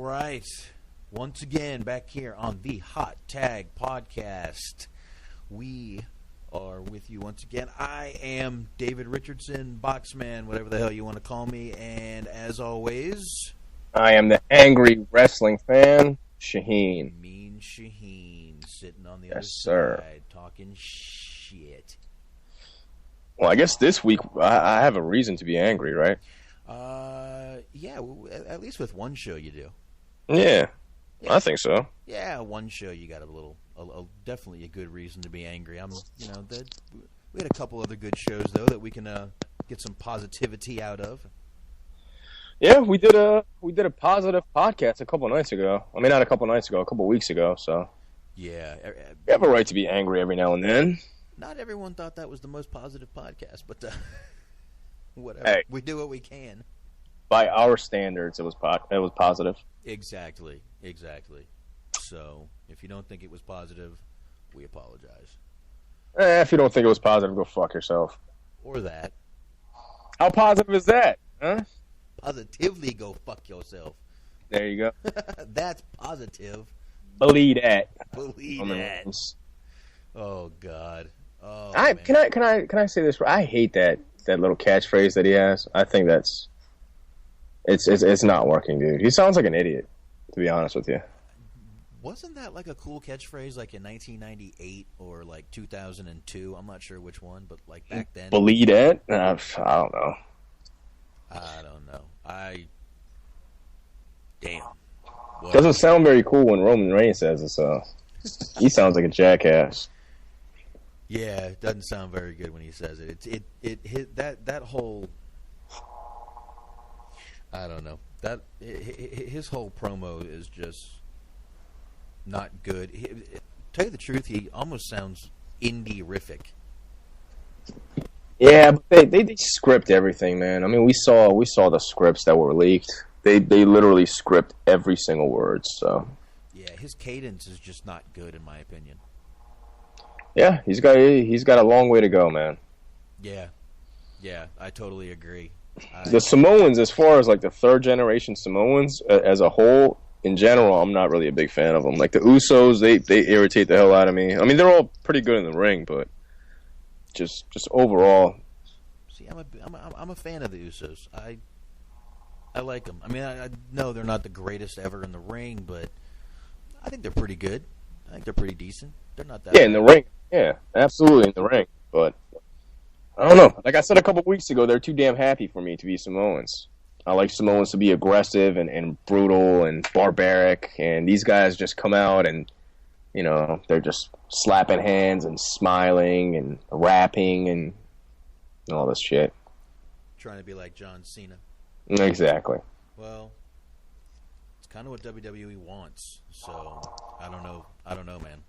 right. Once again, back here on the Hot Tag Podcast. We are with you once again. I am David Richardson, Boxman, whatever the hell you want to call me. And as always, I am the angry wrestling fan, Shaheen. Mean Shaheen, sitting on the Yes, other sir. side, talking shit. Well, I guess this week I have a reason to be angry, right? Yeah, at least with one show you do. Yeah, I think so. Yeah, one show you got definitely a good reason to be angry. We had a couple other good shows though that we can get some positivity out of. Yeah, we did a positive podcast a couple nights ago. I mean, not a couple nights ago, a couple weeks ago. So Yeah, you have a right to be angry every now and then. not everyone thought that was the most positive podcast, but whatever. Hey. We do what we can. By our standards, it was positive. Exactly. So if you don't think it was positive, we apologize. If you don't think it was positive, go fuck yourself. Or that. How positive is that? Huh? Positively go fuck yourself. There you go. That's positive. Believe that. Believe that. Oh God. Oh. Man. Can I say this? I hate that little catchphrase that he has. I think it's not working, dude. He sounds like an idiot, to be honest with you. Wasn't that like a cool catchphrase like in 1998 or like 2002? I'm not sure which one, but like back then. Believe that? I don't know. Damn. Well, Doesn't sound very cool when Roman Reigns says it, so he sounds like a jackass. Yeah, it doesn't sound very good when he says it. It hit that whole. I don't know. His whole promo is just not good. Tell you the truth, he almost sounds indie-rific. Yeah, but they script everything, man. I mean, we saw the scripts that were leaked. They literally script every single word. So yeah, his cadence is just not good in my opinion. Yeah, he's got a long way to go, man. Yeah, I totally agree. The Samoans, as far as like the third generation Samoans as a whole, in general, I'm not really a big fan of them. Like the Usos, they irritate the hell out of me. I mean, they're all pretty good in the ring, but just overall. See, I'm a fan of the Usos. I like them. I mean, I know they're not the greatest ever in the ring, but I think they're pretty good. I think they're pretty decent. They're not that. Yeah, in the ring. Yeah, absolutely in the ring. But I don't know. Like I said a couple weeks ago, they're too damn happy for me to be Samoans. I like Samoans to be aggressive and brutal and barbaric, and these guys just come out and, they're just slapping hands and smiling and rapping and all this shit. Trying to be like John Cena. Exactly. Well, it's kind of what WWE wants, so I don't know, man.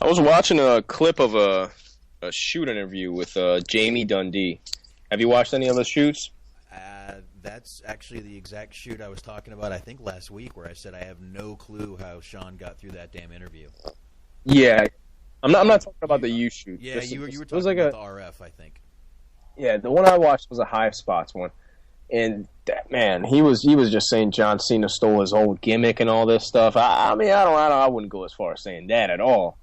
I was watching a clip of a shoot interview with Jamie Dundee. Have you watched any of those shoots? That's actually the exact shoot I was talking about, I think, last week, where I said I have no clue how Sean got through that damn interview. Yeah. I'm not talking about the U shoot. Yeah, you were talking about the RF, I think. Yeah, the one I watched was a Hive Spots one. And that man, he was just saying John Cena stole his old gimmick and all this stuff. I mean, I wouldn't go as far as saying that at all.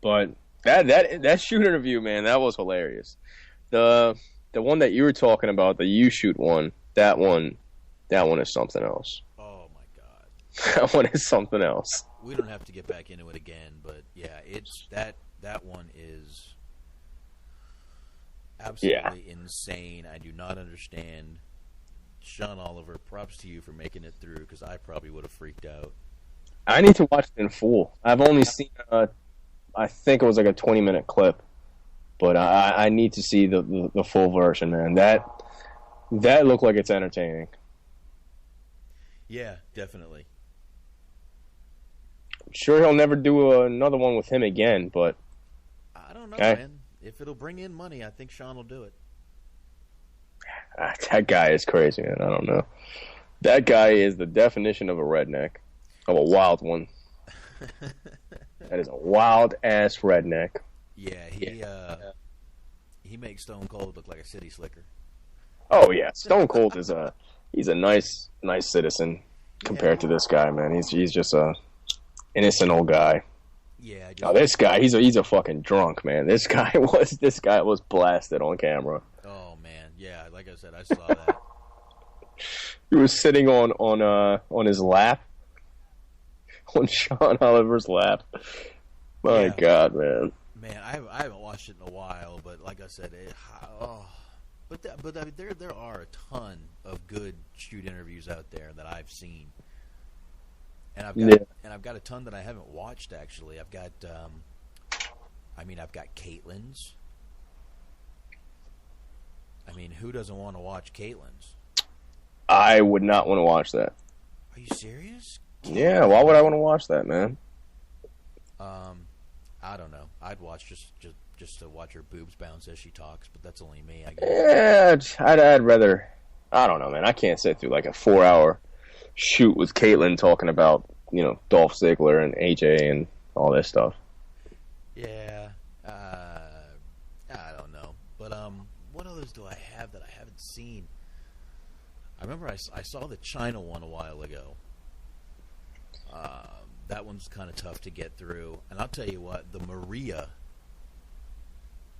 But that shoot interview, man, that was hilarious. The one that you were talking about, the U shoot one, that one is something else. Oh my God. That one is something else. We don't have to get back into it again, but yeah, it's that one is absolutely insane. I do not understand. Sean Oliver, props to you for making it through, because I probably would have freaked out. I need to watch it in full. I've only seen, I think it was like a 20-minute clip, but I need to see the full version, man. That looked like it's entertaining. Yeah, definitely. I'm sure he'll never do another one with him again, but I don't know, man. If it'll bring in money, I think Sean will do it. That guy is crazy, man. I don't know. That guy is the definition of a redneck, of a wild one. That is a wild-ass redneck. Yeah, he makes Stone Cold look like a city slicker. Oh, yeah. Stone Cold he's a nice citizen. compared to this guy, man. He's just a innocent old guy. Yeah. This guy, he's a fucking drunk, man. This guy was blasted on camera. Oh man, yeah. Like I said, I saw that. He was sitting on his lap, on Sean Oliver's lap. My God, man. Man, I haven't watched it in a while, but like I said, there are a ton of good shoot interviews out there that I've seen, and I've got a ton that I haven't watched actually. I've got Caitlyn's. I mean, who doesn't want to watch Caitlyn's? I would not want to watch that. Are you serious? Yeah, why would I want to watch that, man? I don't know. I'd watch just to watch her boobs bounce as she talks, but that's only me, I guess. Yeah, I'd rather. I don't know, man. I can't sit through like a 4-hour shoot with Caitlyn talking about Dolph Ziggler and AJ and all this stuff. Yeah, I don't know, but what others do I have that I haven't seen? I remember I saw the China one a while ago. That one's kind of tough to get through. And I'll tell you what, the Maria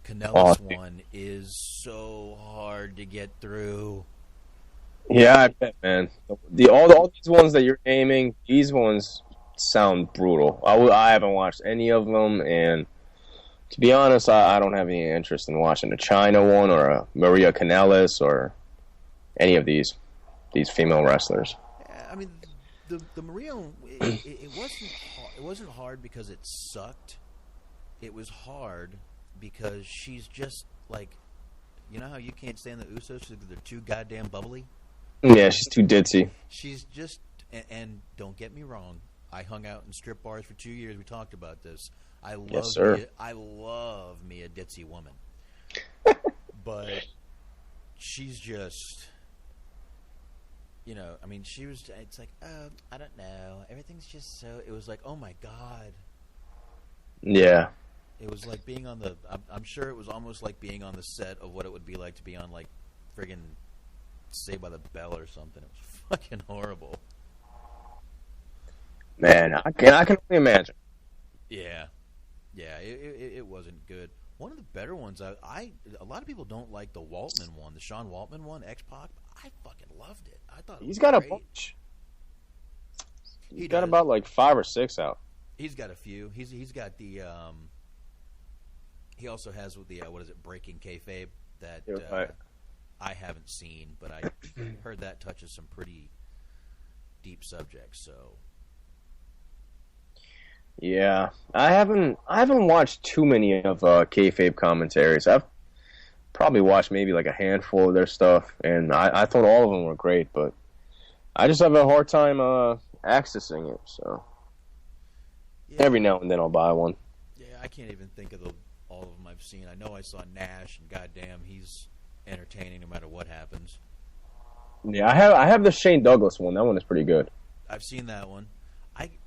Kanellis one is so hard to get through. Yeah, I bet, man. All these ones that you're naming, these ones sound brutal. I haven't watched any of them, and to be honest, I don't have any interest in watching a China one or a Maria Kanellis or any of these female wrestlers. I mean, the Maria, it wasn't hard because it sucked. It was hard because she's just like, you know how you can't stand the Usos because they're too goddamn bubbly? Yeah, she's too ditzy. She's just, and don't get me wrong, I hung out in strip bars for 2 years. We talked about this. I love me a ditzy woman. But she's just, I mean, it's like, I don't know. Everything's just so, it was like, oh my God. Yeah. It was like being on I'm sure it was almost like being on the set of what it would be like to be on, like, friggin' Saved by the Bell or something. It was fucking horrible. Man, I can only imagine. Yeah. Yeah, it wasn't good. One of the better ones, a lot of people don't like the Waltman one, the Sean Waltman one, X-Pac. I fucking loved it. I thought it was got great. A bunch. He's got about like 5 or 6 out. He's got a few. He's got the he also has with the what is it, Breaking Kayfabe that I haven't seen, but I heard that touches some pretty deep subjects. So yeah, I haven't watched too many of kayfabe commentaries. I've probably watched maybe like a handful of their stuff, and I thought all of them were great, but I just have a hard time accessing it. So every now and then I'll buy one. Yeah, I can't even think of all of them I've seen. I know I saw Nash, and goddamn, he's entertaining no matter what happens. Yeah, I have the Shane Douglas one. That one is pretty good. I've seen that one.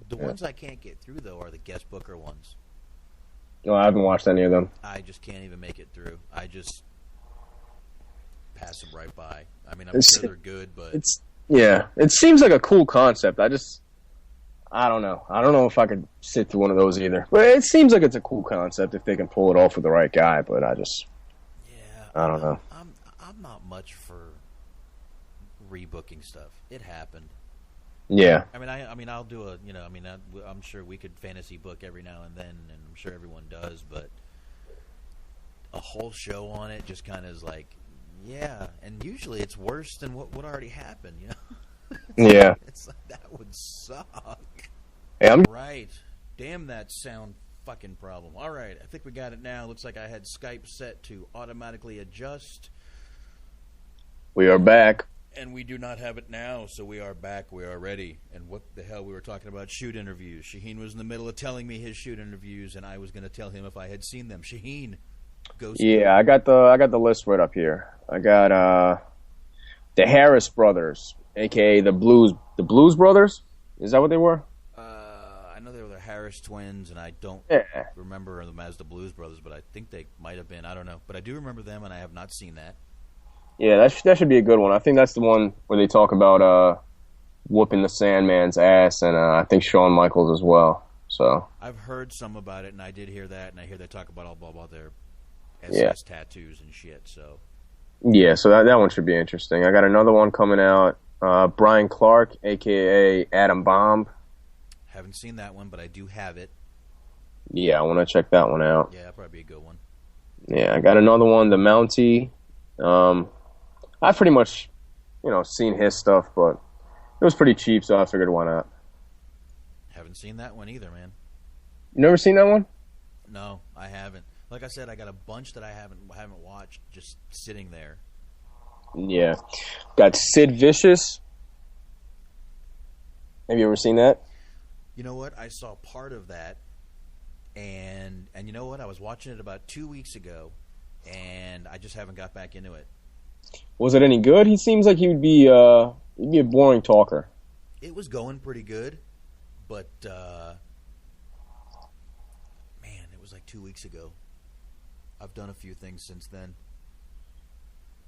The ones I can't get through, though, are the guest booker ones. No, I haven't watched any of them. I just can't even make it through. I just pass them right by. I mean, I'm sure they're good, but it seems like a cool concept. I don't know. I don't know if I could sit through one of those either. But it seems like it's a cool concept if they can pull it off with the right guy. But I don't know. I'm not much for rebooking stuff. It happened. Yeah. I mean, I'll do I'm sure we could fantasy book every now and then, and I'm sure everyone does, but a whole show on it just kind of is like, yeah, and usually it's worse than what already happened, Yeah. It's like, that would suck. Hey, Right. Damn that sound fucking problem. All right, I think we got it now. Looks like I had Skype set to automatically adjust. We are back. And we do not have it now, so we are back. We are ready. And what the hell? We were talking about shoot interviews. Shaheen was in the middle of telling me his shoot interviews, and I was going to tell him if I had seen them. Shaheen, go. Yeah, I got the list right up here. I got the Harris brothers, aka the Blues Brothers. Is that what they were? I know they were the Harris twins, and I don't remember them as the Blues Brothers, but I think they might have been. I don't know, but I do remember them, and I have not seen that. Yeah, that should be a good one. I think that's the one where they talk about whooping the Sandman's ass, and I think Shawn Michaels as well. So I've heard some about it, and I did hear that, and I hear they talk about all about their SS tattoos and shit. So yeah, so that one should be interesting. I got another one coming out. Brian Clark, aka Adam Bomb. Haven't seen that one, but I do have it. Yeah, I want to check that one out. Yeah, that'll probably be a good one. Yeah, I got another one, the Mountie. I've pretty much, seen his stuff, but it was pretty cheap, so I figured why not. Haven't seen that one either, man. You never seen that one? No, I haven't. Like I said, I got a bunch that I haven't watched just sitting there. Yeah. Got Sid Vicious. Have you ever seen that? You know what? I saw part of that, and you know what? I was watching it about 2 weeks ago, and I just haven't got back into it. Was it any good? He seems like he'd be a boring talker. It was going pretty good, but man, it was like 2 weeks ago. I've done a few things since then.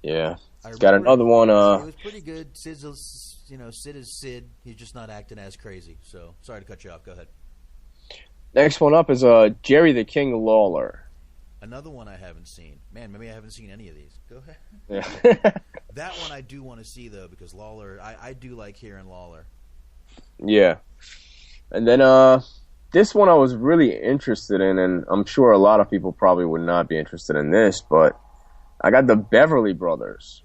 Yeah, got another one. It was pretty good. Sid is Sid. He's just not acting as crazy. So sorry to cut you off. Go ahead. Next one up is Jerry the King Lawler. Another one I haven't seen. Man, maybe I haven't seen any of these. Go ahead. Yeah. That one I do want to see though, because Lawler. I do like hearing Lawler. Yeah, and then this one I was really interested in, and I'm sure a lot of people probably would not be interested in this, but I got the Beverly Brothers.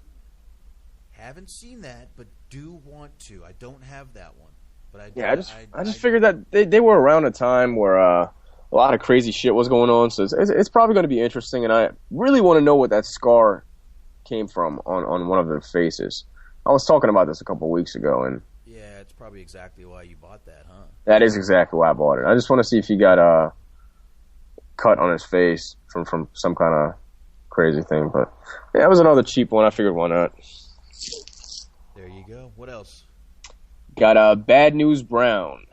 Haven't seen that, but do want to. I don't have that one, but I just figured that they were around a time where a lot of crazy shit was going on, so it's probably going to be interesting, and I really want to know what that scar came from on one of their faces. I was talking about this a couple of weeks ago, and yeah, it's probably exactly why you bought that, huh? That is exactly why I bought it. I just want to see if he got a cut on his face from some kind of crazy thing. But yeah, it was another cheap one. I figured why not. There you go. What else? Got Bad News Brown.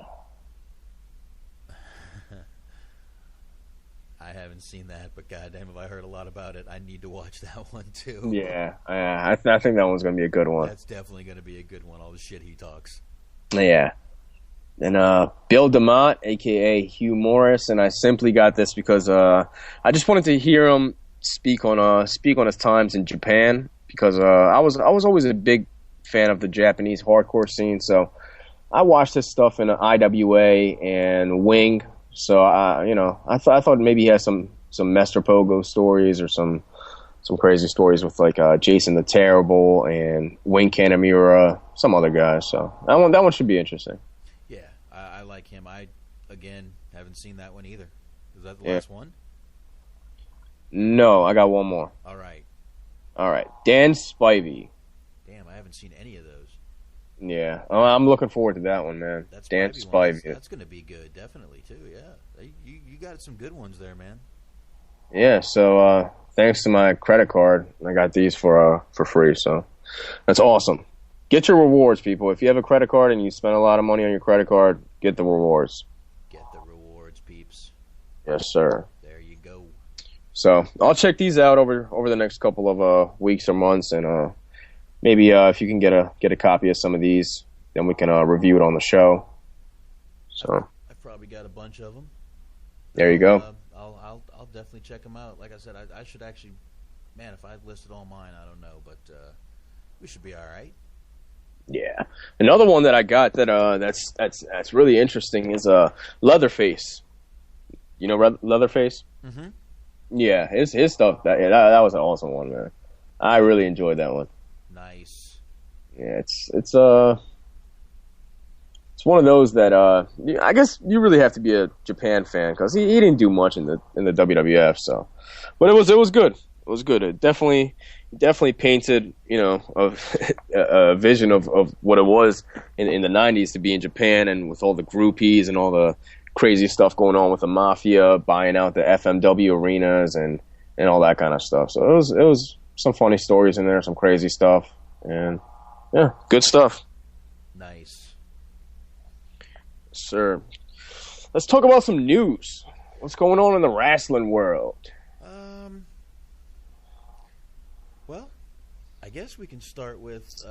I haven't seen that, but goddamn, have I heard a lot about it. I need to watch that one too. Yeah, I think that one's going to be a good one. That's definitely going to be a good one. All the shit he talks. Yeah. And Bill DeMott, a.k.a. Hugh Morris, and I simply got this because I just wanted to hear him speak on his times in Japan, because I was always a big fan of the Japanese hardcore scene, so I watched his stuff in IWA and Wing. So I thought maybe he has some Mr. Pogo stories or some crazy stories with like Jason the Terrible and Wing Kanemaru, some other guys. So that one should be interesting. Yeah, I like him. I again haven't seen that one either. Is that the last one? No, I got one more. All right. Dan Spivey. Damn, I haven't seen any of those. Yeah, I'm looking forward to that one, man. That's Dan Spivey. That's going to be good, definitely too. Yeah, you got some good ones there, man. Yeah. So thanks to my credit card, I got these for free. So that's awesome. Get your rewards, people. If you have a credit card and you spend a lot of money on your credit card, get the rewards. Get the rewards, peeps. Yes, sir. There you go. So I'll check these out over the next couple of weeks or months, and maybe if you can get a copy of some of these, then we can review it on the show. So I've probably got a bunch of them. There you go. I'll definitely check them out. Like I said, I should actually, man, if I listed all mine, I don't know, but we should be all right. Yeah. Another one that I got that's really interesting is Leatherface. You know Leatherface? Mm-hmm. Yeah, his stuff that was an awesome one, man. I really enjoyed that one. Nice. Yeah, it's one of those that I guess you really have to be a Japan fan, because he didn't do much in the WWF. So, but it was good. It was good. It definitely painted a vision of what it was in the 90s to be in Japan, and with all the groupies and all the crazy stuff going on with the mafia buying out the FMW arenas and all that kind of stuff. So it was some funny stories in there, some crazy stuff, and yeah, good stuff. Nice. Sir, let's talk about some news. What's going on in the wrestling world? Well, I guess we can start with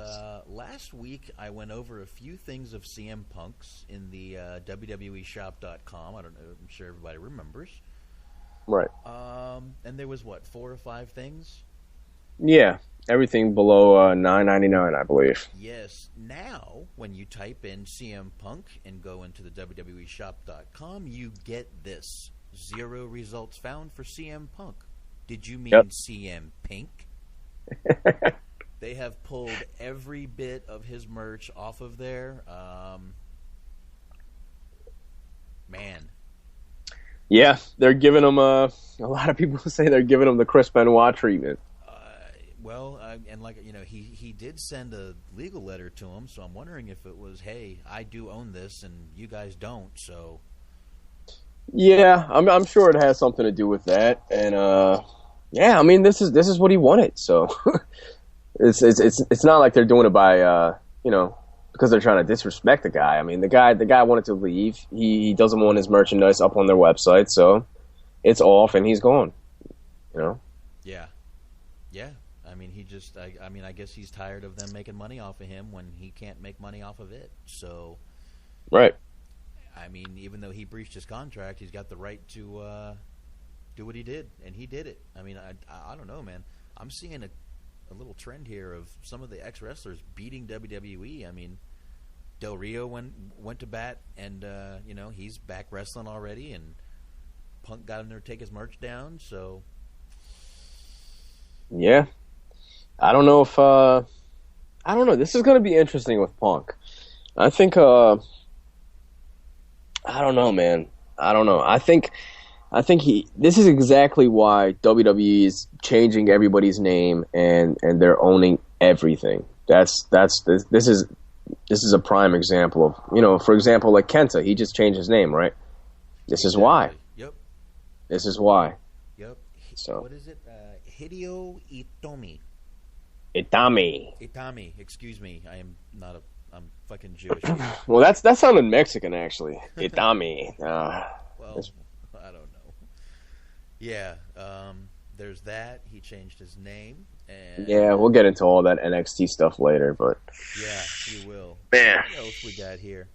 last week I went over a few things of CM Punk's in the WWEshop.com. I don't know. I'm sure everybody remembers. Right. And there was, what, 4 or 5 things? Yeah. Everything below $9.99, I believe. Yes. Now, when you type in CM Punk and go into the WWEshop.com, you get this. 0 results found for CM Punk. Did you mean CM Pink? They have pulled every bit of his merch off of there. Man. Yeah, they're giving him a lot of people say they're giving him the Chris Benoit treatment. And like, you know, he did send a legal letter to him, so I'm wondering if it was, hey, I do own this and you guys don't, so. Yeah, I'm sure it has something to do with that, and yeah, I mean this is what he wanted, so it's not like they're doing it by because they're trying to disrespect the guy. I mean the guy wanted to leave. He doesn't want his merchandise up on their website, so it's off and he's gone. You know. Yeah. I mean, I guess he's tired of them making money off of him when he can't make money off of it. So. Right. I mean, even though he breached his contract, he's got the right to do what he did, and he did it. I mean, I don't know, man. I'm seeing a little trend here of some of the ex-wrestlers beating WWE. I mean, Del Rio went to bat, and he's back wrestling already, and Punk got him there to take his merch down. So, yeah, I don't know if I don't know. This is going to be interesting with Punk. I think. I don't know, man. I don't know. I think this is exactly why WWE is changing everybody's name and they're owning everything. This is a prime example of, for example, like Kenta, he just changed his name, right? This is why. Yep. This is why. Yep. So what is it? Hideo Itami. Itami. Excuse me. I'm fucking Jewish. Well, that sounded Mexican, actually. Itami. Well, I don't know. Yeah, there's that. He changed his name. And yeah, we'll get into all that NXT stuff later, but... Yeah, we will. Man. What else we got here?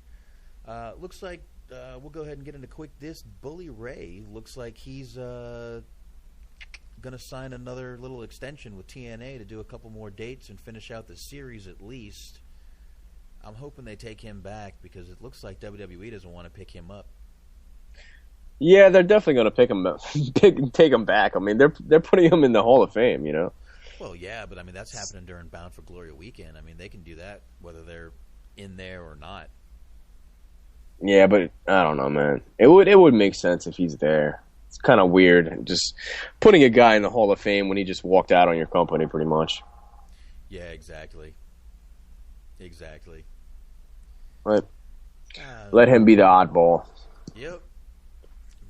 Looks like we'll go ahead and get into quick this. Bully Ray looks like he's going to sign another little extension with TNA to do a couple more dates and finish out the series at least. I'm hoping they take him back because it looks like WWE doesn't want to pick him up. Yeah, they're definitely going to pick him up, take him back. I mean, they're putting him in the Hall of Fame, you know. Well, yeah, but I mean that's happening during Bound for Glory weekend. I mean they can do that whether they're in there or not. Yeah, but I don't know, man. It would make sense if he's there. It's kind of weird, just putting a guy in the Hall of Fame when he just walked out on your company, pretty much. Yeah, exactly. But let him be the oddball. Yep.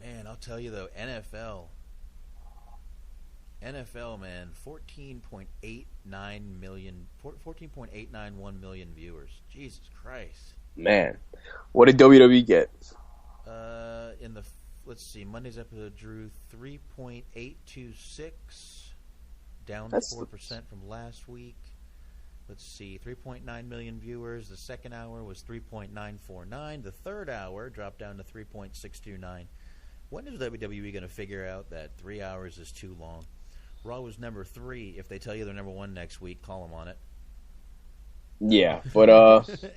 Man, I'll tell you though, NFL, man, 14.891 million viewers. Jesus Christ. Man, what did WWE get? Let's see, Monday's episode drew 3.826, down 4% from last week. Let's see, 3.9 million viewers. The second hour was 3.949. The third hour dropped down to 3.629. When is WWE going to figure out that 3 hours is too long? Raw was number 3. If they tell you they're number 1 next week, call them on it. Yeah, but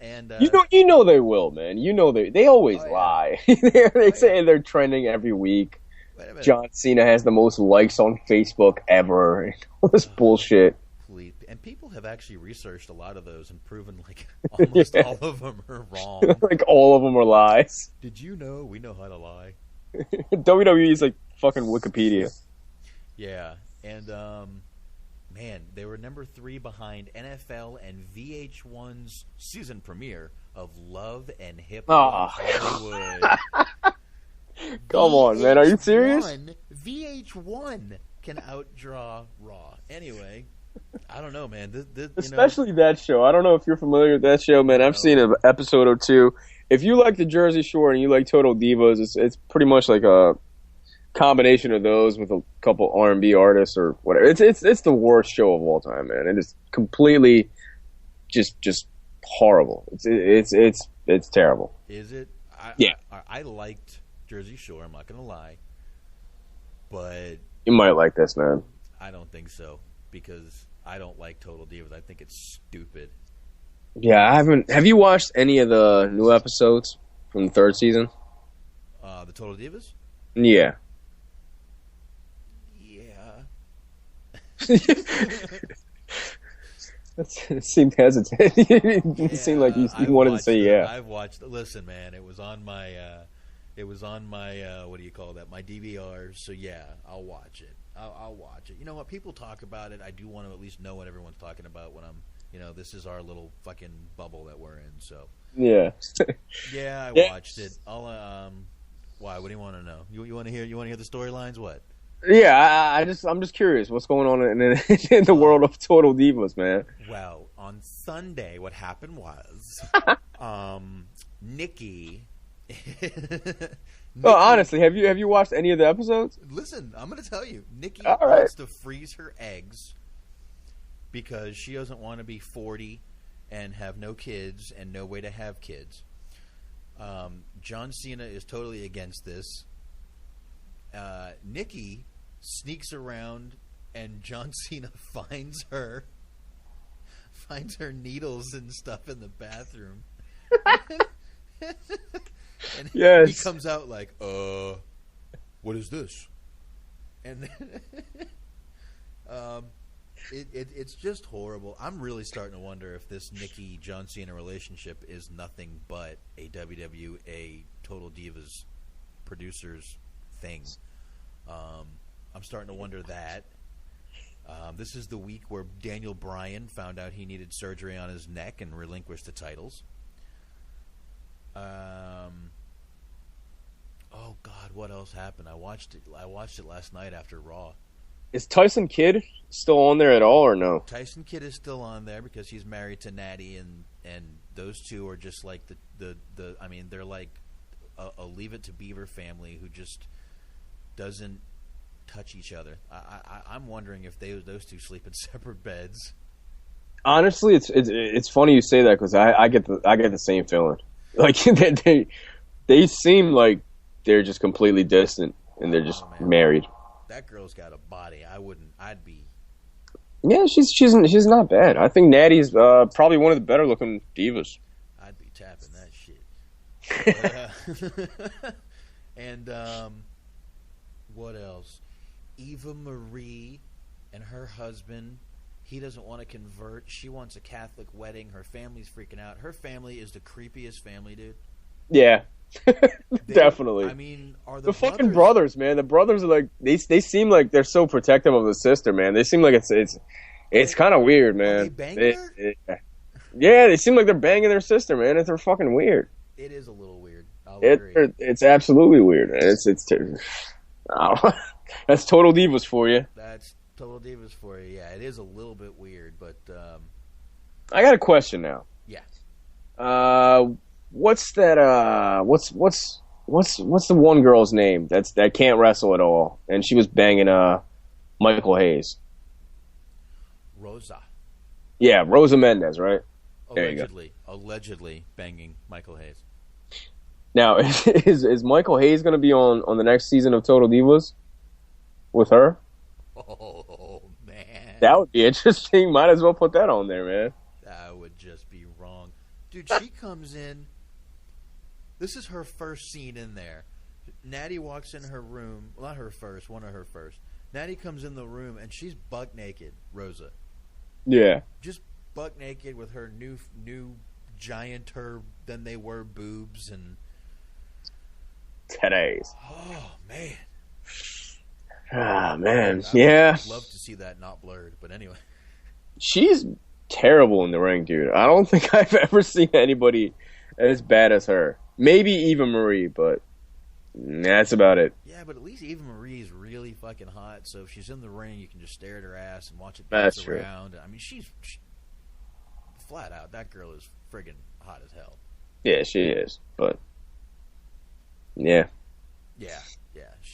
and you know they will, man. You know they always lie. They say they're trending every week. John Cena has the most likes on Facebook ever. All this bullshit. And people have actually researched a lot of those and proven like almost all of them are wrong. Like all of them are lies. Did you know we know how to lie? WWE is like fucking Wikipedia. Yeah, and man, they were number 3 behind NFL and VH1's season premiere of Love and Hip Hop Hollywood. Come on, man, are you serious? VH1 can outdraw Raw. Anyway. I don't know, man. Especially that show. I don't know if you're familiar with that show, man. I've seen an episode or two. If you like the Jersey Shore and you like Total Divas, it's pretty much like a combination of those with a couple R&B artists or whatever. It's the worst show of all time, man. It is completely just horrible. It's terrible. Is it? Yeah. I liked Jersey Shore. I'm not gonna lie, but You might like this, man. I don't think so because I don't like Total Divas. I think it's stupid. Yeah, I haven't. Have you watched any of the new episodes from the third season? The Total Divas? Yeah. Yeah. It seemed hesitant. It seemed like you wanted to say yeah. I've watched. Listen, man, it was on my. What do you call that? My DVR. So yeah, I'll watch it. I'll watch it. You know what? People talk about it. I do want to at least know what everyone's talking about when I'm. This is our little fucking bubble that we're in. So yeah. Yeah, I watched it. I'll. Why? What do you want to know? You want to hear? You want to hear the storylines? What? Yeah, I'm just curious what's going on in the world of Total Divas, man. Well, on Sunday, what happened was, Nikki. Oh, honestly, have you watched any of the episodes? Listen, I'm going to tell you, Nikki All right. wants to freeze her eggs because she doesn't want to be 40 and have no kids and no way to have kids. John Cena is totally against this. Nikki sneaks around and John Cena finds her needles and stuff in the bathroom. And yes. He comes out like, what is this? And it's just horrible. I'm really starting to wonder if this Nikki John Cena relationship is nothing but a WWE Total Divas producers thing. I'm starting to wonder that. This is the week where Daniel Bryan found out he needed surgery on his neck and relinquished the titles. Oh God, what else happened? I watched it last night after Raw. Is Tyson Kidd still on there at all, or no? Tyson Kidd is still on there because he's married to Natty, and those two are just like the I mean, they're like a Leave It to Beaver family who just doesn't touch each other. I'm wondering if those two sleep in separate beds. Honestly, it's funny you say that because I get the same feeling. Like they seem like they're just completely distant and they're just married. That girl's got a body. I'd be. Yeah, she's not bad. I think Natty's probably one of the better looking divas. I'd be tapping that shit. And what else? Eva Marie and her husband. He doesn't want to convert. She wants a Catholic wedding. Her family's freaking out. Her family is the creepiest family, dude. Yeah. Definitely. I mean, are the fucking brothers, man? The brothers are like they seem like they're so protective of the sister, man. They seem like it's kind of weird, man. Are they banging her? Yeah, they seem like they're banging their sister, man. They're fucking weird. It is a little weird. I'll agree. It's absolutely weird. It's that's Total Divas for you. That's Total Divas for you. Yeah, it is a little bit weird, but I got a question now. Yeah. What's that? What's the one girl's name that can't wrestle at all, and she was banging Michael Hayes. Rosa. Yeah, Rosa Mendez, right? Allegedly banging Michael Hayes. Now, is Michael Hayes going to be on the next season of Total Divas with her? Oh man, that would be interesting. Might as well put that on there, man. That would just be wrong, dude. She comes in. This is her first scene in there. Natty walks in her room. Well, not her first. One of her first. Natty comes in the room and she's buck naked. Rosa. Yeah. Just buck naked with her new gianter than they were boobs and. Today's. Oh man. Ah man. Yeah. I'd love to see that not blurred, but anyway. She's terrible in the ring, dude. I don't think I've ever seen anybody as bad as her. Maybe Eva Marie, but that's about it. Yeah, but at least Eva Marie is really fucking hot. So if she's in the ring, you can just stare at her ass and watch it bounce around. I mean, she's flat out. That girl is friggin' hot as hell. Yeah, she is. But yeah.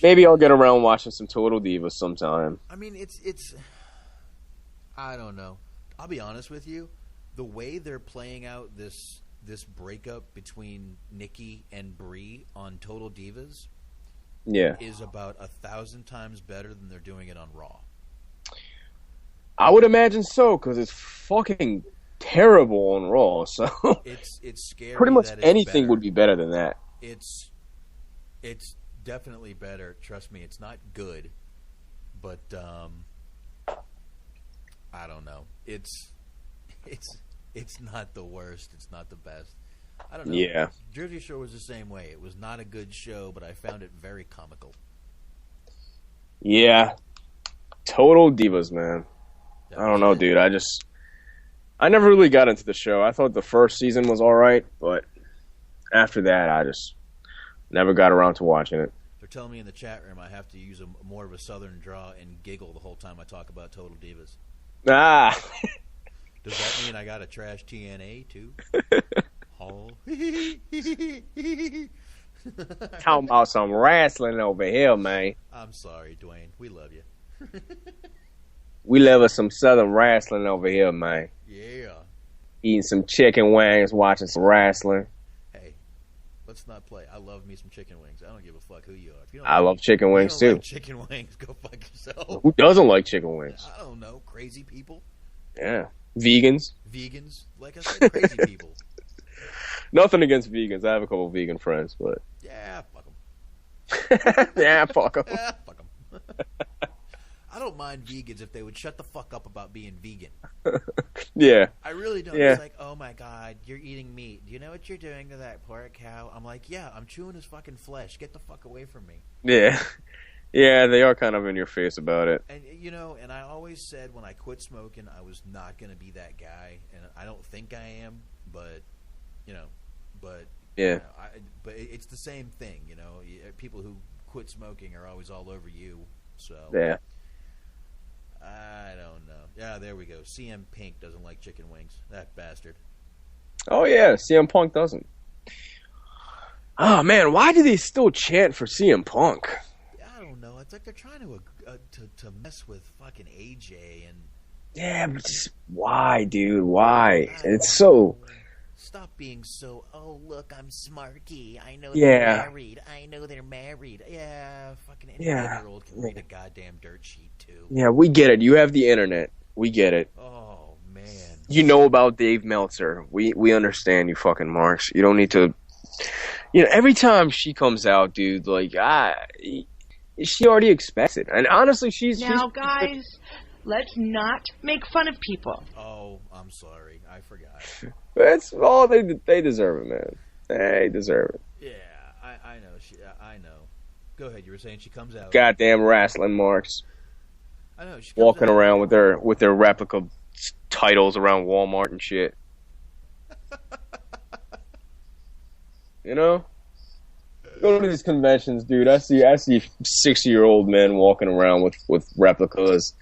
Maybe I'll get around watching some Total Divas sometime. I mean, it's. I don't know. I'll be honest with you. The way they're playing out this breakup between Nikki and Brie on Total Divas, is about 1,000 times better than they're doing it on Raw. I would imagine so, because it's fucking terrible on Raw. So it's scary. Pretty much anything better. Would be better than that. It's definitely better. Trust me, it's not good, but I don't know. It's not the worst. It's not the best. I don't know. Yeah. Jersey Shore was the same way. It was not a good show, but I found it very comical. Yeah. Total Divas, man. I don't know, dude. I never really got into the show. I thought the first season was all right, but after that, I just never got around to watching it. They're telling me in the chat room I have to use more of a southern draw and giggle the whole time I talk about Total Divas. Ah. Does that mean I got to trash TNA too? Oh. Talking about some wrestling over here, man. I'm sorry, Dwayne. We love you. We love us some southern wrestling over here, man. Yeah. Eating some chicken wings, watching some wrestling. Hey, let's not play. I love me some chicken wings. I don't give a fuck who you are. If you don't I love chicken wings too. Like chicken wings, go fuck yourself. Who doesn't like chicken wings? I don't know. Crazy people. Yeah. Vegans. Like I said, crazy people. Nothing against vegans. I have a couple of vegan friends, but yeah, fuck them. Yeah, fuck them. Yeah, fuck them. I don't mind vegans if they would shut the fuck up about being vegan. Yeah. I really don't. Yeah. It's like, oh my god, you're eating meat. Do you know what you're doing to that poor cow? I'm like, yeah, I'm chewing his fucking flesh. Get the fuck away from me. Yeah. Yeah, they are kind of in your face about it. And, you know, and I always said when I quit smoking, I was not going to be that guy. And I don't think I am, but, you know, yeah. You know, but it's the same thing, you know. People who quit smoking are always all over you, so. Yeah. I don't know. Yeah, there we go. CM Pink doesn't like chicken wings. That bastard. Oh, yeah, CM Punk doesn't. Oh, man, why do they still chant for CM Punk? I don't know. It's like they're trying to mess with fucking AJ and. Yeah, but just why, dude? Why? It's so. Stop being so. Oh, look, I'm smarky. I know Yeah. they're married. I know they're married. Yeah, fucking any 8-year-old can read a goddamn dirt sheet too. Yeah, we get it. You have the internet. We get it. Oh man. You know about Dave Meltzer. We understand you, fucking marks. You don't need to. You know, every time she comes out, dude, like she already expects it, and honestly, she's guys. Let's not make fun of people. Oh, I'm sorry. I forgot. That's all they deserve it, man. They deserve it. Yeah, I know. I know. Go ahead. You were saying she comes out. Goddamn wrestling marks. I know. She comes walking out. around with their replica titles around Walmart and shit. You know? Go to these conventions, dude. I see 60-year-old men walking around with replicas.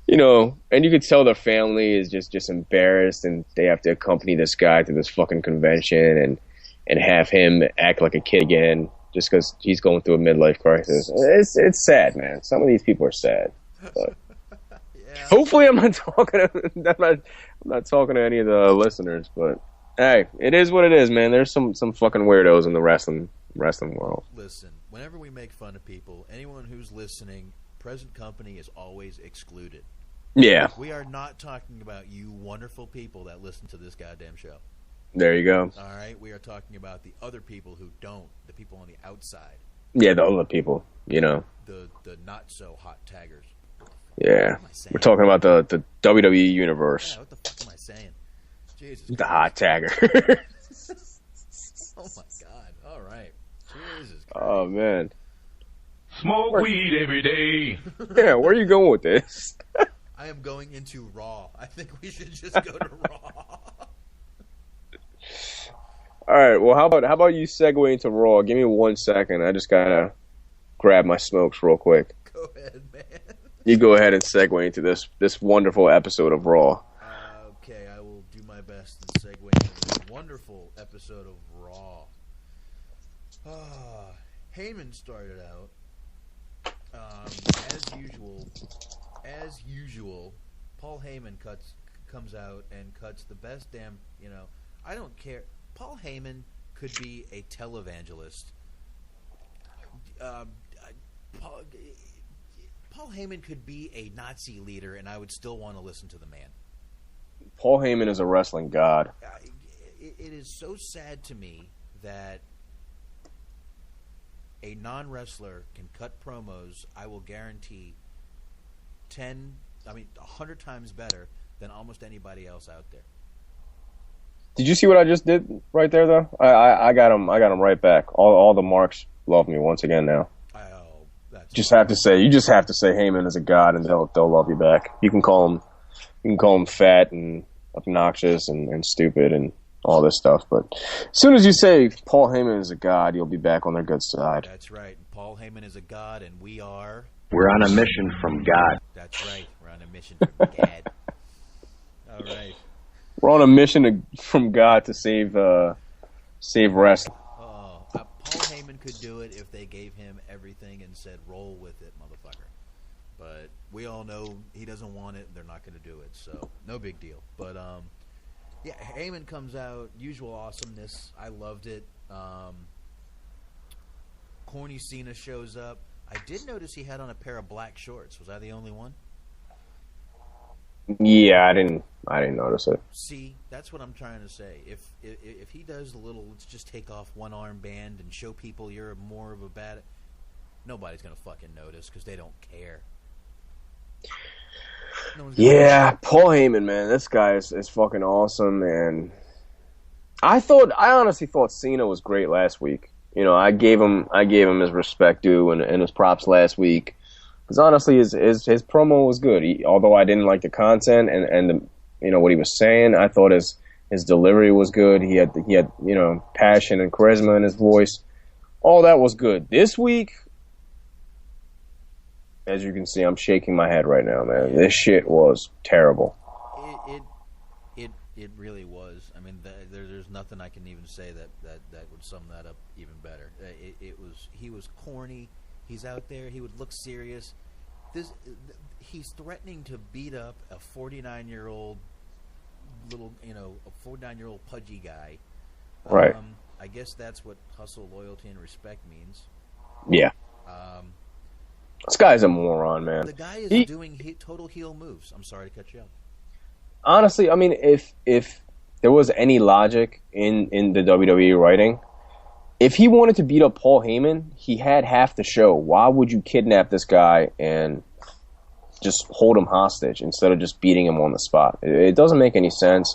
You know, and you could tell their family is just embarrassed, and they have to accompany this guy to this fucking convention and have him act like a kid again just because he's going through a midlife crisis. It's sad, man. Some of these people are sad. But Yeah. hopefully, I'm not talking to any of the listeners. But hey, it is what it is, man. There's some fucking weirdos in the wrestling world. Listen, whenever we make fun of people, anyone who's listening, present company is always excluded. Yeah. We are not talking about you wonderful people that listen to this goddamn show. There you go. All right? We are talking about the other people who don't, the people on the outside. Yeah, the other people, you know. The not-so-hot taggers. Yeah. We're talking about the WWE universe. Yeah, what the fuck am I saying? Jesus The Christ. hot tagger. Oh, my God. All right. Jesus Christ. Oh, man. Smoke weed every day. Yeah, where are you going with this? I am going into Raw. I think we should just go to Raw. All right, well, how about you segue into Raw? Give me 1 second. I just gotta grab my smokes real quick. Go ahead, man. You go ahead and segue into this wonderful episode of Raw. Okay, I will do my best to segue into this wonderful episode of Raw. Heyman started out As usual, Paul Heyman comes out and cuts the best damn. I don't care. Paul Heyman could be a televangelist. Paul Heyman could be a Nazi leader, and I would still want to listen to the man. Paul Heyman is a wrestling god. It is so sad to me that a non-wrestler can cut promos, I will guarantee 100 times better than almost anybody else out there. Did you see what I just did right there, though? I got him right back. All the marks love me once again now. Oh, that's you just have to say Heyman is a god, and they'll love you back. You can call him fat and obnoxious and stupid and all this stuff, but as soon as you say Paul Heyman is a god, you'll be back on their good side. That's right. Paul Heyman is a god, and we're on a mission from God. That's right. We're on a mission from God. All right. We're on a mission from God to save wrestling. Paul Heyman could do it if they gave him everything and said, roll with it, motherfucker. But we all know he doesn't want it, and they're not going to do it, so no big deal. But, yeah, Heyman comes out, usual awesomeness. I loved it. Corny Cena shows up. I did notice he had on a pair of black shorts. Was I the only one? Yeah, I didn't notice it. See, that's what I'm trying to say. If he does a little, let's just take off one armband and show people you're more of a bad, nobody's gonna fucking notice because they don't care. Yeah, Paul Heyman, man, this guy is fucking awesome, and I honestly thought Cena was great last week. I gave him his respect due and his props last week. Because honestly, his promo was good. Although I didn't like the content and what he was saying, I thought his delivery was good. He had passion and charisma in his voice. All that was good. This week, as you can see, I'm shaking my head right now, man. This shit was terrible. It really was. I mean, there's nothing I can even say that would sum that up even better. He was corny. He's out there. He would look serious. He's threatening to beat up a 49-year-old pudgy guy. Right. I guess that's what hustle, loyalty, and respect means. Yeah. This guy's a moron, man. The guy is doing total heel moves. I'm sorry to cut you off. Honestly, I mean, if there was any logic in the WWE writing, if he wanted to beat up Paul Heyman, he had half the show. Why would you kidnap this guy and just hold him hostage instead of just beating him on the spot? It doesn't make any sense.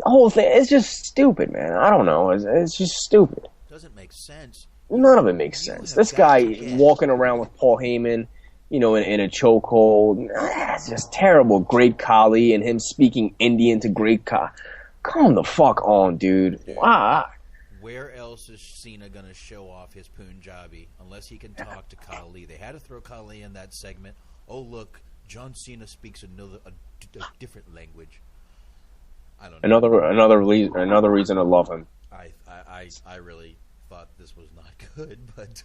The whole thing, it's just stupid, man. I don't know. It's just stupid. It doesn't make sense. None of it makes sense. This guy walking around with Paul Heyman, in a chokehold. It's just terrible. Great Khali and him speaking Indian to Great Khali. Calm the fuck on, dude. Why? Where else is Cena going to show off his Punjabi unless he can talk to Khali? They had to throw Khali in that segment. Oh, look, John Cena speaks a different language. I don't know. Another reason to love him. I really thought this was not good, but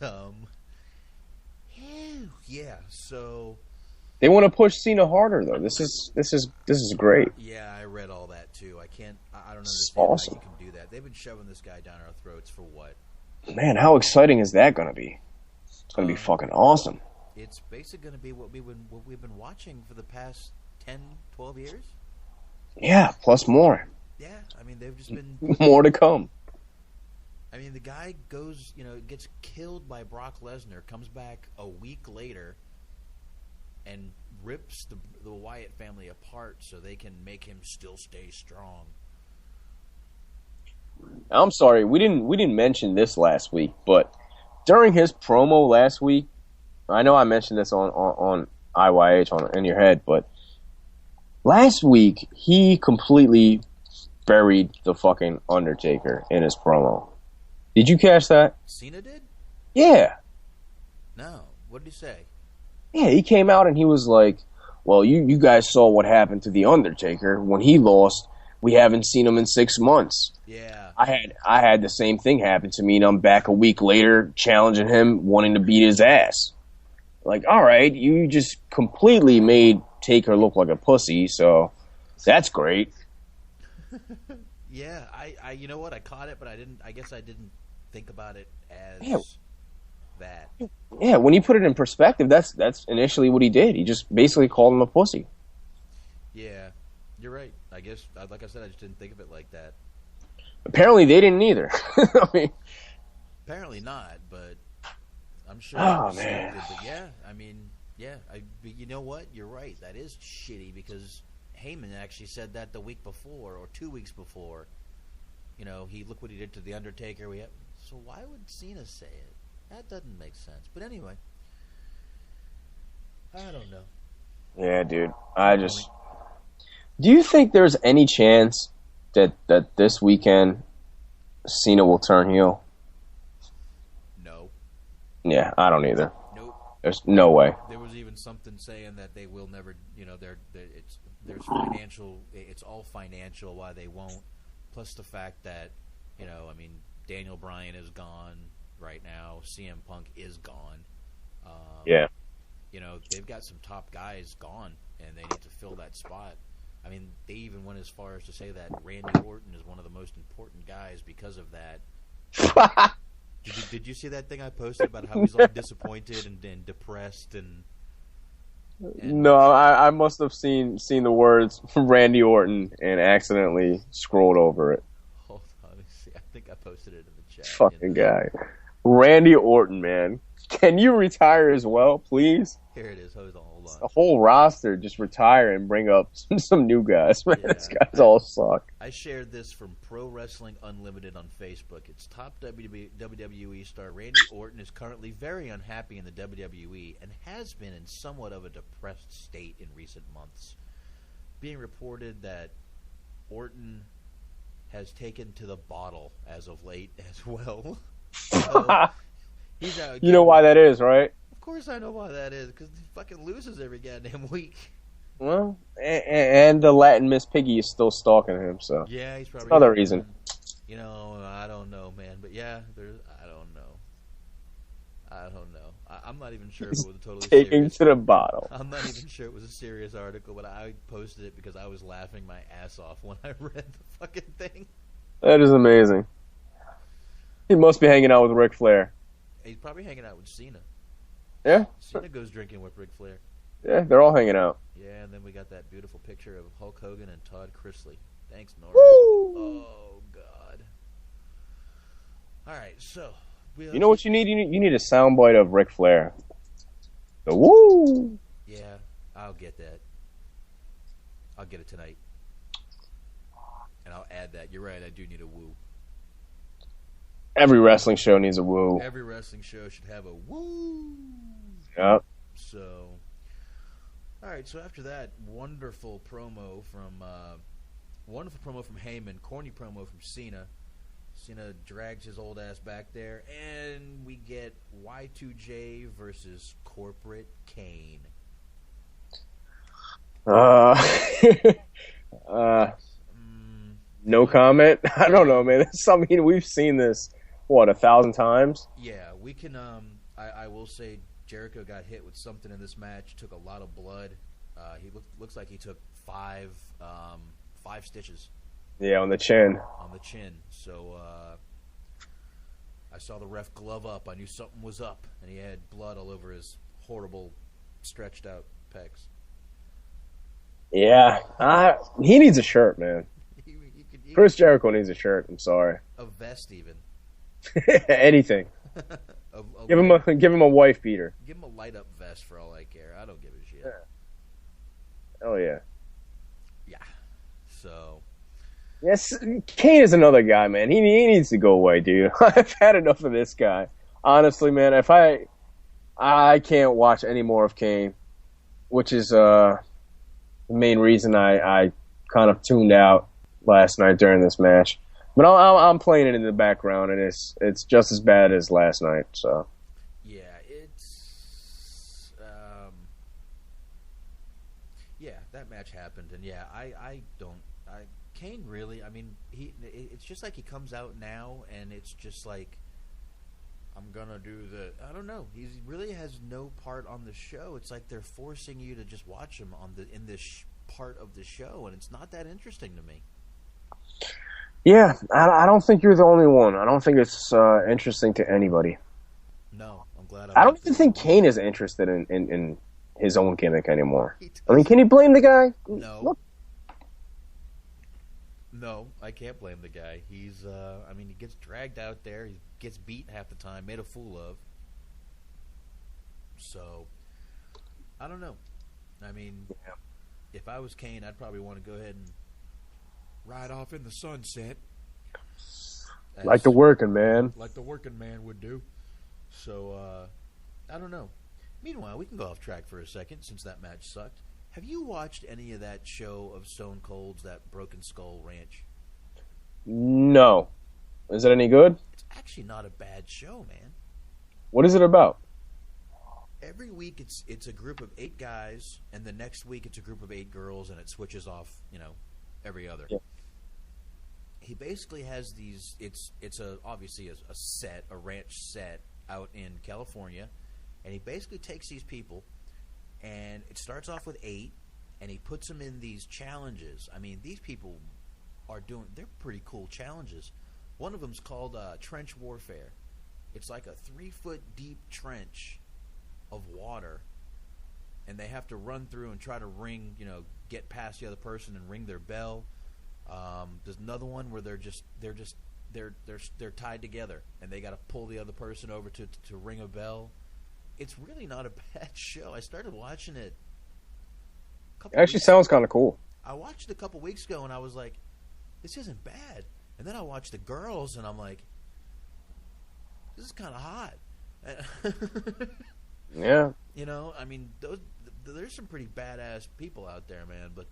yeah. So they want to push Cena harder, though. This is great. Yeah, I read all that too. I don't understand awesome. how you can do that. They've been shoving this guy down our throats for what? Man, how exciting is that going to be? It's going to be fucking awesome. It's basically going to be what we've been watching for the past 10, 12 years. Yeah, plus more. Yeah, I mean they've just been more to come. I mean, the guy goes, gets killed by Brock Lesnar, comes back a week later, and rips the Wyatt family apart so they can make him still stay strong. I'm sorry, we didn't mention this last week, but during his promo last week, I know I mentioned this on IYH in your head, but last week he completely buried the fucking Undertaker in his promo. Did you catch that? Cena did? Yeah. No. What did he say? Yeah, he came out and he was like, well, you guys saw what happened to The Undertaker when he lost. We haven't seen him in 6 months. Yeah. I had the same thing happen to me, and I'm back a week later challenging him, wanting to beat his ass. Like, all right, you just completely made Taker look like a pussy, so that's great. Yeah, I you know what? I caught it, but I guess I didn't think about it as Yeah. that. Yeah, when you put it in perspective, that's initially what he did. He just basically called him a pussy. Yeah, you're right. I guess, like I said, I just didn't think of it like that. Apparently, they didn't either. I mean, Apparently not, but I'm sure oh it was man, scripted. But yeah, I mean, yeah, but you know what? You're right. That is shitty because Heyman actually said that the week before or 2 weeks before. You know, look what he did to the Undertaker. So why would Cena say it? That doesn't make sense. But anyway, I don't know. yeah, dude. Do you think there's any chance that this weekend Cena will turn heel? No. Yeah, I don't either. Nope. There's no way. There was even something saying that they will never. You know, there's financial. It's all financial why they won't. Plus the fact that, you know, I mean, Daniel Bryan is gone right now. CM Punk is gone. Yeah. You know, they've got some top guys gone, and they need to fill that spot. I mean, they even went as far as to say that Randy Orton is one of the most important guys because of that. Did you see that thing I posted about how he's all disappointed and depressed and No, I must have seen the words Randy Orton and accidentally scrolled over it. Hold on, let me see. I think I posted it in the chat. Fucking guy. Randy Orton, man. Can you retire as well, please? Here it is. Hold on. The whole roster just retire and bring up some new guys, man. Yeah, These guys all suck. I shared this from Pro Wrestling Unlimited on Facebook. It's top WWE star Randy Orton is currently very unhappy in the WWE and has been in somewhat of a depressed state in recent months. Being reported that Orton has taken to the bottle as of late as well. So, he's out. You know why that is, right? Of course I know why that is, because he fucking loses every goddamn week. Well, and the Latin Miss Piggy is still stalking him, so yeah, he's probably another reason. You know, I don't know, man, but yeah, I don't know. I'm not even sure if it was a totally Taking serious. to the bottle. I'm not even sure it was a serious article, but I posted it because I was laughing my ass off when I read the fucking thing. That is amazing. He must be hanging out with Ric Flair. He's probably hanging out with Cena. Yeah? Cena goes drinking with Ric Flair. Yeah, they're all hanging out. Yeah, and then we got that beautiful picture of Hulk Hogan and Todd Chrisley. Thanks, Nora. Woo! Oh, God. All right, so... You know what you need? You need a soundbite of Ric Flair. The woo! Yeah, I'll get that. I'll get it tonight. And I'll add that. You're right, I do need a woo. Every wrestling show needs a woo. Every wrestling show should have a woo. Yep. So, all right. So after that wonderful promo from Heyman, corny promo from Cena. Cena drags his old ass back there, and we get Y2J versus Corporate Kane. No comment. I don't know, man. I mean, we've seen this 1,000 times. Yeah, we can. I will say Jericho got hit with something in this match. Took a lot of blood. He looks like he took five stitches. Yeah, on the chin. On the chin. So I saw the ref glove up. I knew something was up, and he had blood all over his horrible, stretched out pecs. Yeah, he needs a shirt, man. Chris Jericho needs a shirt. I'm sorry. A vest, even. Anything. Give him a wife beater. Give him a light up vest for all I care. I don't give a shit. Oh yeah. Yeah. So. Yes, Kane is another guy, man. He needs to go away, dude. I've had enough of this guy. Honestly, man, if I can't watch any more of Kane, which is the main reason I kind of tuned out last night during this match. But I'm playing it in the background, and it's just as bad as last night. So yeah, it's that match happened, and yeah, Kane really. I mean, it's just like he comes out now, and it's just like I'm gonna do the. I don't know. He really has no part on the show. It's like they're forcing you to just watch him in this part of the show, and it's not that interesting to me. Yeah, I don't think you're the only one. I don't think it's interesting to anybody. No, I'm glad. I don't even think Kane is interested in his own gimmick anymore. I mean, can you blame the guy? No. Look. No, I can't blame the guy. He's, I mean, he gets dragged out there. He gets beat half the time, made a fool of. So, I don't know. I mean, if I was Kane, I'd probably want to go ahead and ride off in the sunset. Like the working man. Like the working man would do. So, I don't know. Meanwhile, we can go off track for a second since that match sucked. Have you watched any of that show of Stone Cold's, that Broken Skull Ranch? No. Is it any good? It's actually not a bad show, man. What is it about? Every week it's a group of 8 guys, and the next week it's a group of 8 girls, and it switches off, every other. Yeah. He basically has these. It's obviously a ranch set out in California, and he basically takes these people, and it starts off with 8, and he puts them in these challenges. I mean, these people they're pretty cool challenges. One of them's called trench warfare. It's like a 3-foot deep trench of water, and they have to run through and try to get past the other person and ring their bell. There's another one where they're tied together, and they got to pull the other person over to ring a bell. It's really not a bad show. I started watching it. It actually sounds kind of cool. I watched it a couple weeks ago, and I was like, this isn't bad. And then I watched the girls, and I'm like, this is kind of hot. Yeah. I mean, there's some pretty badass people out there, man. But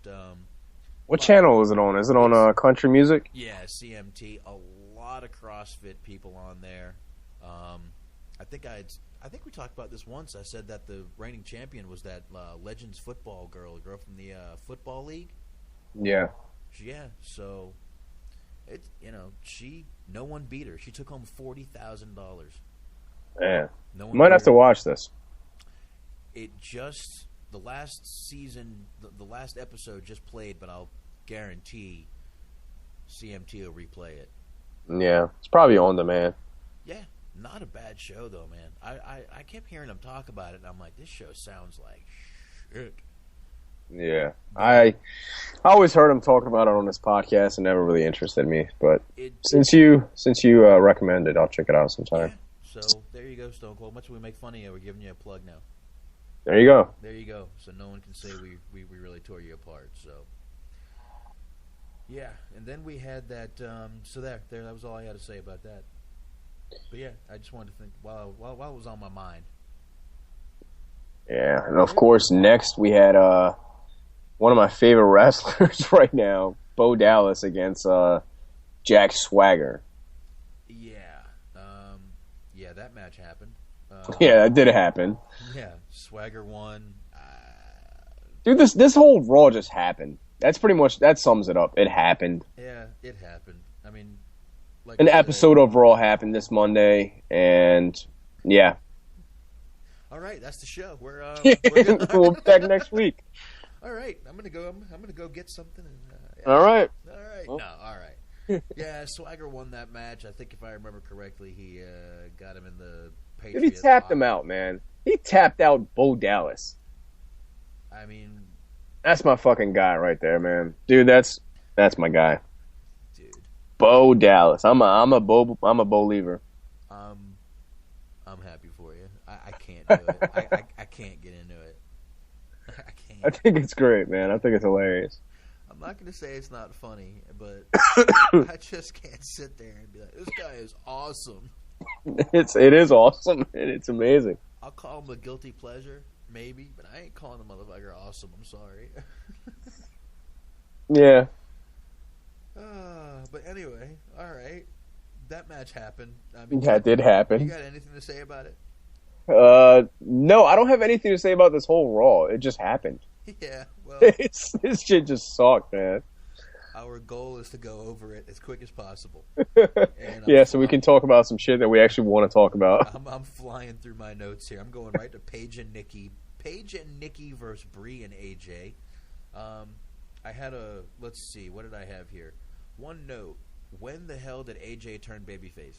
what channel is it on? Is it on country music? Yeah, CMT. A lot of CrossFit people on there. I think we talked about this once. I said that the reigning champion was that Legends football girl, a girl from the football league. Yeah. Yeah. So it's no one beat her. She took home $40,000. Yeah. Might have to watch this. The last season, the last episode just played, but I'll guarantee CMT will replay it. Yeah, it's probably on demand. Yeah, not a bad show though, man. I kept hearing them talk about it, and I'm like, this show sounds like shit. Yeah, I always heard him talk about it on this podcast, and never really interested me. But since you recommended, I'll check it out sometime. Yeah, so there you go, Stone Cold. Much we make fun of you, we're giving you a plug now. There you go. There you go. So no one can say we really tore you apart. So yeah, and then we had that. So there. That was all I had to say about that. But yeah, I just wanted to think while it was on my mind. Yeah, and of course, next we had one of my favorite wrestlers right now, Bo Dallas against Jack Swagger. Yeah, that match happened. Yeah, that did happen. Yeah, Swagger won. Dude, this whole Raw just happened. That sums it up. It happened. Yeah, it happened. I mean, like an episode of Raw happened this Monday, and yeah. All right, that's the show. We'll be back next week. All right, I'm gonna go get something. And, all right. Well. No, all right. Yeah, Swagger won that match. I think if I remember correctly, he got him in the Patriot. Dude, he tapped him out, man. He tapped out Bo Dallas. I mean, that's my fucking guy right there, man. Dude, that's my guy. Dude, Bo Dallas. I'm a believer. I'm happy for you. I can't do it. I can't get into it. I can't. I think it's great, man. I think it's hilarious. I'm not going to say it's not funny, but I just can't sit there and be like, this guy is awesome. It is awesome, and it's amazing. I'll call him a guilty pleasure, maybe, but I ain't calling the motherfucker awesome. I'm sorry. Yeah. But anyway, all right. That match happened. I mean, that did happen. You got anything to say about it? No, I don't have anything to say about this whole Raw. It just happened. Yeah, well, this shit just sucked, man. Our goal is to go over it as quick as possible. Yeah, so we can talk about some shit that we actually want to talk about. I'm flying through my notes here. I'm going right to Paige and Nikki. Paige and Nikki versus Brie and AJ. I had let's see, what did I have here? One note. When the hell did AJ turn babyface?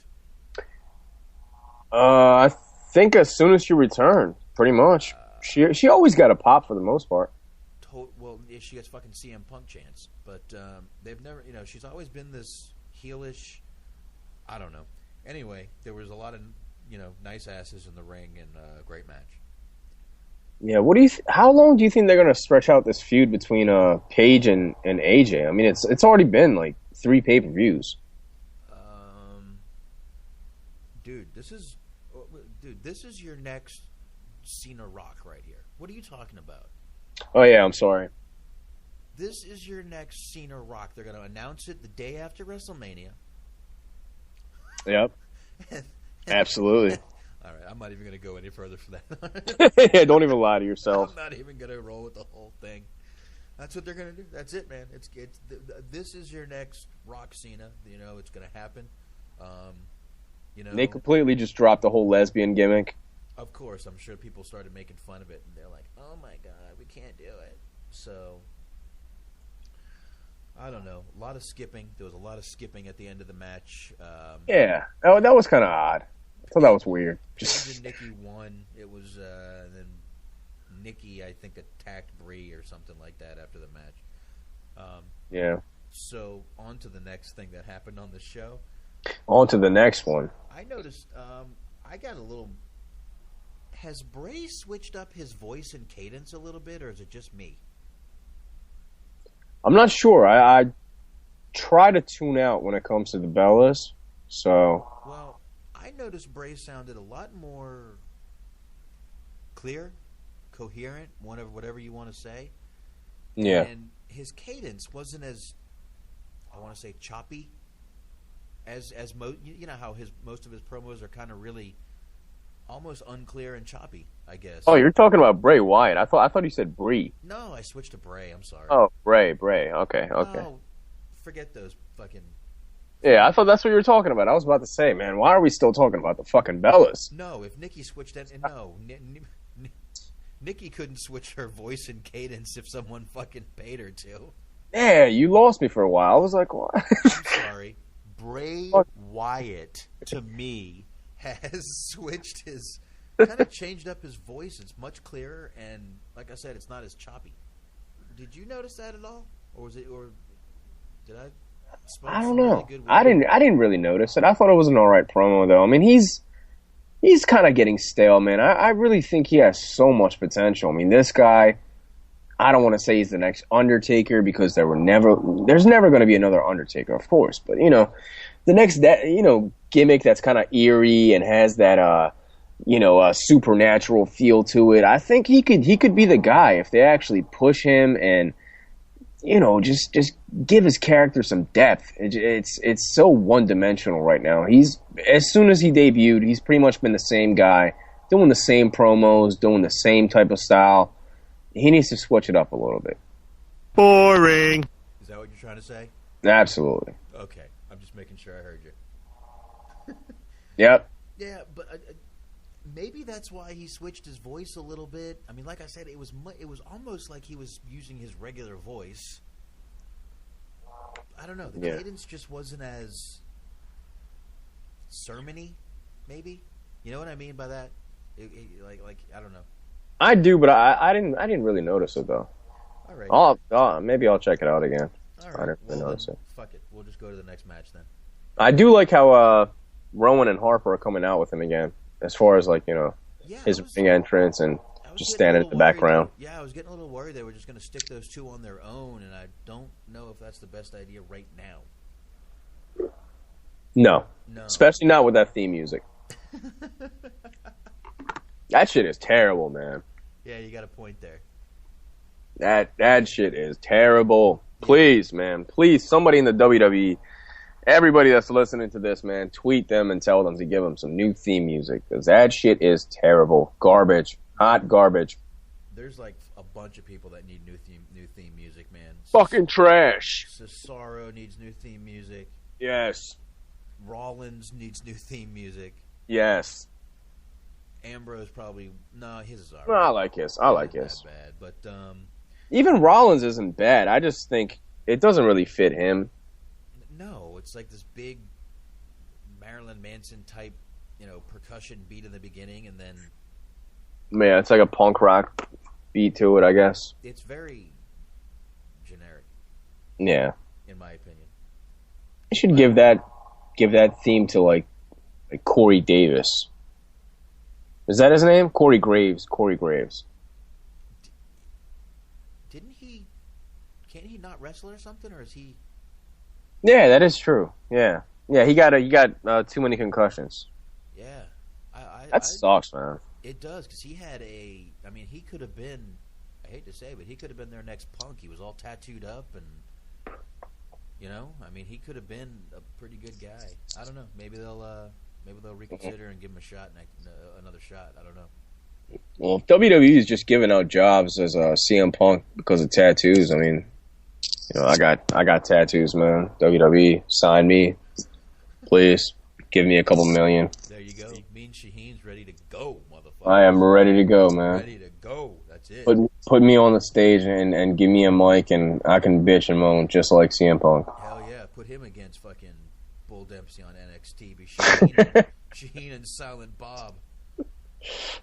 I think as soon as she returned, pretty much. She always got a pop for the most part. Well, she gets fucking CM Punk chance, but they've never, she's always been this heelish. I don't know. Anyway, there was a lot of, nice asses in the ring and a great match. Yeah, what do you? How long do you think they're gonna stretch out this feud between Paige and AJ? I mean, it's already been like 3 pay-per-views. Dude, this is your next Cena Rock right here. What are you talking about? Oh yeah, I'm sorry. This is your next Cena Rock. They're going to announce it the day after WrestleMania. Yep. Absolutely. All right, I'm not even going to go any further for that. Yeah, don't even lie to yourself. I'm not even going to roll with the whole thing. That's what they're going to do. That's it, man. This is your next Rock Cena. It's going to happen. They completely just dropped the whole lesbian gimmick. Of course, I'm sure people started making fun of it, and they're like, "Oh my god, we can't do it." So, I don't know. A lot of skipping. There was a lot of skipping at the end of the match. Yeah, that was kind of odd. I thought that was weird. Just Nikki won. It was then Nikki, I think, attacked Brie or something like that after the match. Yeah. So on to the next thing that happened on the show. On to the next one. I noticed. I got a little. Has Bray switched up his voice and cadence a little bit, or is it just me? I'm not sure. I try to tune out when it comes to the Bellas, so... Well, I noticed Bray sounded a lot more clear, coherent, whatever you want to say. Yeah. And his cadence wasn't as, I want to say, choppy as how most of his promos are kind of really... almost unclear and choppy, I guess. Oh, you're talking about Bray Wyatt. I thought you said Brie. No, I switched to Bray. I'm sorry. Oh, Bray. Okay. No, forget those fucking... Yeah, I thought that's what you were talking about. I was about to say, man, why are we still talking about the fucking Bellas? No, if Nikki switched that... No, Nikki couldn't switch her voice and cadence if someone fucking paid her to. Yeah, you lost me for a while. I was like, what? I'm sorry. Bray Wyatt, to me... has switched kind of changed up his voice. It's much clearer, and like I said, it's not as choppy. Did you notice that at all, or did I? I don't know. Really I didn't really notice it. I thought it was an all right promo, though. I mean, he's kind of getting stale, man. I really think he has so much potential. I mean, this guy. I don't want to say he's the next Undertaker because there's never going to be another Undertaker, of course. But the next gimmick that's kind of eerie and has that supernatural feel to it. I think he could be the guy if they actually push him and just give his character some depth. It's so one dimensional right now. As soon as he debuted, he's pretty much been the same guy, doing the same promos, doing the same type of style. He needs to switch it up a little bit. Boring. Is that what you're trying to say? Absolutely. Okay, I'm just making sure I heard you. Yep. Yeah, but maybe that's why he switched his voice a little bit. I mean, like I said, it was almost like he was using his regular voice. I don't know. The cadence just wasn't as sermon-y, maybe. You know what I mean by that? Like I don't know. I do, but I didn't really notice it though. All right. Maybe I'll check it out again. All I right. didn't really notice it. Fuck it. We'll just go to the next match then. I do like how Rowan and Harper are coming out with him again, as far as his ring entrance and just standing in the background. I was getting a little worried they were just going to stick those two on their own, and I don't know if that's the best idea right now. No. Especially not with that theme music. That shit is terrible, man. Yeah, you got a point there. That shit is terrible. Please, man. Please, somebody in the WWE, everybody that's listening to this, man, tweet them and tell them to give them some new theme music, because that shit is terrible. Garbage. Hot garbage. There's like a bunch of people that need new theme music, man. Fucking trash. Cesaro needs new theme music. Yes. Rollins needs new theme music. Yes. Ambrose probably his is alright. No, I like his. I like his. Bad, but even Rollins isn't bad. I just think it doesn't really fit him. No, it's like this big Marilyn Manson type, percussion beat in the beginning, and then yeah, it's like a punk rock beat to it, I guess. It's very generic. Yeah. In my opinion. I should give that theme to like Corey Davis. Is that his name? Corey Graves. Didn't he? Can't he not wrestle or something? Or is he? Yeah, that is true. Yeah. He got too many concussions. Yeah. That sucks, man. It does, because he had he could have been, I hate to say, but he could have been their next Punk. He was all tattooed up and, he could have been a pretty good guy. I don't know. Maybe they'll reconsider and give him a shot, another shot. I don't know. Well, if WWE is just giving out jobs as CM Punk because of tattoos, I got tattoos, man. WWE, sign me. Please, give me a couple million. There you go. Mean Shaheen's ready to go, motherfucker. I am ready to go, man. Ready to go. That's it. Put me on the stage and give me a mic and I can bitch and moan just like CM Punk. Hell yeah. Put him against fucking Bull Dempsey on NXT. Be Shaheen and Silent Bob.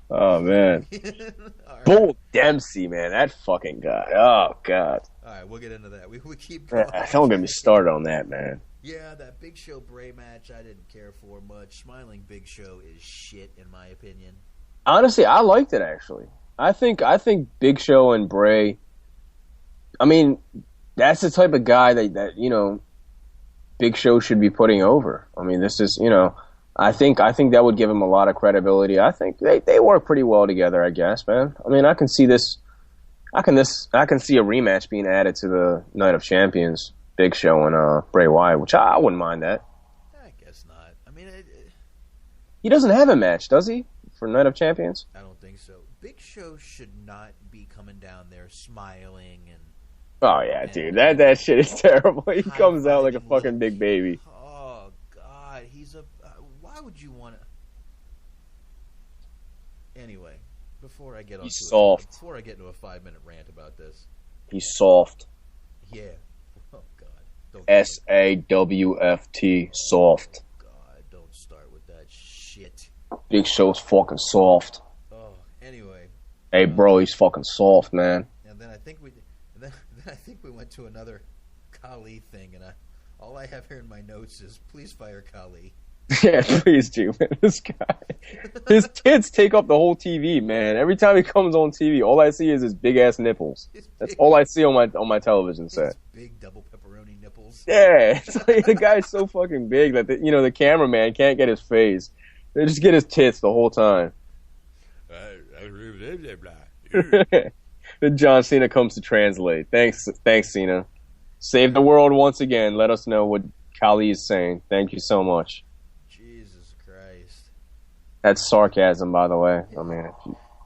Oh, man. Right. Bull Dempsey, man. That fucking guy. Oh, God. All right, we'll get into that. We keep going. Don't get me started on that, man. Yeah, that Big Show Bray match I didn't care for much. Smiling Big Show is shit, in my opinion. Honestly, I liked it, actually. I think Big Show and Bray, that's the type of guy that Big Show should be putting over. This is, I think that would give him a lot of credibility. I think they work pretty well together, I guess, man. I can see this. I can see a rematch being added to the Night of Champions, Big Show and Bray Wyatt, which I wouldn't mind that. I guess not. He doesn't have a match, does he, for Night of Champions? I don't think so. Big Show should not be coming down there smiling and. Oh yeah, dude, that shit is terrible. He comes out like a fucking big baby. Oh God, he's a. Why would you want to? Anyway, before I get into a 5-minute rant about this, he's soft. Yeah. Oh God. SAWFT, soft. God, don't start with that shit. Big Show's fucking soft. Oh, anyway. Hey, bro, he's fucking soft, man. And then I think we went to another Kali thing, and all I have here in my notes is please fire Kali. Yeah, please do, man. This guy, his tits take up the whole TV, man. Every time he comes on TV, all I see is his big ass nipples. That's all I see on my television set. Big double pepperoni nipples. Yeah, it's like the guy's so fucking big that the cameraman can't get his face. They just get his tits the whole time. Then John Cena comes to translate. Thanks, Cena. Save the world once again. Let us know what Kali is saying. Thank you so much. Jesus Christ. That's sarcasm, by the way.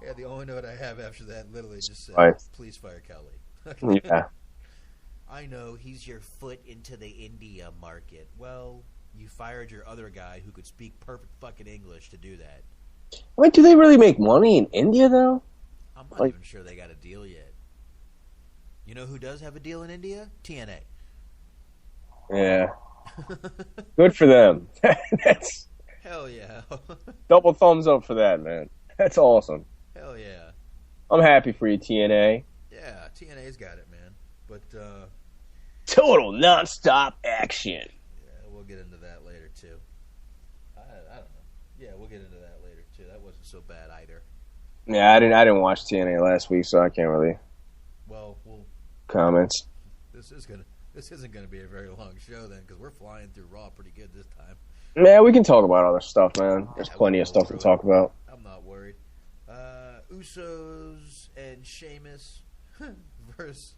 Yeah, the only note I have after that literally just said, please fire Kali. Yeah. I know he's your foot into the India market. Well, you fired your other guy who could speak perfect fucking English to do that. Do they really make money in India, though? I'm not even sure they got a deal yet. You know who does have a deal in India? TNA. Yeah. Good for them. That's hell yeah. Double thumbs up for that, man. That's awesome. Hell yeah. I'm happy for you, TNA. Yeah, TNA's got it, man. But total nonstop action. Yeah, we'll get into that later too. I don't know. Yeah, we'll get into that later too. That wasn't so bad either. Yeah, I didn't watch TNA last week, so I can't really. Well, comments. This isn't gonna be a very long show then, because we're flying through Raw pretty good this time. Yeah, we can talk about other stuff, man. There's plenty of stuff to talk about. I'm not worried. Usos and Sheamus versus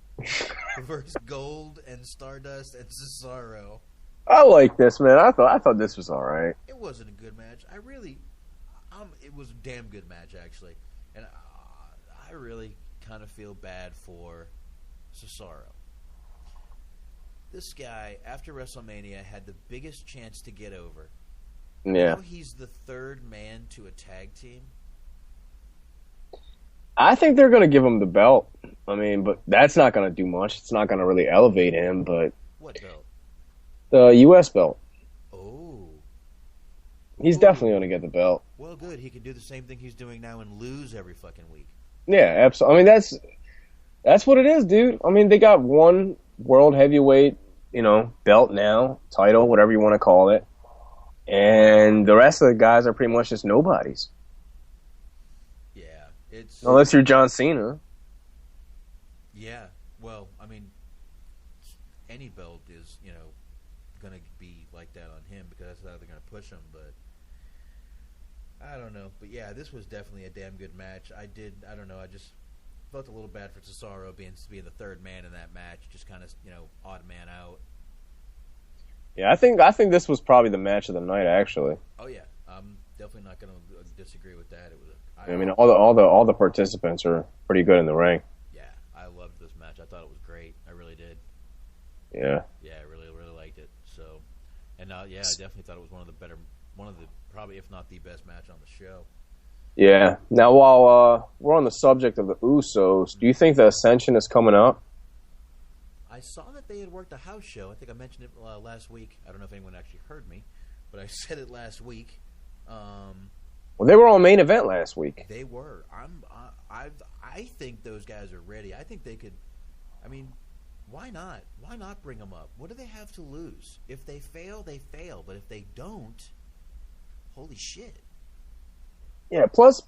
Gold and Stardust and Cesaro. I like this, man. I thought this was all right. It wasn't a good match. it was a damn good match actually, and I really kind of feel bad for Cesaro. This guy, after WrestleMania, had the biggest chance to get over. Yeah. Now he's the third man to a tag team. I think they're going to give him the belt. I mean, but that's not going to do much. It's not going to really elevate him, but... What belt? The U.S. belt. Oh. He's definitely going to get the belt. Well, good. He can do the same thing he's doing now and lose every fucking week. Yeah, absolutely. I mean, that's what it is, dude. I mean, they got one world heavyweight, belt now, title, whatever you want to call it. And the rest of the guys are pretty much just nobodies. Yeah, it's... Unless you're John Cena. Yeah, well, I mean, any belt is, going to be like that on him because that's how they're going to push him, but I don't know. But yeah, this was definitely a damn good match. I don't know, I just felt a little bad for Cesaro being the third man in that match, just kind of, odd man out. Yeah, I think this was probably the match of the night, actually. Oh yeah, I'm definitely not going to disagree with that. It was I mean, all the participants are pretty good in the ring. Yeah, I loved this match. I thought it was great. I really did. Yeah. Yeah, I really, really liked it. So, and yeah, I definitely thought it was one of the probably, if not the best match on the show. Yeah. Now, while we're on the subject of the Usos, do you think the Ascension is coming up? I saw that they had worked a house show. I think I mentioned it last week. I don't know if anyone actually heard me, but I said it last week. Well, they were on main event last week. They were. I think those guys are ready. I think they could. I mean, why not? Why not bring them up? What do they have to lose? If they fail, they fail. But if they don't, holy shit. Yeah. Plus,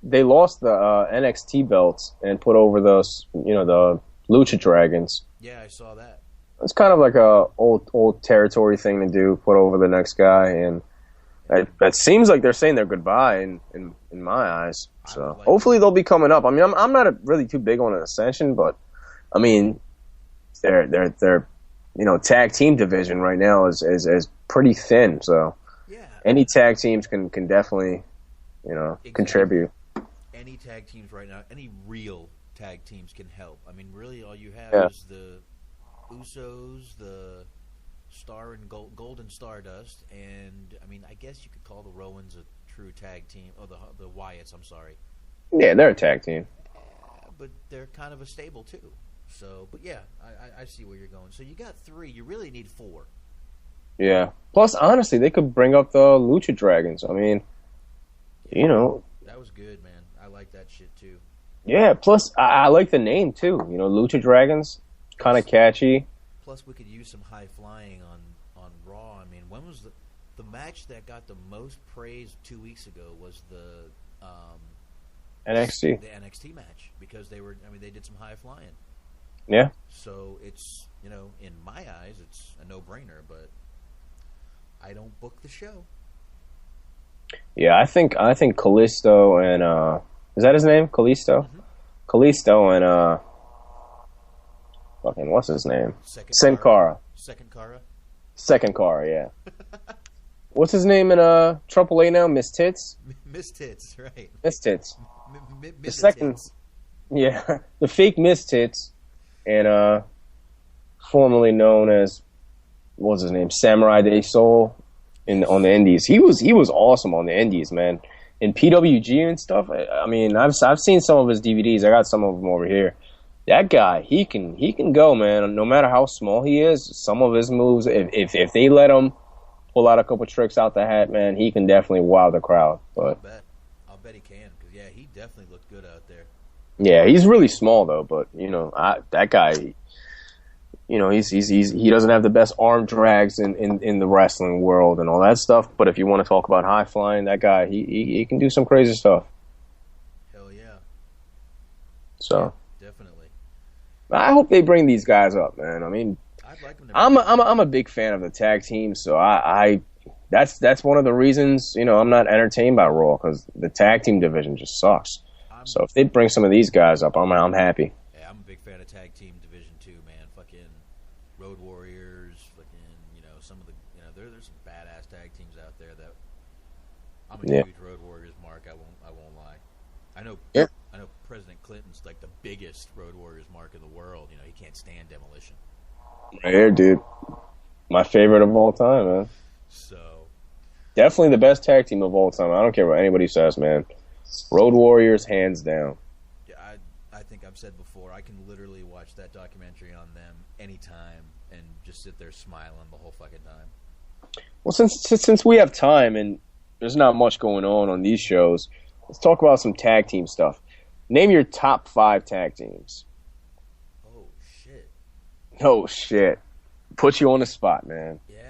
they lost the NXT belts and put over those, the Lucha Dragons. Yeah, I saw that. It's kind of like a old territory thing to do. Put over the next guy, and it seems like they're saying their goodbye in my eyes. So hopefully they'll be coming up. I mean, I'm not really too big on an Ascension, but I mean, their tag team division right now is pretty thin. So yeah, any tag teams can definitely contribute. Any tag teams right now, any real tag teams can help. I mean, really, all you have is the Usos, the Star and Golden Stardust, and I mean, I guess you could call the Rowans a true tag team. Oh, the Wyatts. I'm sorry. Yeah, they're a tag team. But they're kind of a stable too. So, but yeah, I see where you're going. So you got 3. You really need 4. Yeah. Plus, honestly, they could bring up the Lucha Dragons. I mean, that was good, man. I like that shit too. Yeah. Plus, I like the name too. Lucha Dragons, kind of catchy. Plus, we could use some high flying on Raw. I mean, when was the match that got the most praise 2 weeks ago? Was the NXT. The NXT match, because they did some high flying. Yeah. So it's, in my eyes, it's a no-brainer, but I don't book the show. Yeah, I think Kalisto and is that his name? Kalisto? Mm-hmm. Kalisto and fucking what's his name? Sin Cara. Second Cara, yeah. What's his name in Triple A now? Miss Tits? Miss Tits, right. Miss Tits. The second Tits. Yeah. The fake Miss Tits and formerly known as what's his name? Samurai De Soul on the Indies. He was awesome on the Indies, man. In PWG and stuff. I mean, I've seen some of his DVDs. I got some of them over here. That guy, he can go, man. No matter how small he is, some of his moves, if they let him pull out a couple tricks out the hat, man, he can definitely wow the crowd. But I'll bet he can, because yeah, he definitely looked good out there. Yeah, he's really small though. But that guy, he doesn't have the best arm drags in the wrestling world and all that stuff. But if you want to talk about high flying, that guy, he can do some crazy stuff. Hell yeah. So. Definitely. I hope they bring these guys up, man. I mean, I'd like them to. I'm a big fan of the tag team, so that's one of the reasons I'm not entertained by Raw, because the tag team division just sucks. So if they bring some of these guys up, I'm happy. Yeah, I'm a big fan of tag team division too, man. Fucking Road Warriors, fucking some of the there's some badass tag teams out there that I'm a huge Road Warriors mark. I won't lie. I know President Clinton's like the biggest Road Warriors mark in the world. You know, he can't stand Demolition. Right here, dude. My favorite of all time, man. So definitely the best tag team of all time. I don't care what anybody says, man. Road Warriors, hands down. Yeah, I think I've said before, I can literally watch that documentary on them anytime and just sit there smiling the whole fucking time. Well, since we have time and there's not much going on these shows, let's talk about some tag team stuff. Name your top 5 tag teams. Oh shit! Oh shit! Put you on the spot, man. Yeah,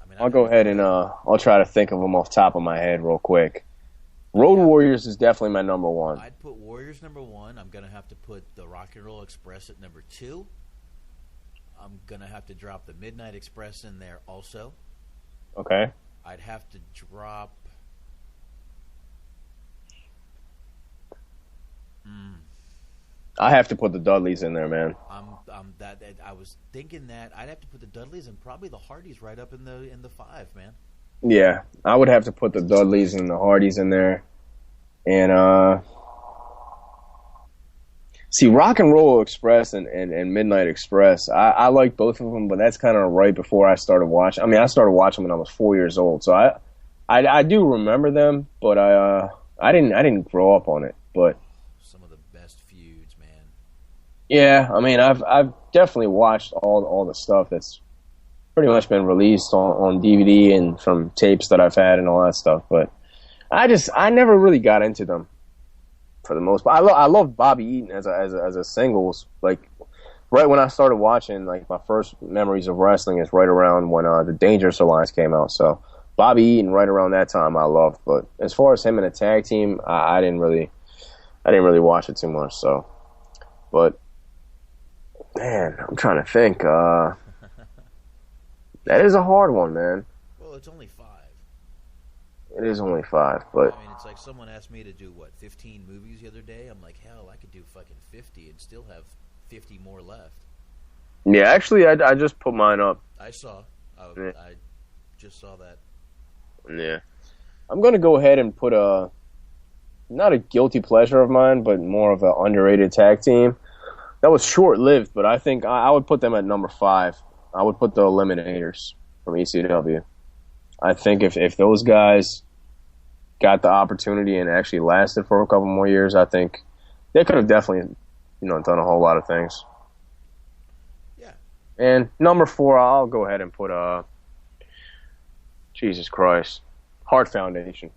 I mean, I'll go ahead and I'll try to think of them off the top of my head real quick. Road Warriors is definitely my number 1. I'd put Warriors number 1. I'm gonna have to put the Rock and Roll Express at number 2. I'm gonna have to drop the Midnight Express in there also. Okay. I'd have to drop. I have to put the Dudleys in there, man. I was thinking that I'd have to put the Dudleys and probably the Hardys right up in the 5, man. Yeah, I would have to put the Dudleys and the Hardys in there. And see, Rock and Roll Express and Midnight Express, I like both of them, but that's kind of right before I started watching. I mean, I started watching when I was 4 years old, so I do remember them, but I didn't grow up on it. But some of the best feuds, man. yeah, I mean, I've definitely watched all the stuff that's pretty much been released on DVD and from tapes that I've had and all that stuff. But I never really got into them for the most part. I love Bobby Eaton as a singles. Like right when I started watching, like my first memories of wrestling is right around when the Dangerous Alliance came out. So Bobby Eaton right around that time I loved. But as far as him in a tag team, I didn't really watch it too much. So, but man, I'm trying to think. That is a hard one, man. Well, it's only 5. It is only 5, but I mean, it's like someone asked me to do 15 movies the other day. I'm like, hell, I could do fucking 50 and still have 50 more left. yeah, actually, I just put mine up. I saw. Yeah. I just saw that. Yeah, I'm gonna go ahead and put not a guilty pleasure of mine, but more of an underrated tag team. That was short-lived, but I think I would put them at number 5. I would put the Eliminators from ECW. I think if those guys got the opportunity and actually lasted for a couple more years, I think they could have definitely, done a whole lot of things. Yeah. And number 4, I'll go ahead and put Jesus Christ, Hart Foundation.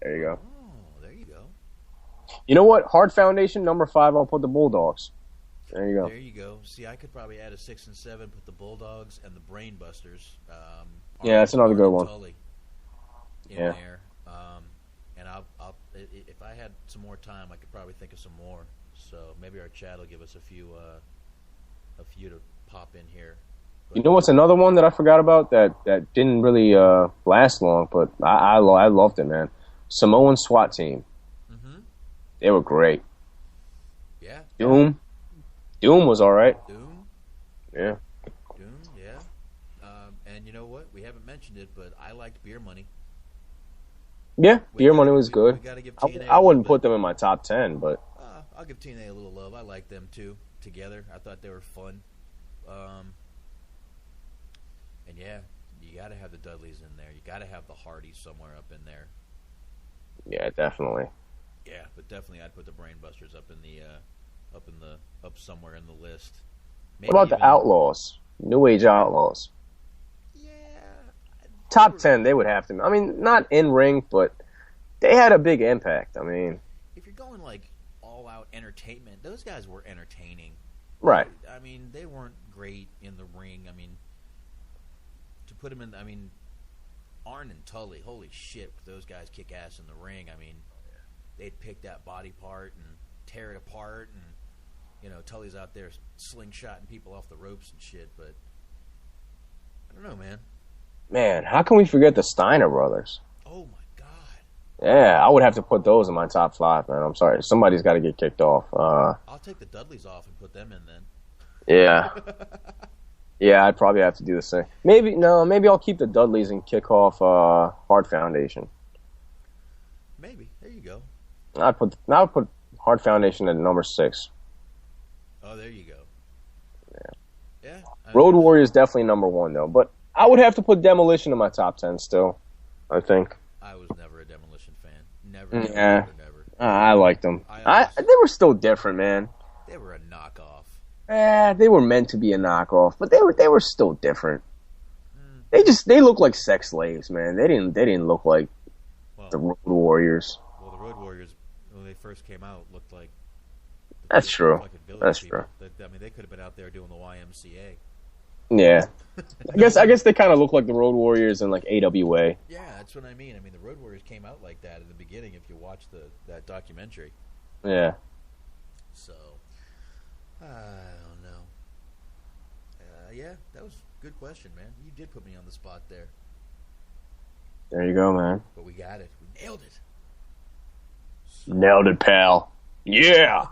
There you go. Oh, there you go. You know what? Hart Foundation, number 5, I'll put the Bulldogs. There you go. There you go. See, I could probably add a 6 and 7, put the Bulldogs and the Brainbusters. Yeah, that's another good one. Tully in Yeah. there. And I'll if I had some more time, I could probably think of some more. So maybe our chat will give us a few to pop in here. But, You know what's another one that I forgot about that didn't really last long, but I loved it, man. Samoan SWAT team. Mm-hmm. They were great. Yeah. Doom was all right. Doom. Yeah. Doom. Yeah. And you know what? We haven't mentioned it, but I liked Beer Money. Yeah, Beer Money was good. We gotta give I TNA wouldn't put them in my top 10, but I'll give TNA a little love. I like them too together. I thought they were fun. And yeah, you got to have the Dudleys in there. You got to have the Hardys somewhere up in there. yeah, definitely. Yeah, but definitely I'd put the Brainbusters up somewhere in the list. Maybe What about the even- Outlaws? New Age Outlaws. Yeah. Top 10, they would have to. I mean, not in ring, but they had a big impact. I mean, If you're going like all out entertainment, those guys were entertaining. right. I mean, they weren't great in the ring. I mean, to put them in, I mean, Arn and Tully, holy shit, those guys kick ass in the ring. I mean, they'd pick that body part and tear it apart, and Tully's out there slingshotting people off the ropes and shit. But I don't know, man. Man, how can we forget the Steiner brothers? Oh my god. Yeah, I would have to put those in my top 5, man. I'm sorry. Somebody's got to get kicked off. I'll take the Dudleys off and put them in then. Yeah. Yeah, I'd probably have to do the same. Maybe I'll keep the Dudleys and kick off Hart Foundation. Maybe. There you go. I'd put Hard Foundation at number 6. Oh, there you go. Yeah. Road Warriors definitely number 1 though, but I would have to put Demolition in my top 10 still. I think. I was never a Demolition fan. Never. I liked them. They were still different, man. They were a knockoff. They were meant to be a knockoff, but they were still different. They look like sex slaves, man. They didn't look like the Road Warriors. Well, the Road Warriors, when they first came out, looked like that's true. That's people. true. I mean, they could have been out there doing the YMCA. Yeah, I guess they kind of look like the Road Warriors and like AWA. Yeah, that's what I mean. I mean, the Road Warriors came out like that in the beginning. If you watch that documentary. Yeah. So, I don't know. Yeah, that was a good question, man. You did put me on the spot there. There you go, man. But we got it. We nailed it. Nailed it, pal. Yeah.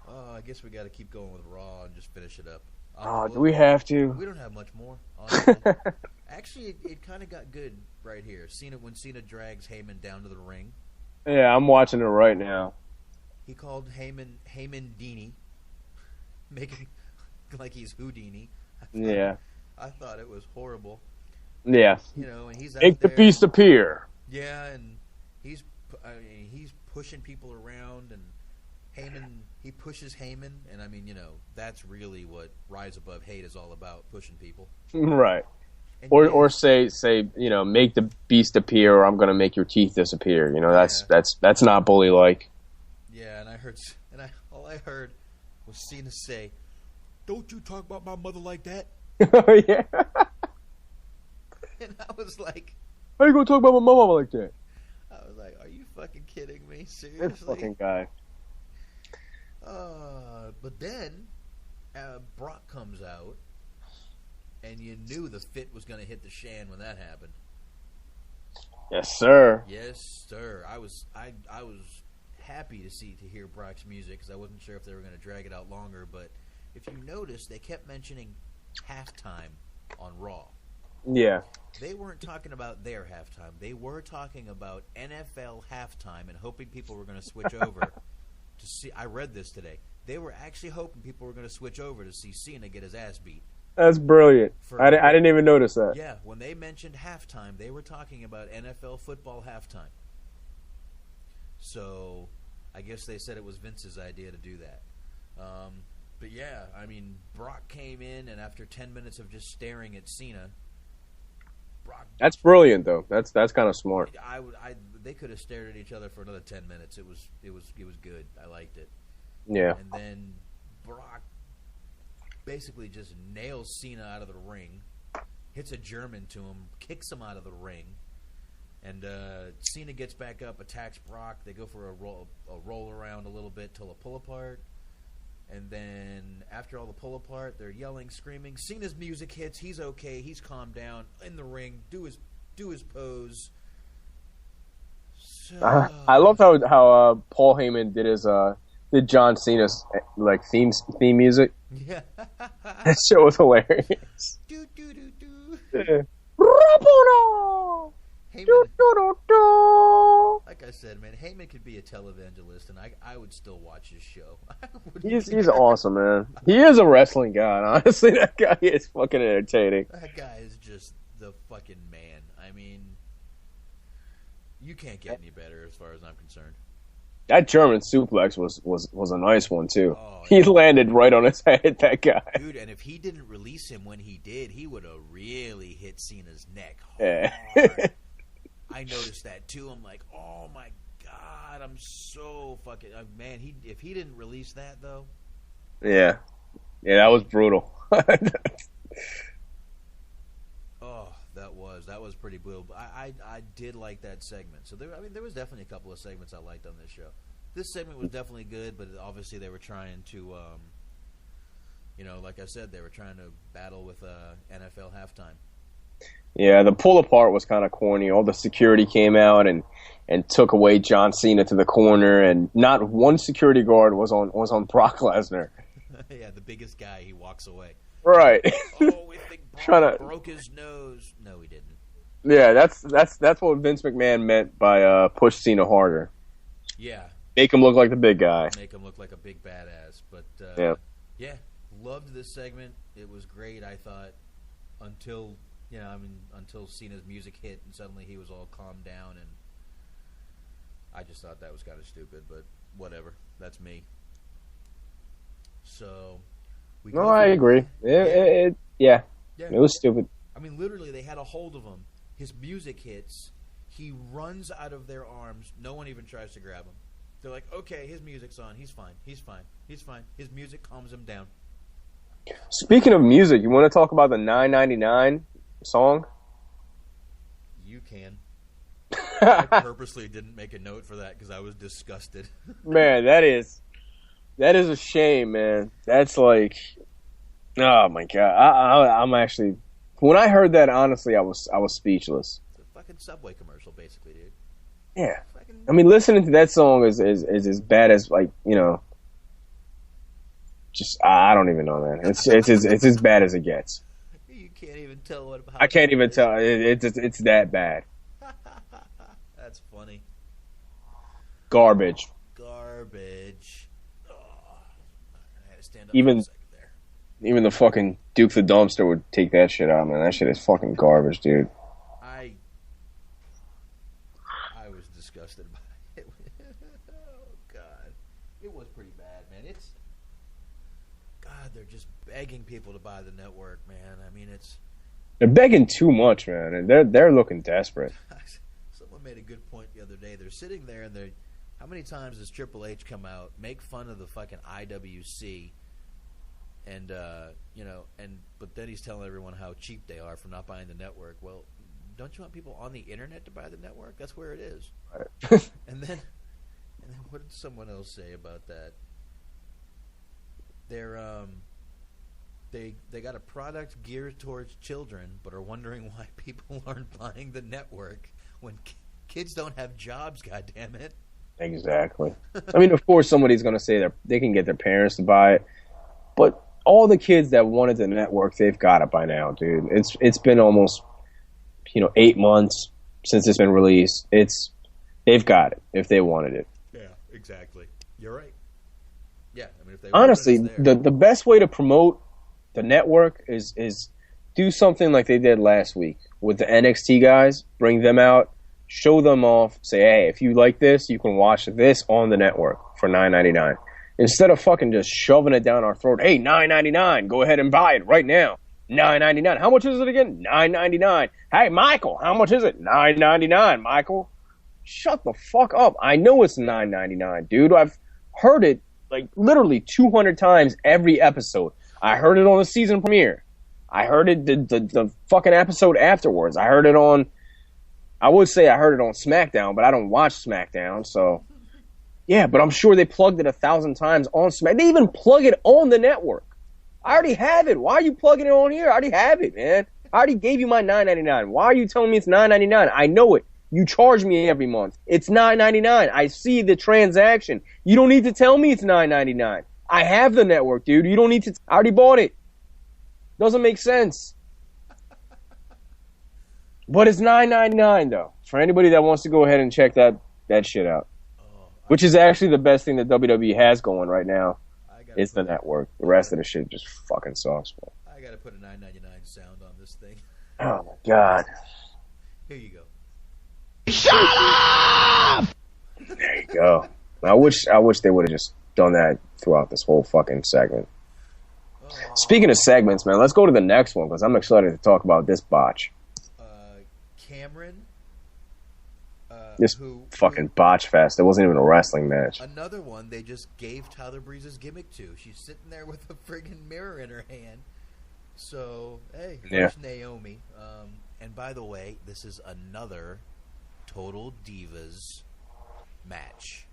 I guess we got to keep going with Raw and just finish it up. Do we have to? We don't have much more. Honestly. Actually, it kind of got good right here. When Cena drags Heyman down to the ring. Yeah, I'm watching it right now. He called Heyman Deanie, making like he's Houdini. I thought it was horrible. Yeah. And he's out Make there, the beast appear. Yeah, and he's pushing people around, and he pushes Heyman, and I mean, that's really what Rise Above Hate is all about, pushing people. Right. And Or say, make the beast appear, or I'm going to make your teeth disappear. That's not bully like. Yeah, and all I heard was Cena say, "Don't you talk about my mother like that?" Yeah. And I was like, "How you going to talk about my mama like that?" I was like, "Are you fucking kidding me? Seriously?" This fucking guy. But then Brock comes out, and you knew the fit was going to hit the shan when that happened. Yes, sir. Yes, sir. I was happy to hear Brock's music because I wasn't sure if they were going to drag it out longer. But if you notice, they kept mentioning halftime on Raw. Yeah. They weren't talking about their halftime. They were talking about NFL halftime and hoping people were going to switch over to see. I read this today. They were actually hoping people were going to switch over to see Cena get his ass beat. That's brilliant. I didn't even notice that. Yeah, when they mentioned halftime, they were talking about NFL football halftime. So I guess they said it was Vince's idea to do that. But yeah, I mean, Brock came in, and after 10 minutes of just staring at Cena, Brock. That's brilliant, though. That's kind of smart. They could have stared at each other for another 10 minutes. It was good. I liked it. Yeah. And then Brock basically just nails Cena out of the ring, hits a German to him, kicks him out of the ring, and Cena gets back up, attacks Brock. They go for a roll around a little bit till a pull apart. And then after all the pull apart, they're yelling, screaming. Cena's music hits. He's okay. He's calmed down in the ring. Do his pose. So, I love how Paul Heyman did John Cena's like theme music. Yeah, that show was hilarious. Do do do do. Yeah. Heyman, like I said, man, Heyman could be a televangelist, and I would still watch his show. He's awesome, man. He is a wrestling god. Honestly, that guy is fucking entertaining. That guy is just the fucking man. I mean, you can't get any better as far as I'm concerned. That German suplex was a nice one too. Oh, he landed right on his head. That guy, dude. And if he didn't release him when he did, he would have really hit Cena's neck hard. Yeah. I noticed that too. I'm like, oh my god, I'm so fucking man. If he didn't release that though, yeah, that was brutal. Oh, that was pretty brutal. I did like that segment. So there was definitely a couple of segments I liked on this show. This segment was definitely good, but obviously they were trying to, like I said, they were trying to battle with NFL halftime. Yeah, the pull apart was kind of corny. All the security came out and took away John Cena to the corner, and not one security guard was on Brock Lesnar. Yeah, the biggest guy. He walks away. Right. Oh, we think Brock broke his nose. No, he didn't. Yeah, that's what Vince McMahon meant by push Cena harder. Yeah. Make him look like the big guy. Make him look like a big badass. But, yeah, loved this segment. It was great, I thought, until Cena's music hit and suddenly he was all calmed down, and I just thought that was kind of stupid, but whatever. That's me. So, I agree. It was stupid. I mean, literally, they had a hold of him. His music hits. He runs out of their arms. No one even tries to grab him. They're like, okay, his music's on. He's fine. He's fine. He's fine. His music calms him down. Speaking of music, you want to talk about the $9.99 song? You can. I purposely didn't make a note for that because I was disgusted. Man, that is a shame, man. That's like, oh my god. I'm actually, when I heard that, honestly, I was speechless. It's a fucking Subway commercial, basically, dude. Yeah. I mean, listening to that song is as bad as, like, just I don't even know, man. It's as bad as it gets. You can't even tell what. I can't even tell. It's that bad. That's funny. Garbage. Oh, I had to stand up Even for a second there. Even the fucking Duke the Dumpster would take that shit out, man. That shit is fucking garbage, dude. I was disgusted by it. Oh god, it was pretty bad, man. They're just begging people to buy the network, man. I mean, they're begging too much, man, and they're looking desperate. Someone made a good point the other day. They're sitting there, and how many times does Triple H come out, make fun of the fucking IWC, and but then he's telling everyone how cheap they are for not buying the network. Well, don't you want people on the internet to buy the network? That's where it is. Right. and then what did someone else say about that? They got a product geared towards children, but are wondering why people aren't buying the network when kids don't have jobs. God damn it! Exactly. I mean, of course, somebody's going to say they can get their parents to buy it, but all the kids that wanted the network, they've got it by now, dude. It's been almost 8 months since it's been released. They've got it if they wanted it. Yeah, exactly. You're right. Yeah, I mean, if they honestly, the best way to promote the network is do something like they did last week with the NXT guys. Bring them out, show them off, say, hey, if you like this, you can watch this on the network for $9.99. Instead of fucking just shoving it down our throat, hey, $9.99, go ahead and buy it right now. $9.99. How much is it again? $9.99. Hey, Michael, how much is it? $9.99, Michael. Shut the fuck up. I know it's $9.99, dude. I've heard it like literally 200 times every episode. I heard it on the season premiere. I heard it the fucking episode afterwards. I heard it on, I would say I heard it on SmackDown, but I don't watch SmackDown, so yeah, but I'm sure they plugged it 1,000 times on SmackDown. They even plug it on the network. I already have it. Why are you plugging it on here? I already have it, man. I already gave you my $9.99. Why are you telling me it's $9.99? I know it. You charge me every month. It's $9.99. I see the transaction. You don't need to tell me it's $9.99. I have the network, dude. You don't need to. I already bought it. Doesn't make sense. But it's $9.99 though. For anybody that wants to go ahead and check that shit out, which is actually the best thing that WWE has going right now, is the network. The rest of the shit just fucking sucks, man. I gotta put a $9.99 sound on this thing. Oh my god. Here you go. Shut up! There you go. I wish they would have just done that throughout this whole fucking segment. Speaking of segments, man, let's go to the next one because I'm excited to talk about this botch. Cameron. This fucking botch fest. It wasn't even a wrestling match. Another one they just gave Tyler Breeze's gimmick to. She's sitting there with a friggin' mirror in her hand. So, hey, here's Naomi. And by the way, this is another Total Divas match.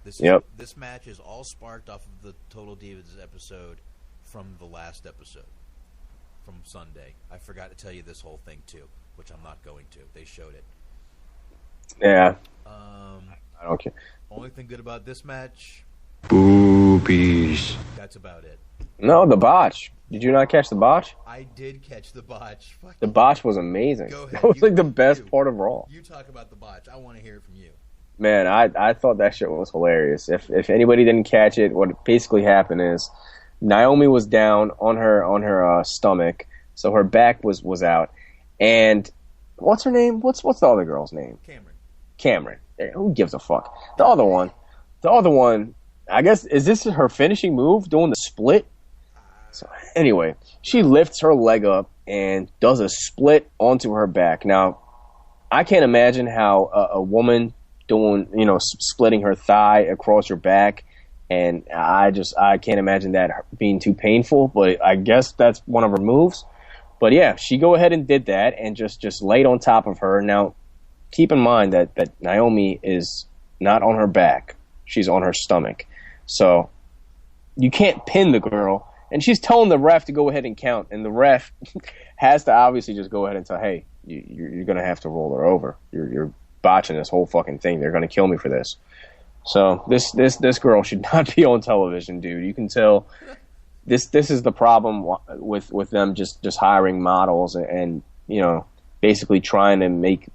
This match is all sparked off of the Total Divas episode from the last episode from Sunday. I forgot to tell you this whole thing too, which I'm not going to. They showed it. Yeah. I don't care. Only thing good about this match? Boobies. That's about it. No, the botch. Did you not catch the botch? I did catch the botch. The botch was amazing. Go ahead. That was like the best part of Raw. You talk about the botch. I want to hear it from you. Man, I thought that shit was hilarious. If anybody didn't catch it, what basically happened is Naomi was down on her stomach, so her back was out. And what's her name? What's the other girl's name? Cameron. Who gives a fuck? The other one. I guess, is this her finishing move, doing the split? So anyway, she lifts her leg up and does a split onto her back. Now, I can't imagine how a woman doing, splitting her thigh across your back, and I can't imagine that being too painful, but I guess that's one of her moves. But yeah, she go ahead and did that and just laid on top of her. Now, keep in mind that Naomi is not on her back. She's on her stomach. So you can't pin the girl. And she's telling the ref to go ahead and count. And the ref has to obviously just go ahead and tell, hey, you're going to have to roll her over. You're botching this whole fucking thing. They're going to kill me for this. So this girl should not be on television, dude. You can tell this is the problem with them just hiring models and basically trying to make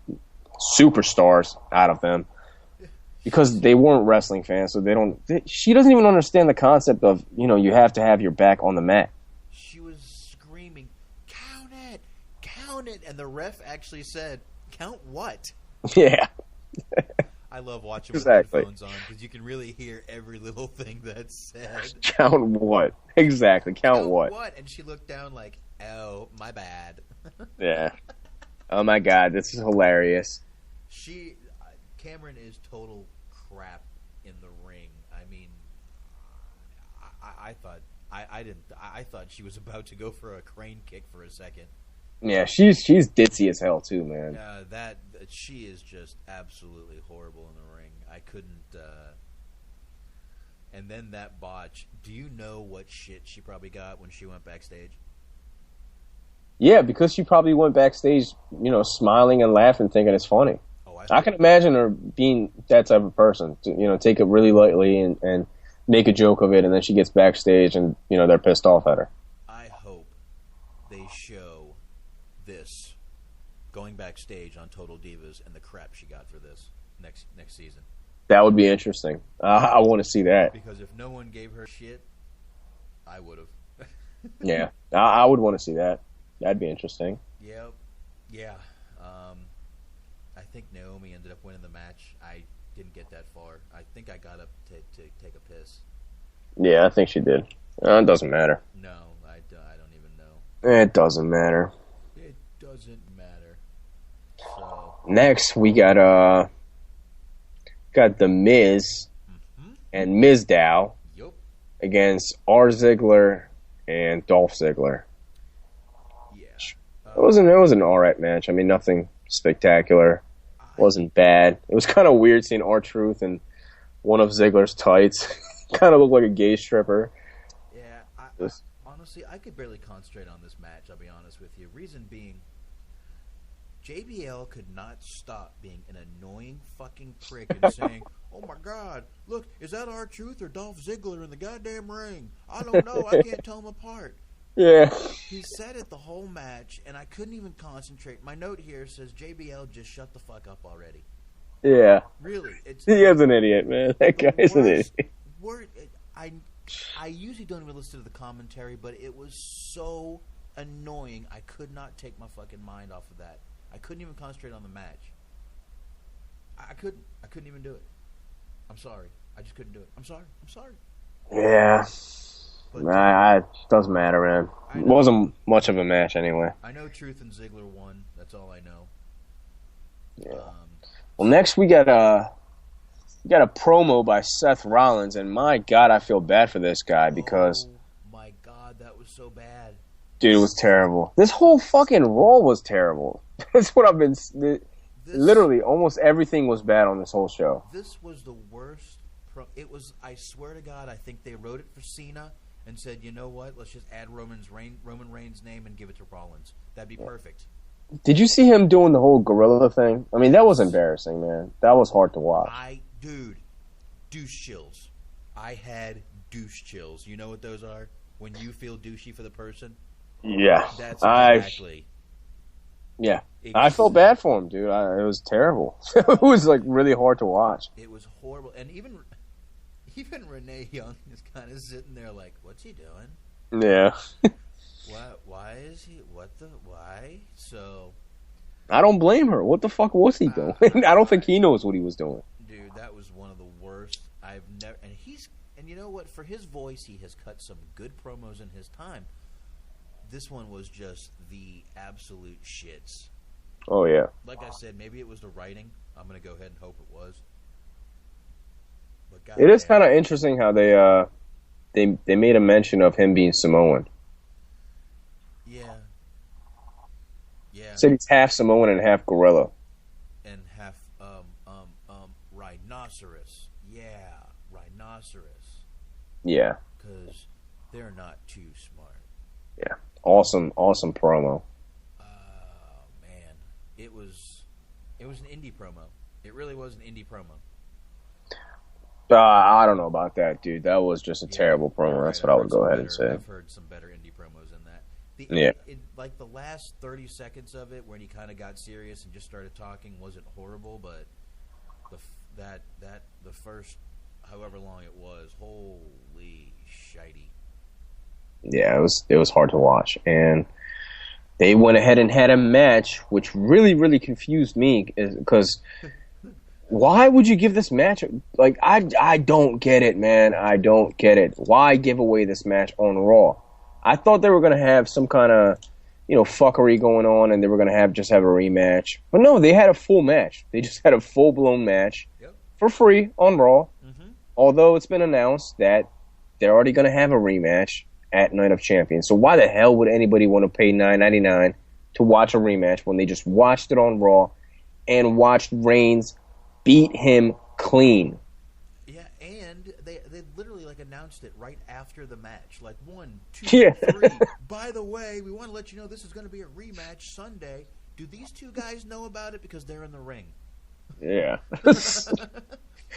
superstars out of them. Because they weren't wrestling fans, so she doesn't even understand the concept of, you have to have your back on the mat. She was screaming, count it, and the ref actually said, count what? Yeah. I love watching with headphones on, because you can really hear every little thing that's said. Count what? Exactly, count what? And she looked down like, oh, my bad. Yeah. Oh my god, this is hilarious. Cameron is total crap in the ring. I mean, I thought she was about to go for a crane kick for a second. Yeah, she's ditzy as hell too, man. She is just absolutely horrible in the ring. I couldn't. And then that botch. Do you know what shit she probably got when she went backstage? Yeah, because she probably went backstage, smiling and laughing, thinking it's funny. I can imagine her being that type of person, to, take it really lightly and make a joke of it, and then she gets backstage and, they're pissed off at her. I hope they show this going backstage on Total Divas and the crap she got for this next season. That would be interesting. I want to see that. Because if no one gave her shit, I would have. Yeah, I would want to see that. That'd be interesting. Yep. Yeah. I think Naomi ended up winning the match. I didn't get that far. I think I got up to take a piss. Yeah, I think she did. It doesn't matter. No, I don't even know. It doesn't matter. It doesn't matter. So next, we got the Miz and Mizdow against R. Ziggler and Dolph Ziggler. Yeah, it was an alright match. I mean, nothing spectacular. Wasn't bad. It was kind of weird seeing R-Truth in one of Ziggler's tights. Kind of looked like a gay stripper. Yeah, honestly, I could barely concentrate on this match, I'll be honest with you. Reason being, JBL could not stop being an annoying fucking prick and saying, oh my god, look, is that R-Truth or Dolph Ziggler in the goddamn ring? I don't know, I can't tell them apart. Yeah. He said it the whole match, and I couldn't even concentrate. My note here says, JBL, just shut the fuck up already. Yeah. Really. He is an idiot, man. That guy is an idiot. I usually don't even listen to the commentary, but it was so annoying, I could not take my fucking mind off of that. I couldn't even concentrate on the match. I couldn't even do it. I'm sorry. I just couldn't do it. I'm sorry. Yeah. It doesn't matter, man. It wasn't much of a match anyway. I know Truth and Ziggler won. That's all I know. Yeah. Well, next we got a promo by Seth Rollins, and my God, I feel bad for this guy because... Oh, my God, that was so bad. Dude, it was terrible. This whole fucking Raw was terrible. That's what I've been... Literally, almost everything was bad on this whole show. This was the worst... It was, I swear to God, I think they wrote it for Cena and said, you know what, let's just add Roman Reigns' name and give it to Rollins. That'd be perfect. Did you see him doing the whole gorilla thing? I mean, that was embarrassing, man. That was hard to watch. Dude, douche chills. I had douche chills. You know what those are? When you feel douchey for the person? Yeah. That's exactly. Yeah. I felt bad for him, dude. It was terrible. It was like really hard to watch. It was horrible, and even Renee Young is kind of sitting there like, "What's he doing? Yeah. Why is he? Why?" So, I don't blame her. What the fuck was he doing? I don't think he knows what he was doing. dude, that was one of the worst I've never. And you know what? For his voice, he has cut some good promos in his time. This one was just the absolute shits. Oh yeah. Like I said, maybe it was the writing. I'm gonna go ahead and hope it was. But It is kind of interesting how they made a mention of him being Samoan. Yeah. Said he's half Samoan and half gorilla. And half rhinoceros. Yeah, rhinoceros. Yeah. Because they're not too smart. Yeah. Awesome promo. Man, it was an indie promo. It really was an indie promo. I don't know about that, dude. That was just a terrible promo. That's what I would go ahead and say. I've heard some better indie promos than that. Like the last 30 seconds of it, when he kind of got serious and just started talking, wasn't horrible. But the first, however long it was, holy shitey. Yeah, it was hard to watch, and they went ahead and had a match, which really, really confused me, because why would you give this match? Like, I don't get it, man. I don't get it. Why give away this match on Raw? I thought they were going to have some kind of, fuckery going on, and they were going to have a rematch. But no, they had a full match. They just had a full-blown match for free on Raw. Mm-hmm. Although it's been announced that they're already going to have a rematch at Night of Champions. So why the hell would anybody want to pay $9.99 to watch a rematch when they just watched it on Raw and watched Reigns beat him clean? Yeah, and they literally announced it right after the match. 1, 2, 3. By the way, we want to let you know this is going to be a rematch Sunday. Do these two guys know about it because they're in the ring? Yeah.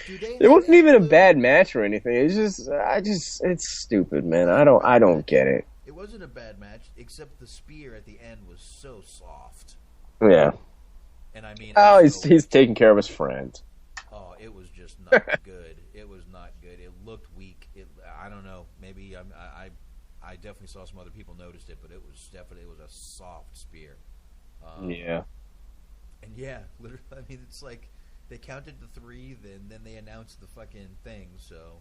It wasn't even a bad match or anything. It's just, it's stupid, man. I don't get it. It wasn't a bad match, except the spear at the end was so soft. Yeah. And I mean, he's taking care of his friend. Oh, it was just not good. It was not good. It looked weak. I don't know. Maybe I definitely saw some other people noticed it, but it was a soft spear. Yeah. And yeah, literally, I mean, it's like they counted to 3, then they announced the fucking thing. So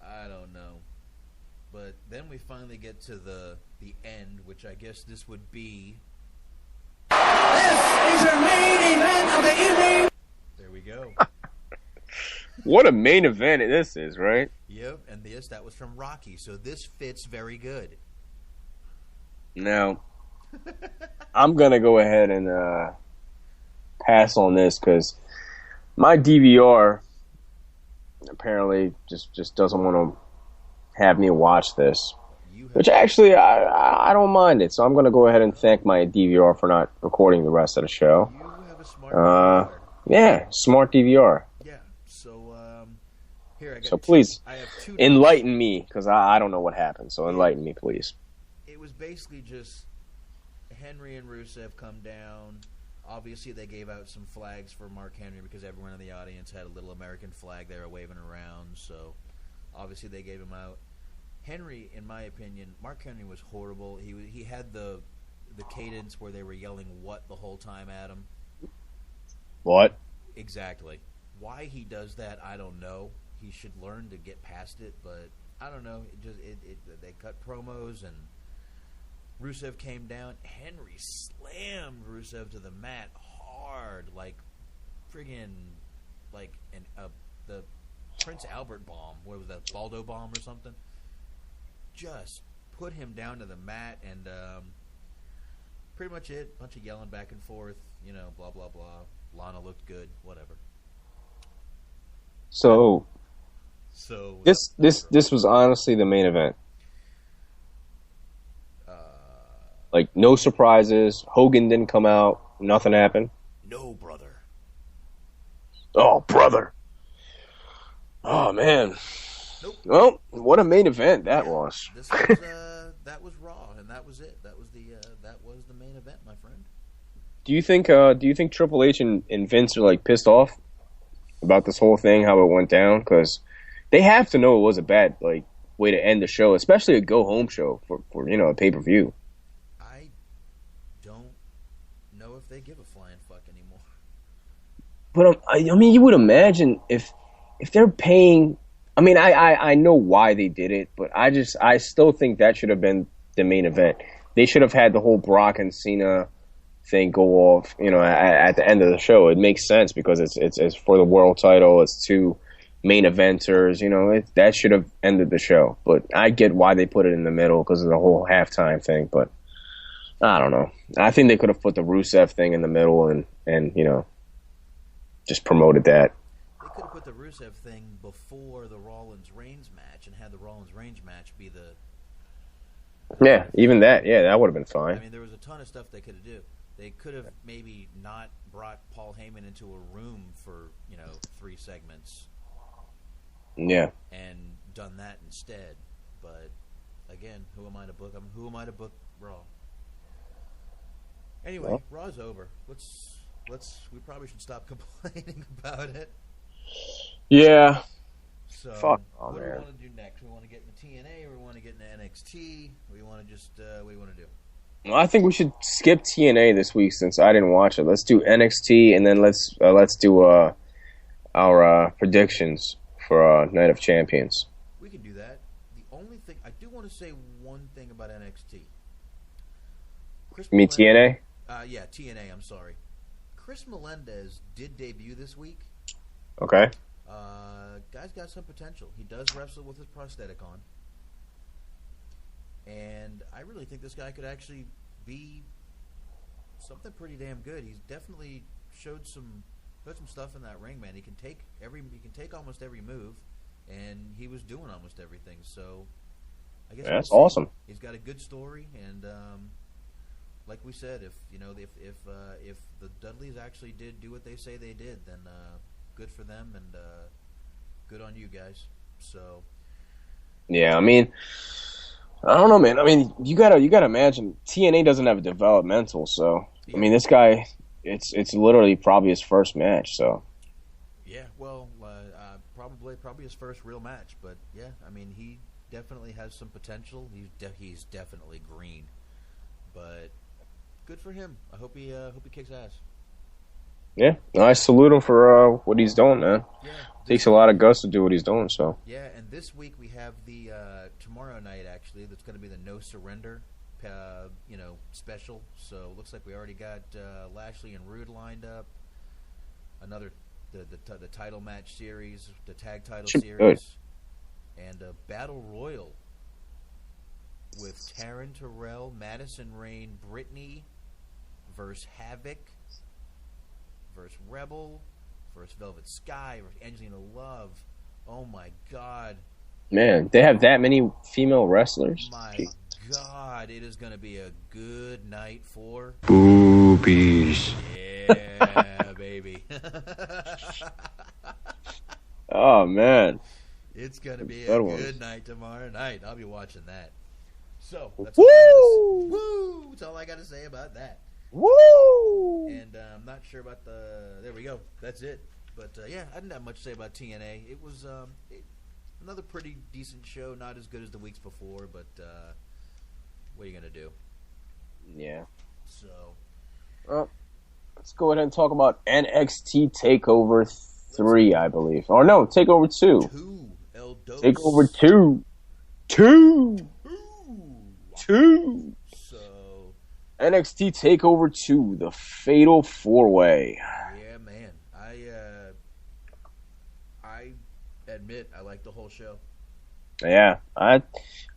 I don't know. But then we finally get to the end, which I guess this would be. This is your main event of the evening. There we go. What a main event this is, right? Yep, and that was from Rocky, so this fits very good. Now, I'm going to go ahead and pass on this because my DVR apparently just doesn't want to have me watch this. Which actually, I don't mind it, so I'm going to go ahead and thank my DVR for not recording the rest of the show. You have a smart DVR. Yeah, smart DVR. Yeah, so here I got. So please, I have 2 enlighten me, because I don't know what happened, so enlighten me, please. It was basically just Henry and Rusev come down. Obviously, they gave out some flags for Mark Henry because everyone in the audience had a little American flag they were waving around, so obviously they gave him out. Henry, in my opinion, Mark Henry was horrible. He had the cadence where they were yelling "what" the whole time at him. What? Exactly. Why he does that, I don't know. He should learn to get past it, but I don't know. They cut promos and Rusev came down. Henry slammed Rusev to the mat hard, like friggin' the Prince Albert bomb. What was that, Baldo bomb or something? Just put him down to the mat, and pretty much it. Bunch of yelling back and forth, blah blah blah. Lana looked good, whatever. So this was honestly the main event. No surprises. Hogan didn't come out. Nothing happened. No, brother. Oh, brother. Oh, man. Nope. Well, what a main event that was. This was that was Raw, and that was it. That was the main event. event, my friend. Do you think Triple H and Vince are like pissed off about this whole thing, how it went down? Because they have to know it was a bad like way to end the show, especially a go home show for a pay-per-view. I don't know if they give a flying fuck anymore. But I mean, you would imagine if they're paying. I mean, I know why they did it, but I still think that should have been the main event. They should have had the whole Brock and Cena thing go off, at the end of the show. It makes sense because it's for the world title. It's two main eventers. That should have ended the show. But I get why they put it in the middle because of the whole halftime thing. But I don't know. I think they could have put the Rusev thing in the middle and just promoted that. They could have put the Rusev thing before the Rollins-Reigns match and had the Rollins-Reigns match be the... Yeah, even that. Yeah, that would have been fine. I mean, there was a ton of stuff they could have done. They could have maybe not brought Paul Heyman into a room for, 3 segments. Yeah. And done that instead. But, again, who am I to book? Who am I to book Raw? Anyway, well, Raw's over. We probably should stop complaining about it. Yeah. So, what do we want to do next? We want to get into TNA, or we want to get into NXT? We want to just, what do you want to do? Well, I think we should skip TNA this week since I didn't watch it. Let's do NXT, and then let's do our predictions for Night of Champions. We can do that. The only thing I do want to say one thing about NXT. You mean TNA? Yeah, TNA. I'm sorry. Chris Melendez did debut this week. Okay. Guy's got some potential. He does wrestle with his prosthetic on. And I really think this guy could actually be something pretty damn good. He's definitely showed some stuff in that ring, man. He can take almost every move, and he was doing almost everything. So I guess that's awesome. He's got a good story, and like we said, if the Dudleys actually did do what they say they did, then good for them, and good on you guys. So yeah, I mean, I don't know, man. I mean, you gotta imagine TNA doesn't have a developmental, so yeah. I mean, this guy, it's literally probably his first match. So yeah, well, probably his first real match, but yeah, I mean, he definitely has some potential. He's definitely green, but good for him. I hope he kicks ass. Yeah, I salute him for what he's doing, man. Yeah, takes a lot of guts to do what he's doing. So yeah, and this week we have the tomorrow night actually. That's going to be the No Surrender, special. So it looks like we already got Lashley and Rude lined up. Another the title match series, the tag title series, and a battle royal with Taryn Terrell, Madison Rayne, Brittany versus Havoc versus Rebel versus Velvet Sky versus Angelina Love. Oh my God, man, they have that many female wrestlers. My God, it is going to be a good night for boobies. Yeah, baby. Oh man, it's going to be a good night tomorrow night. I'll be watching that. So that's all I got to say about that. Woo! And I'm not sure about there we go. That's it. But yeah, I didn't have much to say about TNA. It was another pretty decent show. Not as good as the weeks before, but what are you gonna do? Yeah. So, well, let's go ahead and talk about NXT Takeover 3, I believe. Or no, Takeover 2. Takeover 2. 2. So, NXT Takeover 2, the Fatal 4-Way. Yeah, man. I admit I like the whole show. Yeah,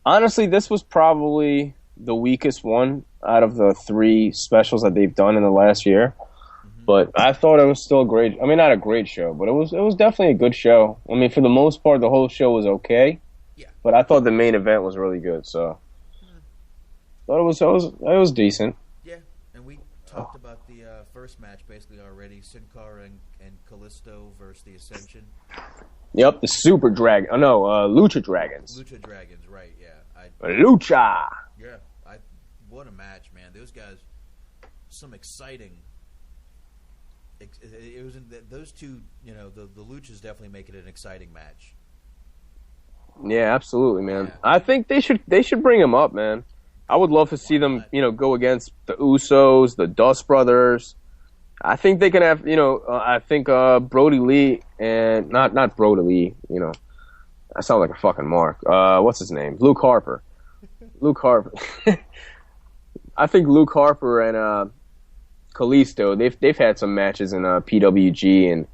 honestly, this was probably the weakest one out of the 3 specials that they've done in the last year. Mm-hmm. But I thought it was still great. I mean, not a great show, but it was definitely a good show. I mean, for the most part, the whole show was okay. Yeah. But I thought the main event was really good, so thought it was decent. Yeah, and we talked about the first match basically already. Sin Cara and Kalisto versus the Ascension. Yep, the Super Dragon. Oh no, Lucha Dragons. Lucha Dragons, right? Yeah. Lucha. Yeah, what a match, man! Those guys, some exciting. It was those two. You know, the Luchas definitely make it an exciting match. Yeah, absolutely, man. Yeah. I think they should bring him up, man. I would love to see them, go against the Usos, the Dust Brothers. I think they can have, I think Brody Lee and not Brody Lee, I sound like a fucking mark. What's his name? Luke Harper. Luke Harper. I think Luke Harper and Kalisto, they've had some matches in PWG and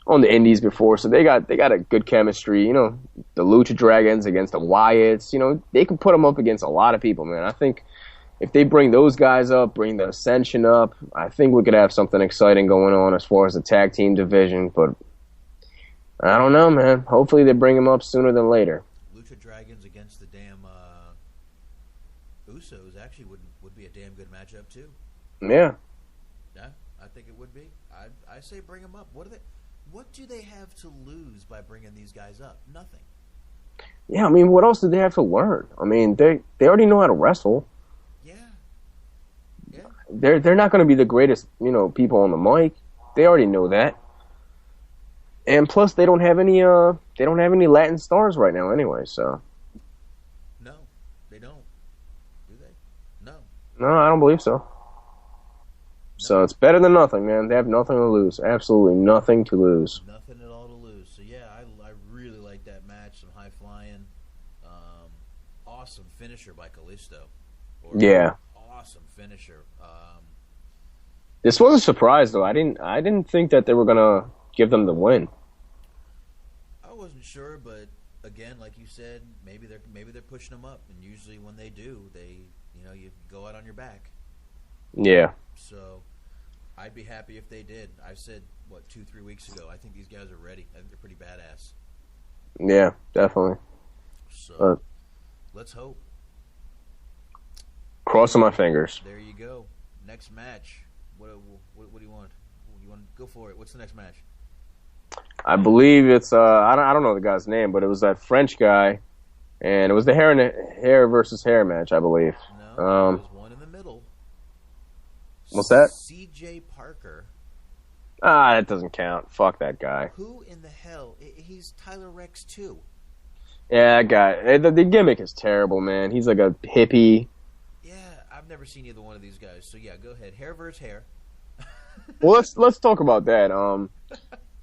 on the Indies before, so they got a good chemistry. The Lucha Dragons against the Wyatts. They can put them up against a lot of people, man. I think if they bring those guys up, bring the Ascension up, I think we could have something exciting going on as far as the tag team division. But I don't know, man. Hopefully they bring them up sooner than later. Lucha Dragons against the damn Usos actually would be a damn good matchup too. Yeah. Yeah, I think it would be. I say bring them up. What do they have to lose by bringing these guys up? Nothing. Yeah, I mean, what else do they have to learn? I mean, they already know how to wrestle. Yeah. Yeah. They're not going to be the greatest, people on the mic. They already know that. And plus, they don't have any Latin stars right now, anyway. So. No, they don't. Do they? No. No, I don't believe so. So it's better than nothing, man. They have nothing to lose. Absolutely nothing to lose. Nothing at all to lose. So yeah, I really like that match. Some high flying, awesome finisher by Kalisto. Yeah. Awesome finisher. This was a surprise, though. I didn't think that they were gonna give them the win. I wasn't sure, but again, like you said, maybe they're pushing them up, and usually when they do, you go out on your back. Yeah. So I'd be happy if they did. I said, 2-3 weeks ago, I think these guys are ready. I think they're pretty badass. Yeah, definitely. So let's hope. Crossing my fingers. There you go. Next match. What do you want? You want to go for it? What's the next match? I believe it's I don't know the guy's name, but it was that French guy, and it was the hair versus hair match, I believe. No, there's one in the middle. What's that? C.J. Parker. That doesn't count. Fuck that guy. Who in the hell? He's Tyler Rex too. Yeah, that guy. The gimmick is terrible, man. He's like a hippie. Yeah, I've never seen either one of these guys. So yeah, go ahead. Hair versus hair. Well, let's talk about that.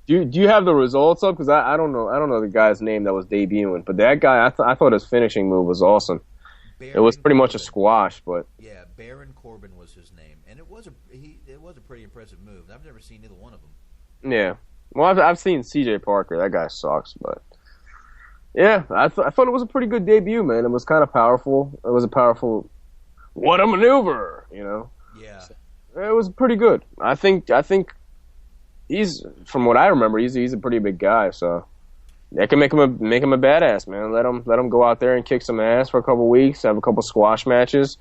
Do you have the results up? Because I don't know the guy's name that was debuting, but that guy I thought his finishing move was awesome. Baron it was pretty much a Corbin. squash, but Yeah, Baron Corbin was his name, and it was a pretty impressive move. I've never seen either one of them. yeah. Well, I've seen C.J. Parker. That guy sucks, but yeah, I thought it was a pretty good debut, man. It was kind of powerful. It was a powerful, what a maneuver, Yeah. It was pretty good. I think he's, from what I remember, he's a pretty big guy, so that can make him a badass, man. Let him go out there and kick some ass for a couple weeks, have a couple squash matches,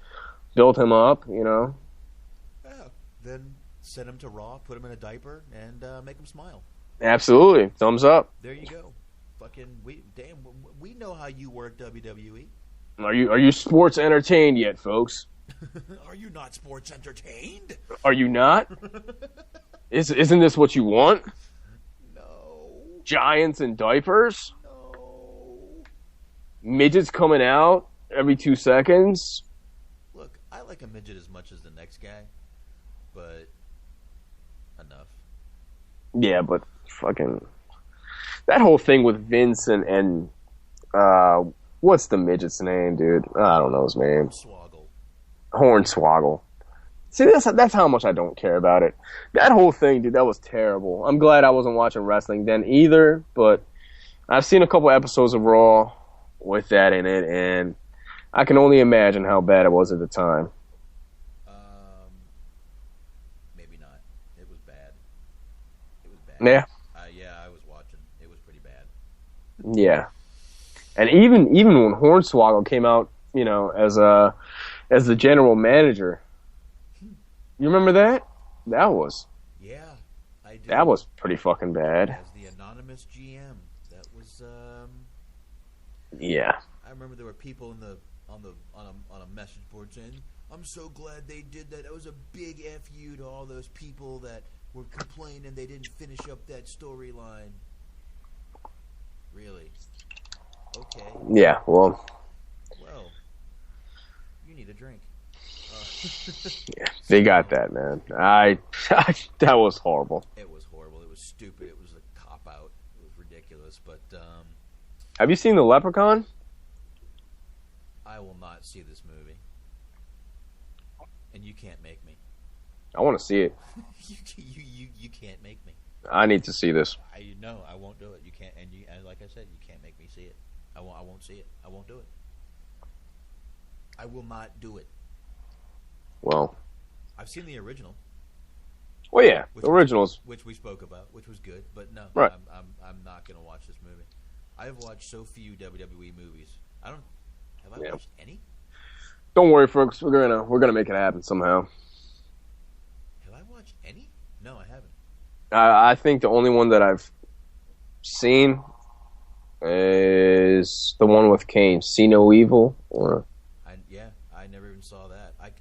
build him up, Yeah. Then send him to Raw, put him in a diaper, and make him smile. Absolutely, thumbs up. There you go. We know how you work, WWE. Are you sports entertained yet, folks? Are you not sports entertained? Are you not? Isn't this what you want? No. Giants in diapers? No. Midgets coming out every 2 seconds? Look, I like a midget as much as the next guy, but enough. Yeah, but fucking that whole thing with Vince and what's the midget's name, dude? I don't know his name. Hornswoggle. See, that's how much I don't care about it. That whole thing, dude, that was terrible. I'm glad I wasn't watching wrestling then either, but I've seen a couple episodes of Raw with that in it, and I can only imagine how bad it was at the time. Maybe not. It was bad. Yeah. Yeah, I was watching. It was pretty bad. Yeah. And even when Hornswoggle came out, as the general manager, you remember that? Yeah, I did. That was pretty fucking bad. As the anonymous GM, that was. Yeah. I remember there were people on a message board saying, I'm so glad they did that. That was a big F you to all those people that were complaining they didn't finish up that storyline. Really? Okay. Yeah, well, you need a drink. yeah, they got that, man. That was horrible. It was horrible. It was stupid. It was a cop-out. It was ridiculous. But Have you seen The Leprechaun? I will not see this movie. And you can't make me. I want to see it. you can't make me. I need to see this. I won't do it. You can't, and like I said, you can't make me see it. I won't see it. I won't do it. I will not do it. Well, I've seen the original. Well, yeah, the originals, which we spoke about, which was good, but no, right. I'm not going to watch this movie. I have watched so few WWE movies. Have I watched any? Don't worry, folks. We're gonna make it happen somehow. Have I watched any? No, I haven't. I think the only one that I've seen is the one with Kane, See No Evil. I never even saw that. I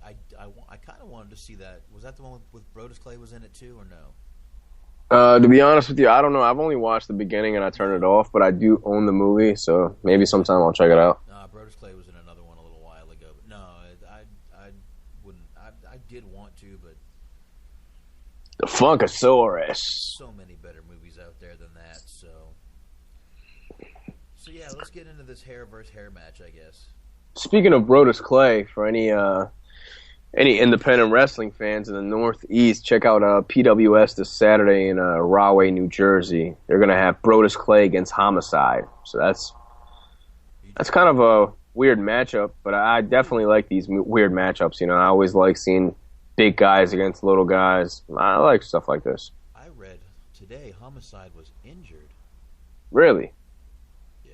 kind of wanted to see that. Was that the one with Brodus Clay was in it too, or no? To be honest with you, I don't know. I've only watched the beginning and I turned it off, but I do own the movie, so maybe sometime I'll check it out. Brodus Clay was in another one a little while ago, but no, I wouldn't. I did want to, but the Funkasaurus. So many better movies out there than that. So yeah, let's get into this hair versus hair match, I guess. Speaking of Brodus Clay, for any independent wrestling fans in the Northeast, check out PWS this Saturday in Rahway, New Jersey. They're gonna have Brodus Clay against Homicide, so that's kind of a weird matchup. But I definitely like these weird matchups. I always like seeing big guys against little guys. I like stuff like this. I read today Homicide was injured. Really? Yeah.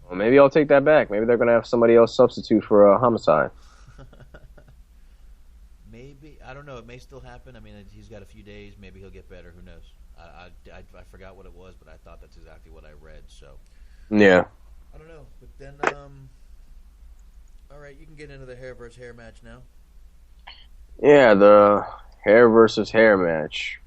Well, maybe I'll take that back. Maybe they're gonna have somebody else substitute for Homicide. Maybe. I don't know. It may still happen. I mean, he's got a few days. Maybe he'll get better. Who knows? I forgot what it was, but I thought that's exactly what I read. So. Yeah. I don't know. But then, all right, you can get into the hair versus hair match now. Yeah, the hair versus hair match.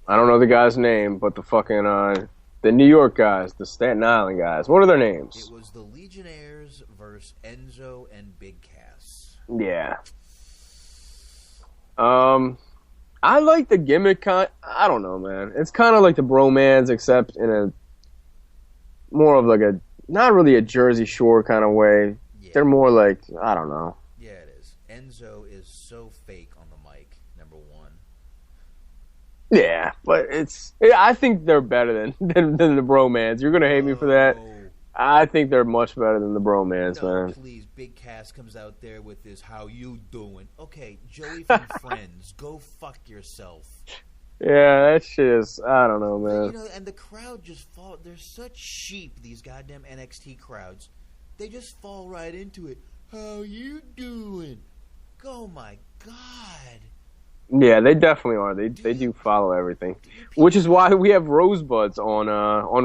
I don't know the guy's name, but the fucking the New York guys, the Staten Island guys. What are their names? It was the Legionnaires versus Enzo and Big Cass. Yeah. I like the gimmick. I don't know, man. It's kind of like the bromance, except in a more of like a not really a Jersey Shore kind of way. Yeah. They're more like, I don't know. Yeah, it is. Enzo is so fake on the mic. Number one. Yeah, but I think they're better than the bromance. You're gonna hate me for that. I think they're much better than the bromance, man. Please, Big Cass comes out there with this, how you doing? Okay, Joey from Friends, go fuck yourself. Yeah, that shit is, I don't know, man. And the crowd just fall, they're such sheep, these goddamn NXT crowds. They just fall right into it. How you doing? Oh my God. Yeah, they definitely are. They do follow everything, which is why we have Rosebuds on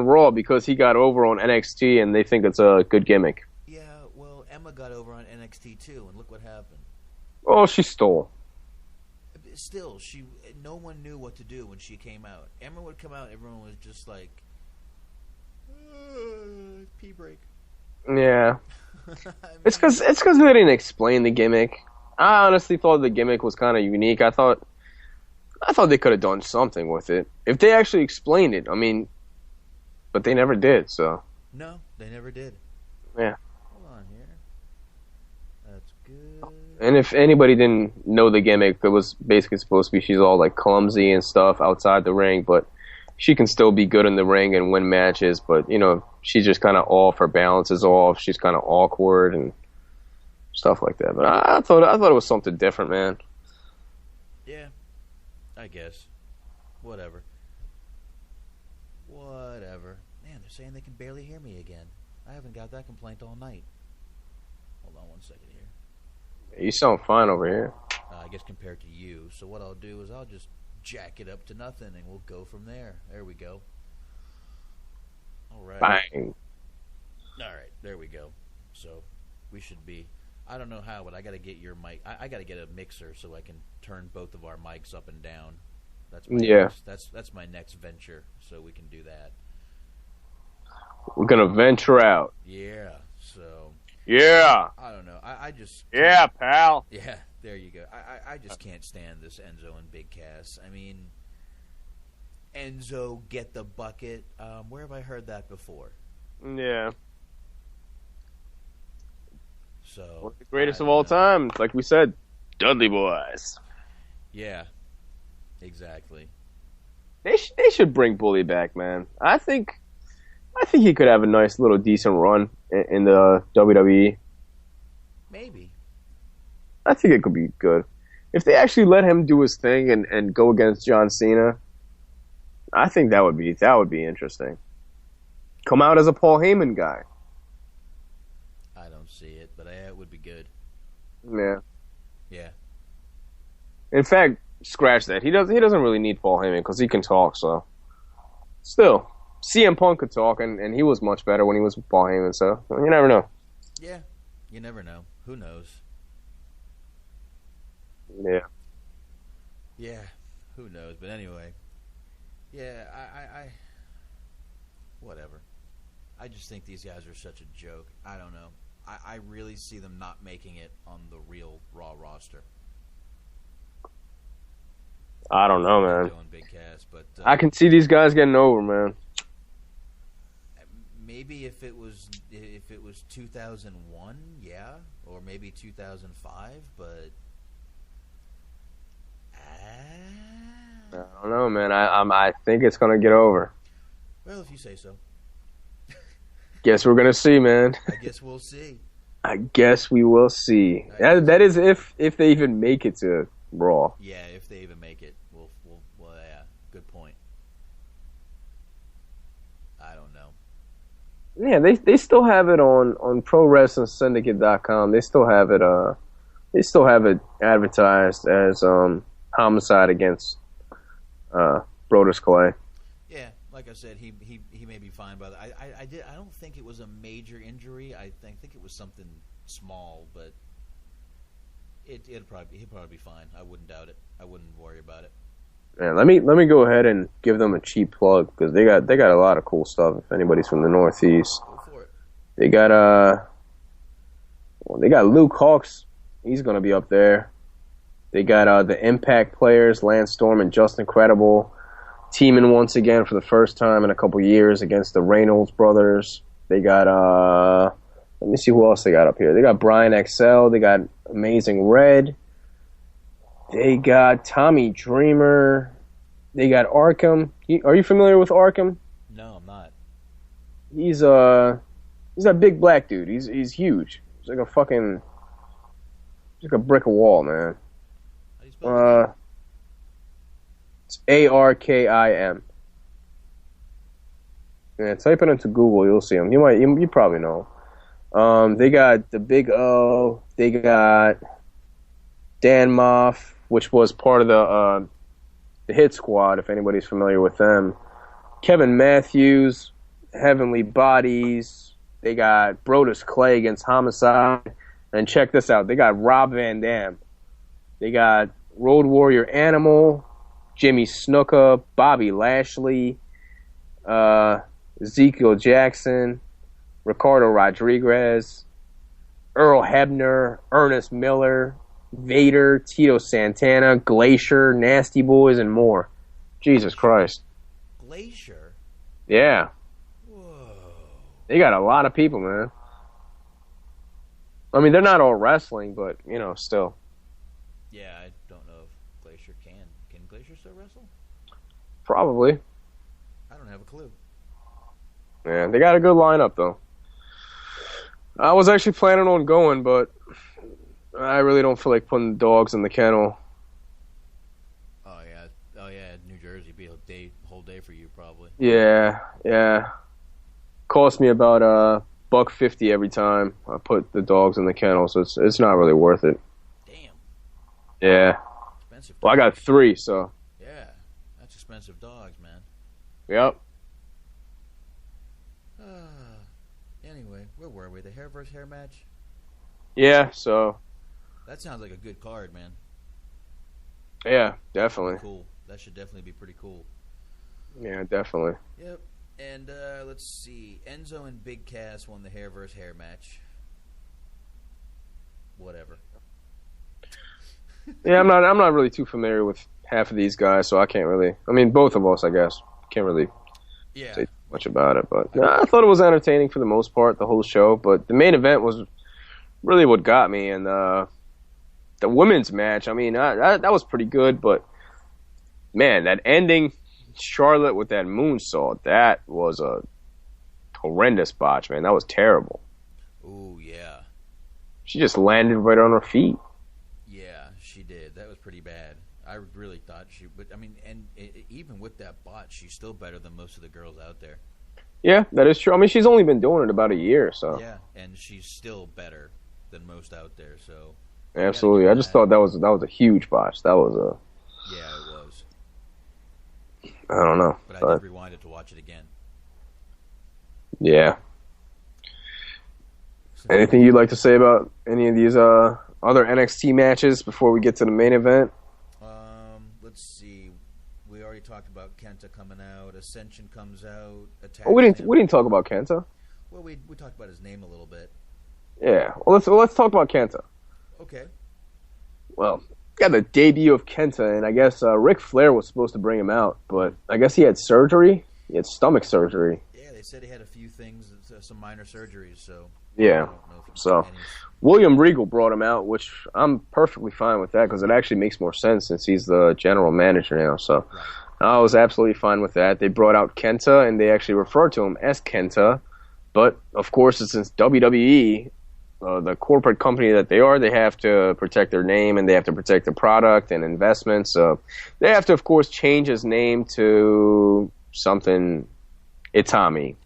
Raw, because he got over on NXT and they think it's a good gimmick. Yeah, well, Emma got over on NXT too, and look what happened. Oh, she stole. Still, no one knew what to do when she came out. Emma would come out, everyone was just like, pee break. Yeah, I mean, it's because they didn't explain the gimmick. I honestly thought the gimmick was kind of unique. I thought they could have done something with it if they actually explained it. I mean, but they never did. So no, they never did. Yeah. Hold on here. That's good. And if anybody didn't know the gimmick, it was basically supposed to be she's all like clumsy and stuff outside the ring, but she can still be good in the ring and win matches. But she's just kind of off. Her balance is off. She's kind of awkward and stuff like that. But I thought it was something different, man. Yeah, I guess. Whatever. Man, they're saying they can barely hear me again. I haven't got that complaint all night. Hold on 1 second here. You sound fine over here. I guess compared to you. So what I'll do is I'll just jack it up to nothing and we'll go from there. There we go. All right. Bang. All right, there we go. So we should be I don't know how, but I got to get your mic. I got to get a mixer so I can turn both of our mics up and down. That's my that's my next venture, so we can do that. We're gonna venture out. Yeah. So. Yeah. I don't know. I just. Yeah, pal. Yeah. There you go. I just can't stand this Enzo and Big Cass. I mean, Enzo get the bucket. Where have I heard that before? Yeah. So one of the greatest of all time, like we said, Dudley Boys. Yeah. Exactly. They should bring Bully back, man. I think he could have a nice little decent run in the WWE. Maybe. I think it could be good. If they actually let him do his thing and go against John Cena, I think that would be interesting. Come out as a Paul Heyman guy. I don't see it, but it would be good. Yeah. Yeah. In fact, scratch that. He doesn't really need Paul Heyman because he can talk. So, still, CM Punk could talk, and he was much better when he was with Paul Heyman. So you never know. Yeah, you never know. Who knows? Yeah. Yeah, who knows? But anyway, yeah, I whatever. I just think these guys are such a joke. I don't know. I really see them not making it on the real Raw roster. I don't know, man. Doing Big Cass, but I can see these guys getting over, man. Maybe if it was 2001, yeah, or maybe 2005, but I don't know, man. I think it's gonna get over. Well, if you say so. Guess we're gonna see, man. I guess we'll see. I guess we will see. That is if they even make it to Raw. Yeah, if they even make it, we'll yeah, good point. I don't know. Yeah, they still have it on ProWrestlingSyndicate.com. They still have it advertised as homicide against Brodus Clay. Yeah, like I said, he may be fine by that. I don't think it was a major injury. I think it was something small, but he'll probably be fine. I wouldn't doubt it. I wouldn't worry about it. Yeah, let me go ahead and give them a cheap plug because they got a lot of cool stuff. If anybody's from the Northeast, go for it. They got Luke Hawks. He's gonna be up there. They got the Impact players, Lance Storm and Justin Credible, teaming once again for the first time in a couple years against the Reynolds brothers. They got let me see who else they got up here. They got Brian XL. They got Amazing Red. They got Tommy Dreamer. They got Arkham. Are you familiar with Arkham? No, I'm not. He's that big black dude. He's huge. He's like a brick of wall, man. How do you spell his name? It's Arkim. Yeah, type it into Google, you'll see him. You probably know him. They got the Big O. They got Dan Moff, which was part of the Hit Squad, if anybody's familiar with them. Kevin Matthews, Heavenly Bodies. They got Brodus Clay against Homicide. And check this out. They got Rob Van Dam. They got Road Warrior Animal, Jimmy Snuka, Bobby Lashley, Ezekiel Jackson, Ricardo Rodriguez, Earl Hebner, Ernest Miller, Vader, Tito Santana, Glacier, Nasty Boys, and more. Jesus Christ. Glacier? Yeah. Whoa. They got a lot of people, man. I mean, they're not all wrestling, but, still. Yeah, I don't know if Glacier can. Can Glacier still wrestle? Probably. I don't have a clue. Yeah, they got a good lineup, though. I was actually planning on going, but I really don't feel like putting the dogs in the kennel. Oh yeah, New Jersey be a whole day for you probably. Yeah. Cost me about $1.50 every time I put the dogs in the kennel, so it's not really worth it. Damn. Yeah. Expensive. Well, I got 3, so. Yeah, that's expensive dogs, man. Yep. Anyway, where were we? The hair versus hair match? Yeah, so That sounds like a good card, man. yeah, definitely. Cool. That should definitely be pretty cool. Yeah, definitely. Yep. And let's see. Enzo and Big Cass won the hair versus hair match. Whatever. Yeah, I'm not really too familiar with half of these guys, so I can't really. I mean, both of us, I guess, can't really say much about it. But I thought it was entertaining for the most part, the whole show. But the main event was really what got me, and the women's match. I mean, that was pretty good, but man, that ending, Charlotte with that moonsault, that was a horrendous botch, man. That was terrible. Ooh, yeah. She just landed right on her feet. Yeah, she did. That was pretty bad. I really thought but I mean, and even with that botch, she's still better than most of the girls out there. Yeah, that is true. I mean, she's only been doing it about a year, so. Yeah, and she's still better than most out there, so. Absolutely. I just thought that was a huge botch. That was a. Yeah, it was. I don't know. But I did rewind it to watch it again. Yeah. Anything you'd like to say about any of these other NXT matches before we get to the main event? Let's see. We already talked about Kenta coming out. Ascension comes out. Oh, we didn't talk about Kenta. Well, we talked about his name a little bit. Yeah. Well, let's talk about Kenta. Okay. Well, got the debut of Kenta, and I guess Ric Flair was supposed to bring him out, but I guess he had surgery. He had stomach surgery. Yeah, they said he had a few things, some minor surgeries. So. Yeah. So William Regal brought him out, which I'm perfectly fine with that because it actually makes more sense since he's the general manager now. So I was absolutely fine with that. They brought out Kenta, and they actually referred to him as Kenta. But, of course, since WWE, the corporate company that they are, they have to protect their name, and they have to protect the product and investments. So they have to, of course, change his name to something Itami.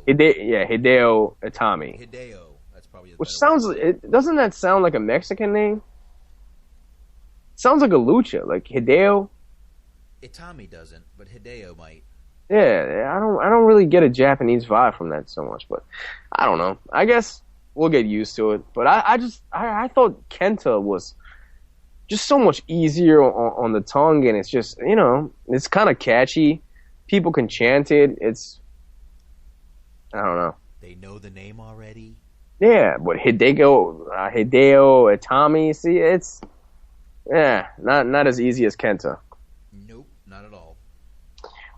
Hideo Itami. Hideo. That's probably which sounds. Doesn't that sound like a Mexican name? It sounds like a lucha, like Hideo. Itami doesn't, but Hideo might. Yeah, I don't really get a Japanese vibe from that so much, but I don't know. I guess we'll get used to it. But I thought Kenta was just so much easier on the tongue, and it's just it's kind of catchy. People can chant it. I don't know. They know the name already. Yeah, but Hideo Itami, see, it's not as easy as Kenta. Nope, not at all.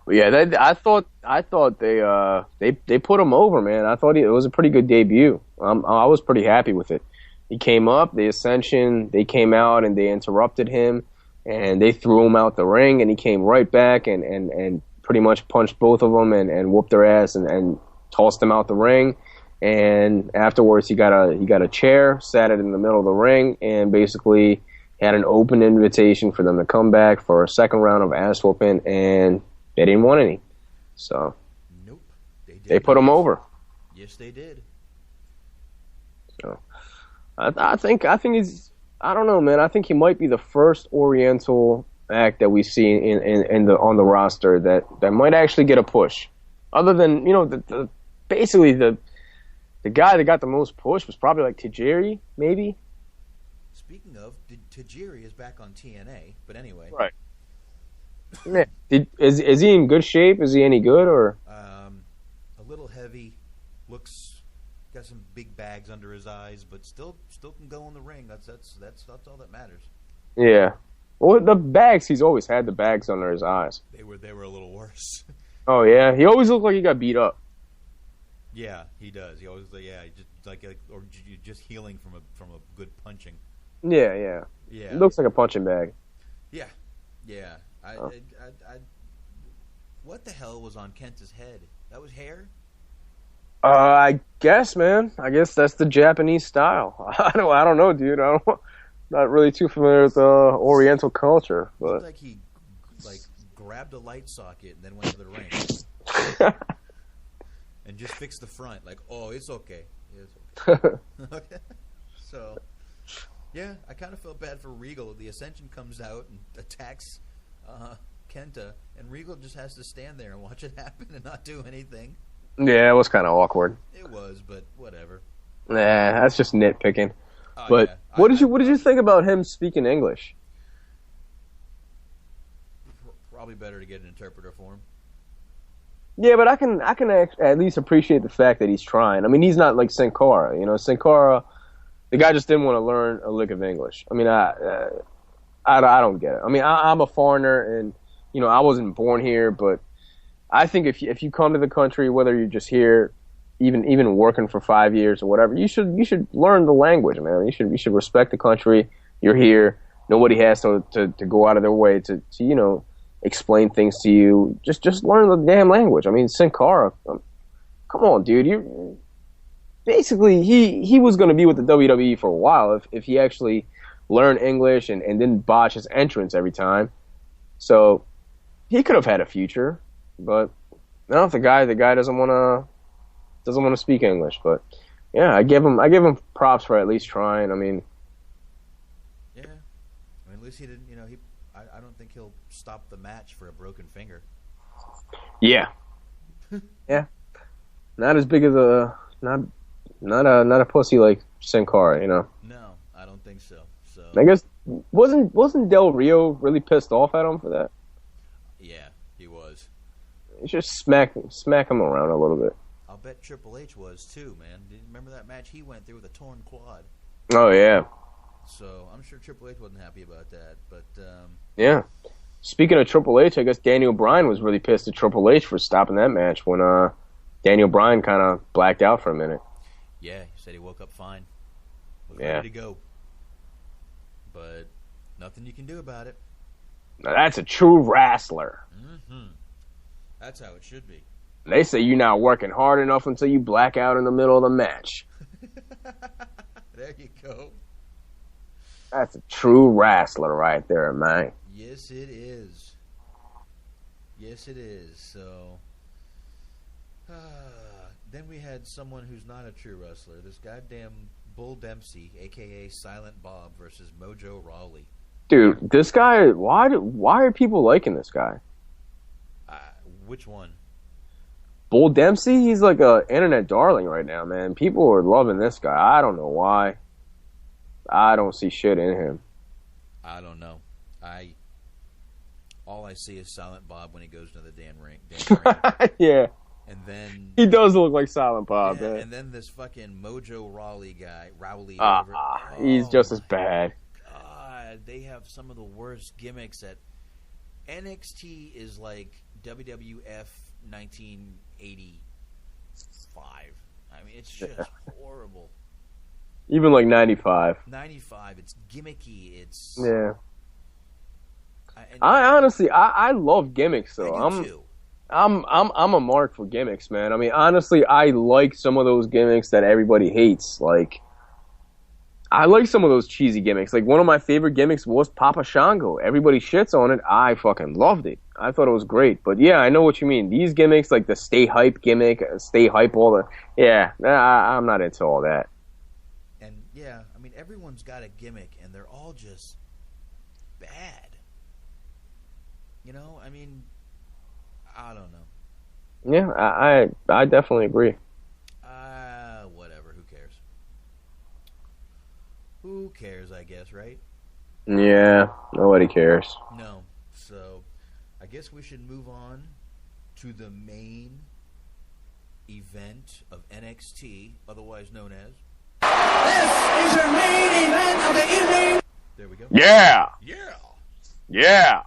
But yeah, I thought they put him over, man. I thought it was a pretty good debut. I was pretty happy with it. He came up, the Ascension, they came out and they interrupted him, and they threw him out the ring, and he came right back and pretty much punched both of them and whooped their ass and tossed him out the ring, and afterwards he got a chair, sat it in the middle of the ring, and basically had an open invitation for them to come back for a second round of ass whooping, and they didn't want any. So nope, they put him over. Yes, they did. So I think he's, I don't know, man. I think he might be the first Oriental act that we see on the roster that might actually get a push. Other than basically the guy that got the most push was probably like Tajiri, maybe. Speaking of, Tajiri is back on TNA, but anyway. Right. Man, is he in good shape? Is he any good or? A little heavy, got some big bags under his eyes, but still can go in the ring. That's all that matters. Yeah. Well, the bags, he's always had the bags under his eyes. They were a little worse. Oh yeah, he always looked like he got beat up. Yeah, he does. He always or just healing from a good punching. Yeah. It looks like a punching bag. Yeah. What the hell was on Kenta's head? That was hair? I guess, man. I guess that's the Japanese style. I don't know, dude. Not really too familiar with Oriental culture, but looked like he grabbed a light socket and then went to the ring and just fixed the front. Like, oh, it's okay. Okay. So, yeah, I kind of felt bad for Regal. The Ascension comes out and attacks Kenta, and Regal just has to stand there and watch it happen and not do anything. Yeah, it was kind of awkward. It was, but whatever. Nah, that's just nitpicking. Oh, But yeah. what did you think about him speaking English? Probably better to get an interpreter for him. Yeah, but I can at least appreciate the fact that he's trying. I mean, he's not like Sin Cara. You know, Sin Cara, the guy just didn't want to learn a lick of English. I mean, I don't get it. I mean, I'm a foreigner, and you know, I wasn't born here, but I think if you come to the country, whether you're just here, even working for 5 years or whatever, you should learn the language, man. You should respect the country. You're here. Nobody has to go out of their way to you know, explain things to you. Just learn the damn language. I mean, Sin Cara, come on, dude. You basically he was going to be with the WWE for a while if he actually learned English and didn't botch his entrance every time. So he could have had a future, but now if the guy doesn't want to speak English. But yeah, I give him props for at least trying. I mean, Yeah. I mean, at least he didn't, you know, I don't think he'll stop the match for a broken finger. yeah, yeah, not as big as not a pussy like Sin Cara, you know. No, I don't think so. So I guess wasn't Del Rio really pissed off at him for that? yeah, he was. You should smack him around a little bit. I'll bet Triple H was too, man. Did you remember that match he went through with a torn quad? Oh yeah, So I'm sure Triple H wasn't happy about that. But yeah. Speaking of Triple H, I guess Daniel Bryan was really pissed at Triple H for stopping that match when Daniel Bryan kind of blacked out for a minute. yeah, he said he woke up fine, was Yeah. ready to go. But nothing you can do about it. Now that's a true wrestler. Mm-hmm. That's how it should be. They say you're not working hard enough until you black out in the middle of the match. There you go. That's a true wrestler right there, man. Yes, it is. Yes, it is. So, then we had someone who's not a true wrestler. This goddamn Bull Dempsey, a.k.a. Silent Bob, versus Mojo Rawley. Dude, this guy, why are people liking this guy? Which one? Bull Dempsey, he's like a internet darling right now, man. People are loving this guy. I don't know why. I don't see shit in him. I don't know. All I see is Silent Bob when he goes to the damn ring. Yeah. And then He does look like Silent Bob, yeah, man. and then this fucking Mojo Rawley guy, Rowley. He's just as bad. God, they have some of the worst gimmicks. At NXT is like WWF 1985. I mean, it's just horrible. Even like 95. 95, it's gimmicky. It's Yeah. I honestly, I love gimmicks though. I do too. I'm a mark for gimmicks, man. I mean, honestly, I like some of those gimmicks that everybody hates. Like, I like some of those cheesy gimmicks. Like, one of my favorite gimmicks was Papa Shango. Everybody shits on it. I fucking loved it. I thought it was great. But yeah, I know what you mean. These gimmicks, like the stay hype gimmick, stay hype, all the yeah, I'm not into all that. And yeah, I mean, everyone's got a gimmick, and they're all just bad. You know, I mean, I don't know. Yeah, I definitely agree. Whatever. Who cares? Who cares? I guess, right? Yeah, nobody cares. No. So, I guess we should move on to the main event of NXT, otherwise known as. This is your main event of the evening. There we go. Yeah, Yeah. yeah.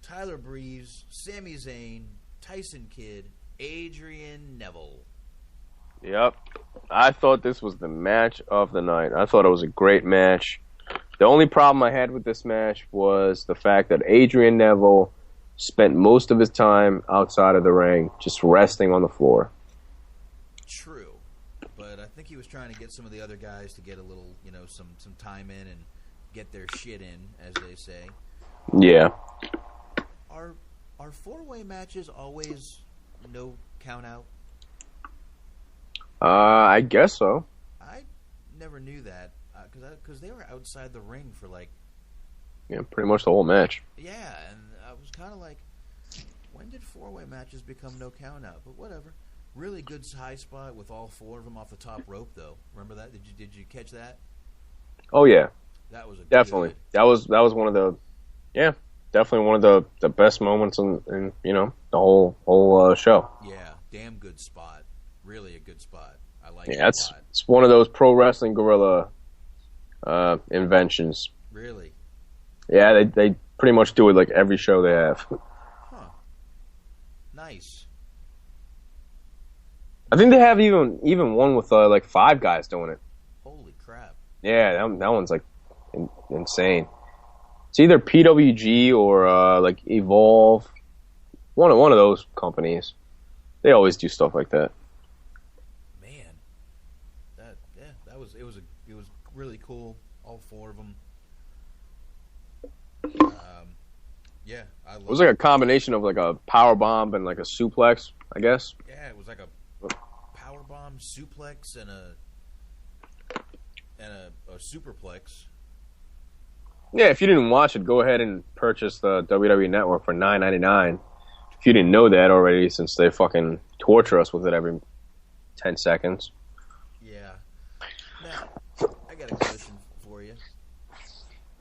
Tyler Breeze, Sami Zayn, Tyson Kidd, Adrian Neville. Yep. I thought this was the match of the night. I thought it was a great match. The only problem I had with this match was the fact that Adrian Neville spent most of his time outside of the ring, just resting on the floor. True. But I think he was trying to get some of the other guys to get a little, you know, some time in and get their shit in, as they say. Yeah. Are four-way matches always no count out? I guess so. I never knew that because they were outside the ring for like Yeah, pretty much the whole match. yeah, and I was kind of like, when did four-way matches become no count out? But whatever. Really good high spot with all 4 of them off the top rope, though. Remember that? Did you catch that? Oh yeah, That was definitely. Good... That was one of the, yeah, definitely one of the best moments in the whole show. Yeah, damn good spot. Really a good spot. I like. Yeah, it's one of those pro wrestling gorilla inventions. Really? Yeah, they pretty much do it like every show they have. Huh. Nice. I think they have even one with like 5 guys doing it. Holy crap. Yeah, that one's like insane. It's either PWG or like Evolve. One of those companies. They always do stuff like that. Man. It was really cool. All 4 of them. Yeah, I love it. Was like a combination of like a power bomb and like a suplex, I guess. Yeah, it was like a power bomb, suplex, and a superplex. Yeah, if you didn't watch it, go ahead and purchase the WWE Network for $9.99. If you didn't know that already, since they fucking torture us with it every 10 seconds. Yeah. Now, I got a question for you.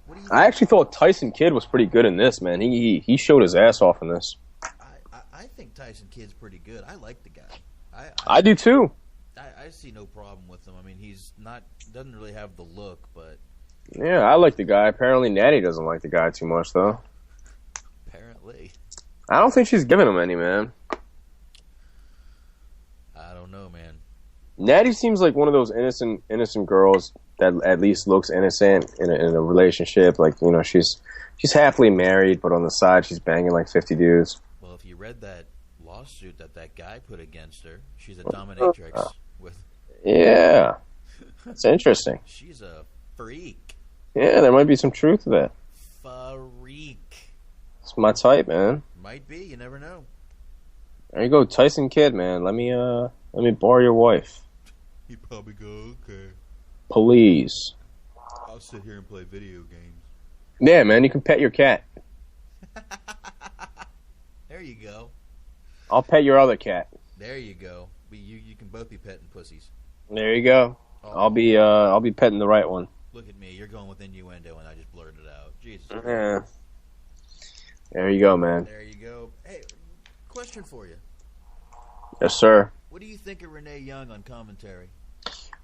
What do you I actually thought Tyson Kidd was pretty good in this, man. He showed his ass off in this. I think Tyson Kidd's pretty good. I like the guy. I do too. I see no problem with him. I mean, doesn't really have the look, but yeah, I like the guy. Apparently, Natty doesn't like the guy too much, though. Apparently, I don't think she's giving him any, man. I don't know, man. Natty seems like one of those innocent girls that at least looks innocent in a relationship. Like, she's happily married, but on the side she's banging like 50 dudes. Well, if you read that lawsuit that guy put against her, she's a dominatrix with. Yeah, that's interesting. She's a freak. Yeah, there might be some truth to that. Freak. It's my type, man. Might be. You never know. There you go, Tyson Kidd, man. Let me borrow your wife. You probably go, okay. Please. I'll sit here and play video games. Yeah, man, you can pet your cat. There you go. I'll pet your other cat. There you go. You can both be petting pussies. There you go. Oh. I'll be petting the right one. Look at me. You're going with innuendo, and I just blurted it out. Jesus. Yeah. There you go, man. There you go. Hey, question for you. Yes, sir. What do you think of Renee Young on commentary?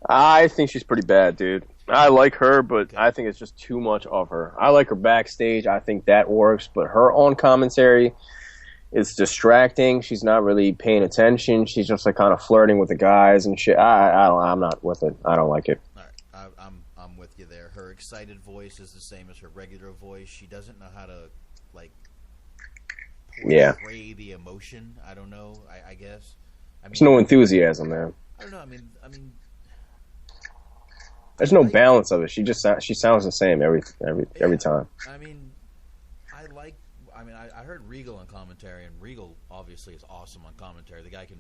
I think she's pretty bad, dude. I like her, but Okay. I think it's just too much of her. I like her backstage. I think that works, but her on commentary is distracting. She's not really paying attention. She's just like kind of flirting with the guys and shit. I'm not with it. I don't like it. All right, I'm with you there. Her excited voice is the same as her regular voice. She doesn't know how to portray the emotion. I don't know. I guess. There's no enthusiasm, man. I don't know. I mean. There's no balance of it. She sounds the same every time. I mean, I heard Regal on commentary, and Regal obviously is awesome on commentary. The guy can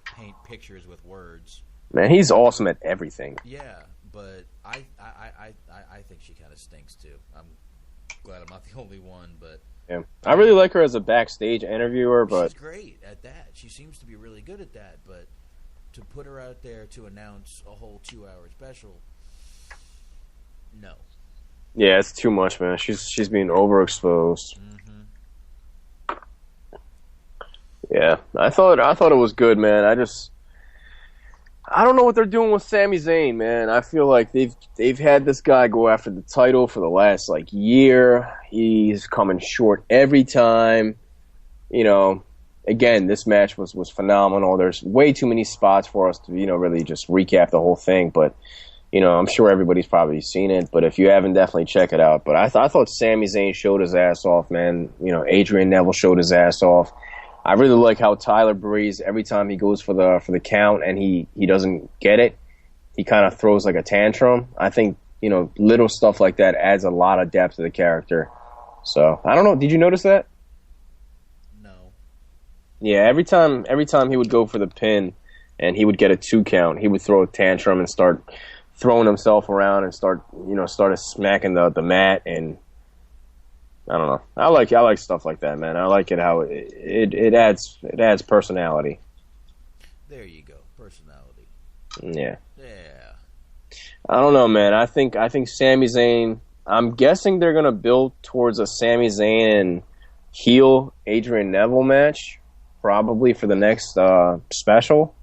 paint pictures with words. Man, he's awesome at everything. Yeah, but I think she kind of stinks too. I'm glad I'm not the only one, but yeah, I really like her as a backstage interviewer, but she's great at that. She seems to be really good at that. But to put her out there to announce a whole 2-hour special, no. Yeah, it's too much, man. She's being overexposed. Mm-hmm. Yeah, I thought it was good, man. I don't know what they're doing with Sami Zayn, man. I feel like they've had this guy go after the title for the last year. He's coming short every time. Again, this match was phenomenal. There's way too many spots for us to really just recap the whole thing, but I'm sure everybody's probably seen it, but if you haven't, definitely check it out. But I thought Sami Zayn showed his ass off, man. Adrian Neville showed his ass off. I really like how Tyler Breeze, every time he goes for the count and he doesn't get it, he kind of throws like a tantrum. I think, little stuff like that adds a lot of depth to the character. So, I don't know. Did you notice that? No. Yeah, every time he would go for the pin and he would get a 2 count, he would throw a tantrum and start throwing himself around and started smacking the mat, and I don't know. I like stuff like that, man. I like it how it adds personality. There you go. Personality. Yeah. Yeah. I don't know, man. I think Sami Zayn. I'm guessing they're gonna build towards a Sami Zayn and heel Adrian Neville match, probably for the next special.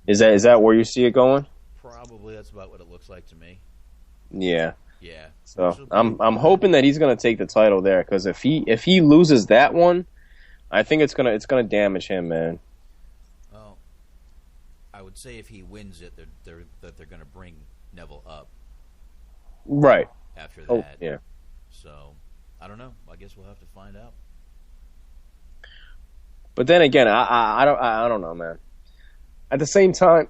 Is that where you see it going? Probably. That's about what it looks like to me. Yeah. Yeah. So I'm hoping that he's gonna take the title there, because if he loses that one, I think it's gonna damage him, man. Well, I would say if he wins it, they're going to bring Neville up. Right. After that. Oh, yeah. So, I don't know. I guess we'll have to find out. But then again, I don't know, man. At the same time,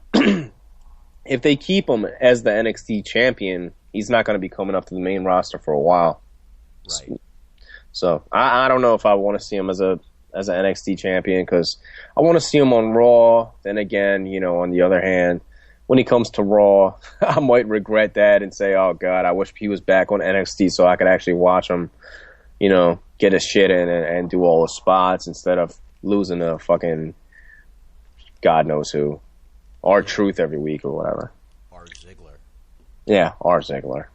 if they keep him as the NXT champion, he's not going to be coming up to the main roster for a while. Right. So I don't know if I want to see him as an NXT champion, because I want to see him on Raw. Then again, on the other hand, when he comes to Raw, I might regret that and say, oh, God, I wish he was back on NXT so I could actually watch him, get his shit in and do all the spots instead of losing to fucking God knows who. R-Truth every week or whatever. R. Ziggler. Yeah, R. Ziggler.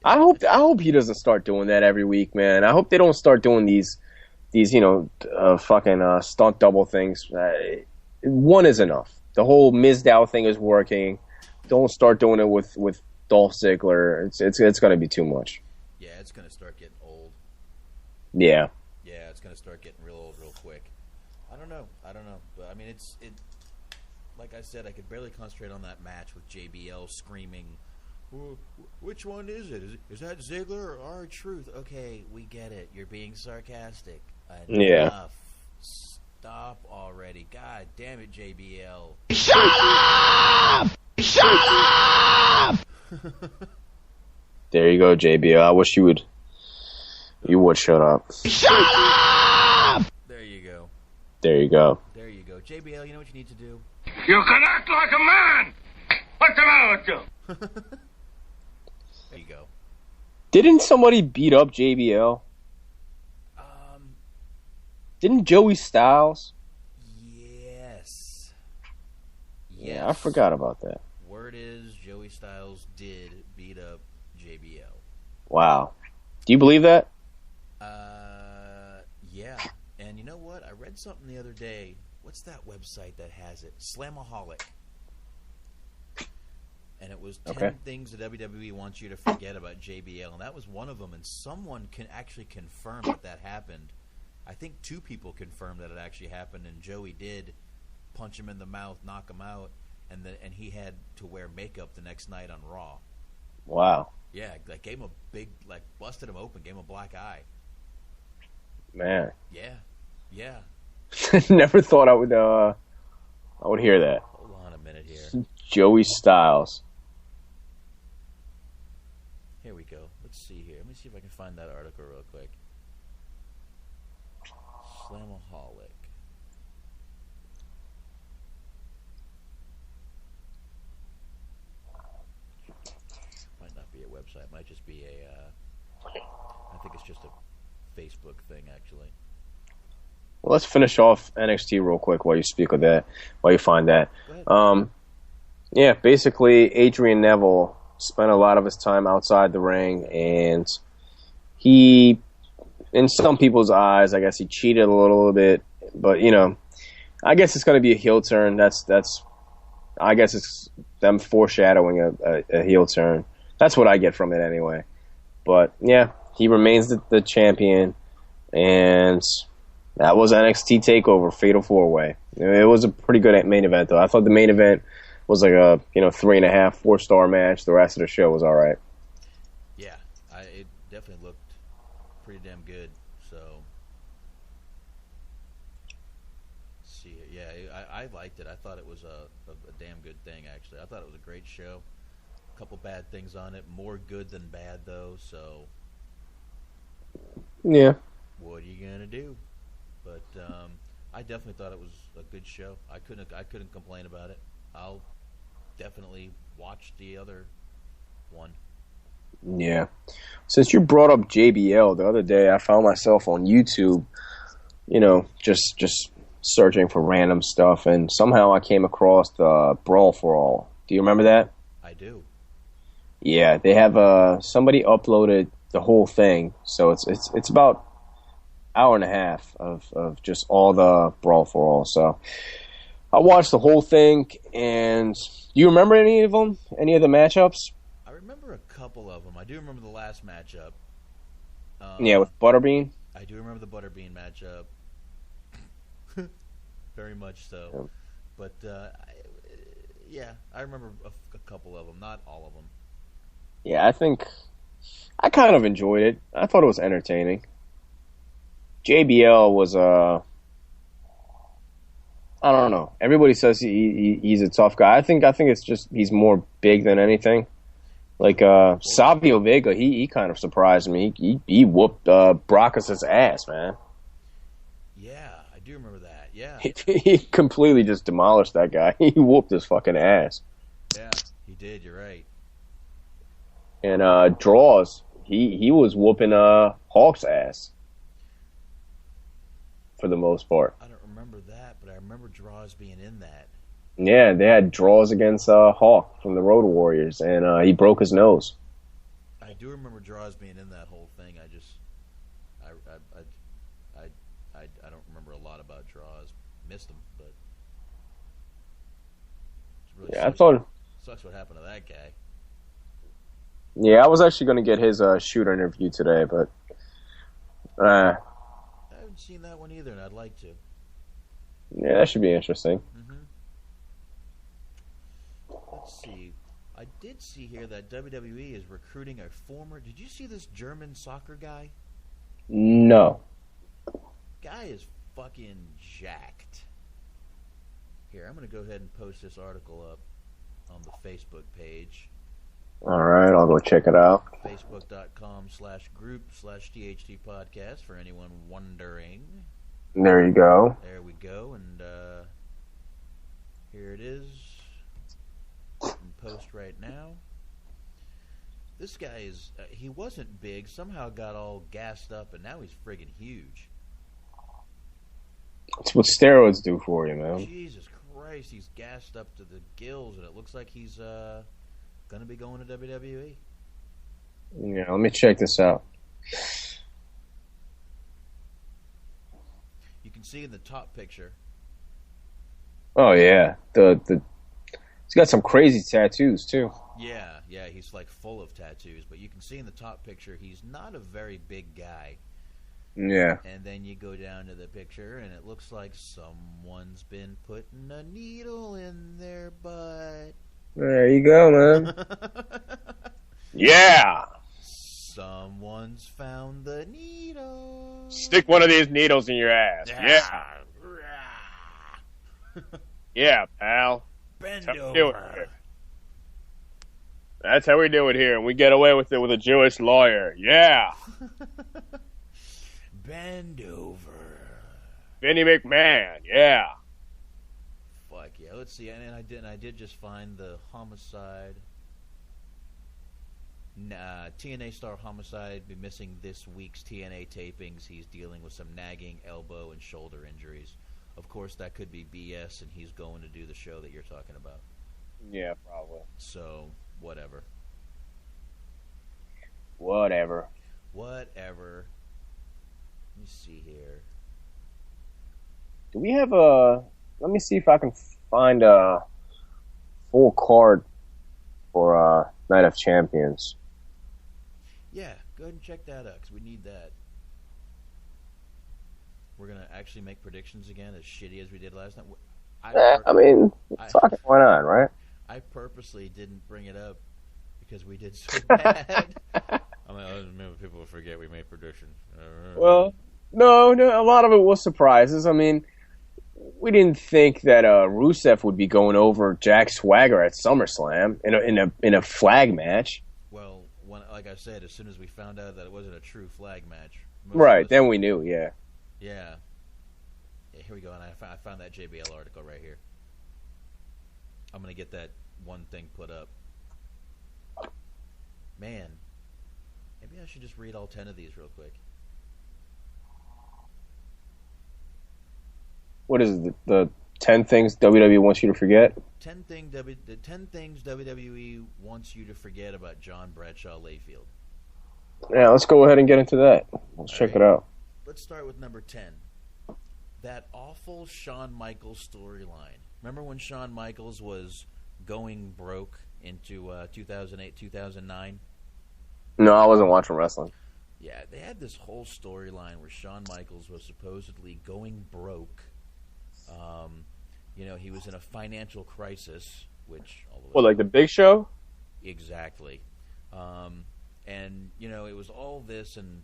I hope he doesn't start doing that every week, man. I hope they don't start doing these fucking stunt double things. One is enough. The whole Mizdow thing is working. Don't start doing it with Dolph Ziggler. It's going to be too much. Yeah, it's going to start getting old. Yeah. Yeah, it's going to start getting real old real quick. I don't know. But I mean, it. Like I said, I could barely concentrate on that match with JBL screaming, which one is it? Is that Ziggler or R-Truth? Okay, we get it. You're being sarcastic. Yeah. Enough. Stop already. God damn it, JBL. Shut up! Shut up! There you go, JBL. I wish you would shut up. Shut up! There you go. There you go. There you go. JBL, you know what you need to do? You can act like a man! What's the matter with you? There you go. Didn't somebody beat up JBL? Didn't Joey Styles? Yes. Yeah, I forgot about that. Word is Joey Styles did beat up JBL. Wow. Do you believe that? Yeah. And you know what? I read something the other day. What's that website that has it? Slamaholic. And it was 10 things the WWE wants you to forget about JBL, and that was one of them. And someone can actually confirm that happened. I think 2 people confirmed that it actually happened, and Joey did punch him in the mouth, knock him out, and he had to wear makeup the next night on Raw. Wow. Yeah, like gave him a big, busted him open, gave him a black eye. Man. Yeah. Never thought I would hear that. Hold on a minute here. Joey Styles. Here we go. Let's see here. Let me see if I can find that article real quick. Slamaholic. Might not be a website. It might just be I think it's just a Facebook thing, actually. Well, let's finish off NXT real quick while you speak of that, while you find that. Yeah, basically, Adrian Neville spent a lot of his time outside the ring, and he, in some people's eyes, I guess he cheated a little bit, but, I guess it's going to be a heel turn. I guess it's them foreshadowing a heel turn. That's what I get from it anyway. But, yeah, he remains the champion, and that was NXT TakeOver, Fatal 4-Way. It was a pretty good main event, though. I thought the main event was like a 3.5, 4-star match. The rest of the show was all right. Yeah, it definitely looked pretty damn good. So, let's see, yeah, I liked it. I thought it was a damn good thing, actually. I thought it was a great show. A couple bad things on it, more good than bad, though. So, yeah, what are you gonna do? But I definitely thought it was a good show. I couldn't complain about it. I'll definitely watch the other one. Yeah. Since you brought up JBL the other day, I found myself on YouTube, just searching for random stuff, and somehow I came across the Brawl for All. Do you remember that? I do. Yeah, they have somebody uploaded the whole thing, so it's about hour and a half of just all the Brawl for All. So I watched the whole thing, and do you remember any of them? Any of the matchups? I remember a couple of them. I do remember the last matchup. Yeah, with Butterbean. I do remember the Butterbean matchup. Very much so. Yeah. But, yeah, I remember a couple of them, not all of them. Yeah, I think I kind of enjoyed it. I thought it was entertaining. JBL was I don't know. Everybody says he's a tough guy. I think it's just he's more big than anything. Like Savio Vega, he kind of surprised me. He whooped Brockus' ass, man. Yeah, I do remember that. Yeah. He completely just demolished that guy. He whooped his fucking ass. Yeah, he did. You're right. And Draws, he was whooping Hawk's ass for the most part. I don't remember that, but I remember Draws being in that. Yeah, they had Draws against Hawk from the Road Warriors, and he broke his nose. I do remember Draws being in that whole thing. I don't remember a lot about Draws. Missed him, but it's really Yeah, I thought. Sucks what happened to that guy. Yeah, I was actually going to get his shooter interview today, but I haven't seen that one either, and I'd like to. yeah, that should be interesting. Mm-hmm. Let's see. I did see here that WWE is recruiting a former. Did you see this German soccer guy? No. Guy is fucking jacked. Here, I'm going to go ahead and post this article up on the Facebook page. All right, I'll go check it out. Facebook.com/group/THT podcast for anyone wondering. There you go. There we go, and here it is. In post right now. This guy is, he wasn't big, somehow got all gassed up, and now he's friggin' huge. That's what steroids do for you, man. Jesus Christ, he's gassed up to the gills, and it looks like he's going to be going to WWE. Yeah, let me check this out. You can see in the top picture. Oh yeah, he's got some crazy tattoos too. Yeah, he's like full of tattoos, but you can see in the top picture he's not a very big guy. Yeah. And then you go down to the picture, and it looks like someone's been putting a needle in their butt. There you go, man. Yeah. Someone's found the needle. Stick one of these needles in your ass. Yeah. Yeah, pal. Bend over. That's how we do it here, and we get away with it with a Jewish lawyer. Yeah. Bend over. Vinnie McMahon. Yeah. Fuck yeah. Let's see. And I did just find the homicide. TNA star Homicide be missing this week's TNA tapings. He's dealing with some nagging elbow and shoulder injuries. Of course, that could be BS, and he's going to do the show that you're talking about. Yeah, probably. So, whatever. Whatever. Let me see here. Do we have a... Let me see if I can find a full card for Night of Champions. Yeah, go ahead and check that out, because we need that. We're going to actually make predictions again, as shitty as we did last night. I mean, why not, right? I purposely didn't bring it up because we did so bad. I mean, people will forget we made predictions. Well, no, a lot of it was surprises. I mean, we didn't think that Rusev would be going over Jack Swagger at SummerSlam in a flag match. Well, like I said, as soon as we found out that it wasn't a true flag match, right? Then we knew, yeah. Yeah. Here we go, and I found that JBL article right here. I'm gonna get that one thing put up. Man, maybe I should just read all 10 of these real quick. what is it, the 10 things WWE wants you to forget? The 10 things WWE wants you to forget about John Bradshaw Layfield. Yeah, let's go ahead and get into that. Let's check it out. Let's start with number 10. That awful Shawn Michaels storyline. Remember when Shawn Michaels was going broke into 2008, 2009? No, I wasn't watching wrestling. Yeah, they had this whole storyline where Shawn Michaels was supposedly going broke. He was in a financial crisis, which... Like the Big Show? Exactly. And, it was all this, and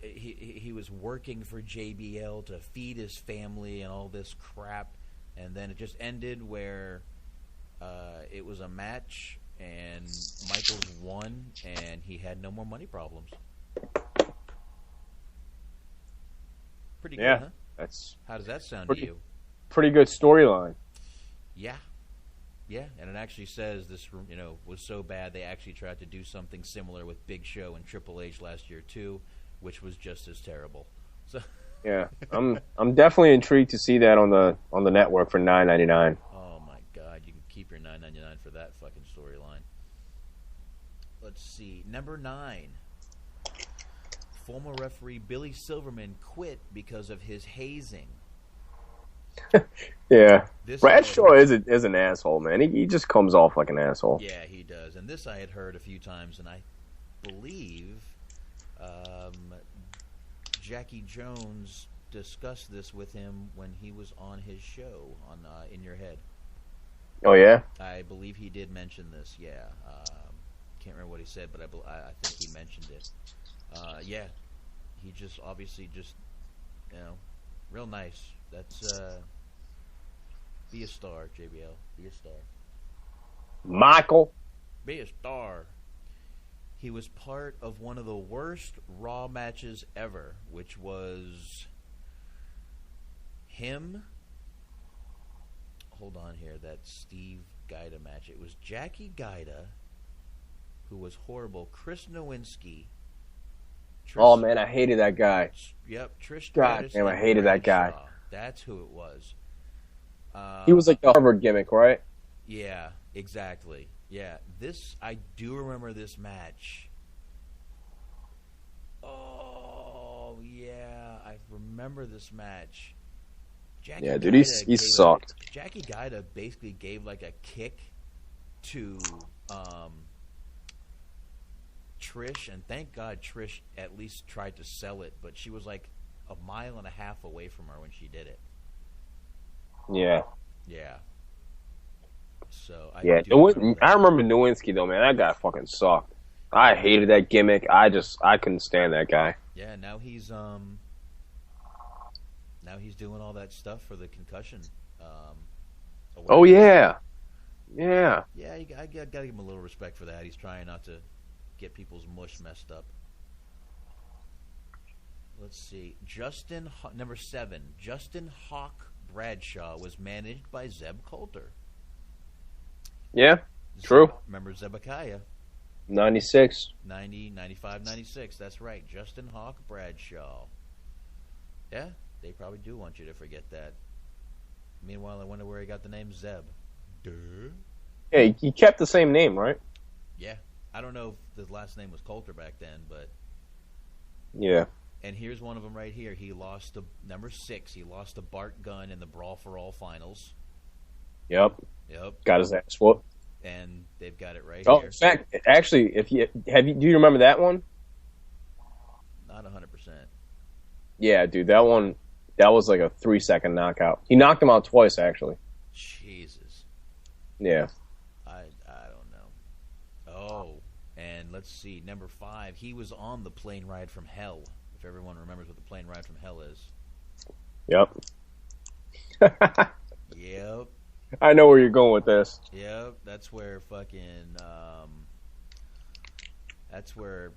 he was working for JBL to feed his family and all this crap, and then it just ended where it was a match, and Michaels won, and he had no more money problems. Pretty good, huh? How does that sound to you? Pretty good storyline. Yeah, and it actually says this, was so bad they actually tried to do something similar with Big Show and Triple H last year too, which was just as terrible. So yeah, I'm definitely intrigued to see that on the network for $9.99. Oh my God, you can keep your $9.99 for that fucking storyline. Let's see, number 9. Former referee Billy Silverman quit because of his hazing. Yeah, Bradshaw is an asshole, man. He just comes off like an asshole. Yeah, he does. And this I had heard a few times, and I believe Jackie Jones discussed this with him when he was on his show on In Your Head. Oh yeah, I believe he did mention this. Yeah, can't remember what he said, but I think he mentioned it. Yeah, he just obviously just real nice. That's be a star, JBL. Be a star. Michael. Be a star. He was part of one of the worst Raw matches ever, which was him. Hold on here. That Steve Gaida match. It was Jackie Gaida, who was horrible. Chris Nowinski. Oh man, I hated that guy. Yep, Trish. God damn, I hated that guy. That's who it was. He was like the Harvard gimmick, right? Yeah, exactly. Yeah, I do remember this match. Oh yeah, I remember this match. Yeah, dude, he sucked. Jackie Gaida basically gave like a kick to Trish, and thank God Trish at least tried to sell it, but she was like a mile and a half away from her when she did it. Yeah. Yeah. So I remember Nowinski though, man. That guy fucking sucked. I hated that gimmick. I couldn't stand that guy. Yeah, now he's doing all that stuff for the concussion. Oh yeah. Yeah. Yeah, I gotta give him a little respect for that. He's trying not to get people's mush messed up. Let's see. Number 7. Justin Hawk Bradshaw was managed by Zeb Coulter. Yeah, true. Remember Zebekiah? 96. 90, 95, 96. That's right. Justin Hawk Bradshaw. Yeah, they probably do want you to forget that. Meanwhile, I wonder where he got the name Zeb. Duh. Yeah, he kept the same name, right? Yeah. I don't know if the last name was Coulter back then, but... Yeah. And here's one of them right here. He lost to number 6. He lost to Bart Gunn in the Brawl for All finals. Yep. Yep. Got his ass whooped. And they've got it right here. In fact, actually, do you remember that one? Not 100%. Yeah, dude, that was like a 3-second knockout. He knocked him out twice, actually. Jesus. Yeah. I don't know. Oh, and let's see, number 5. He was on the plane ride from hell. If everyone remembers what the plane ride from hell is. Yep. Yep. I know where you're going with this. Yep, that's where fucking that's where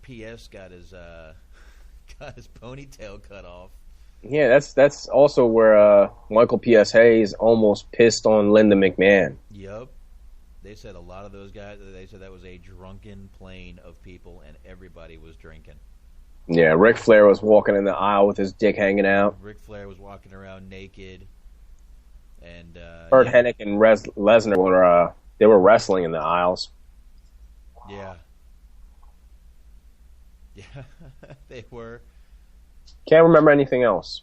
PS got his ponytail cut off. Yeah, that's also where Michael P.S. Hayes almost pissed on Linda McMahon. Yep. They said a lot of those guys, they said that was a drunken plane of people and everybody was drinking. Yeah, Ric Flair was walking in the aisle with his dick hanging out. Ric Flair was walking around naked. And Burt Hennick and Lesnar were wrestling in the aisles. Yeah. Yeah, they were. Can't remember anything else.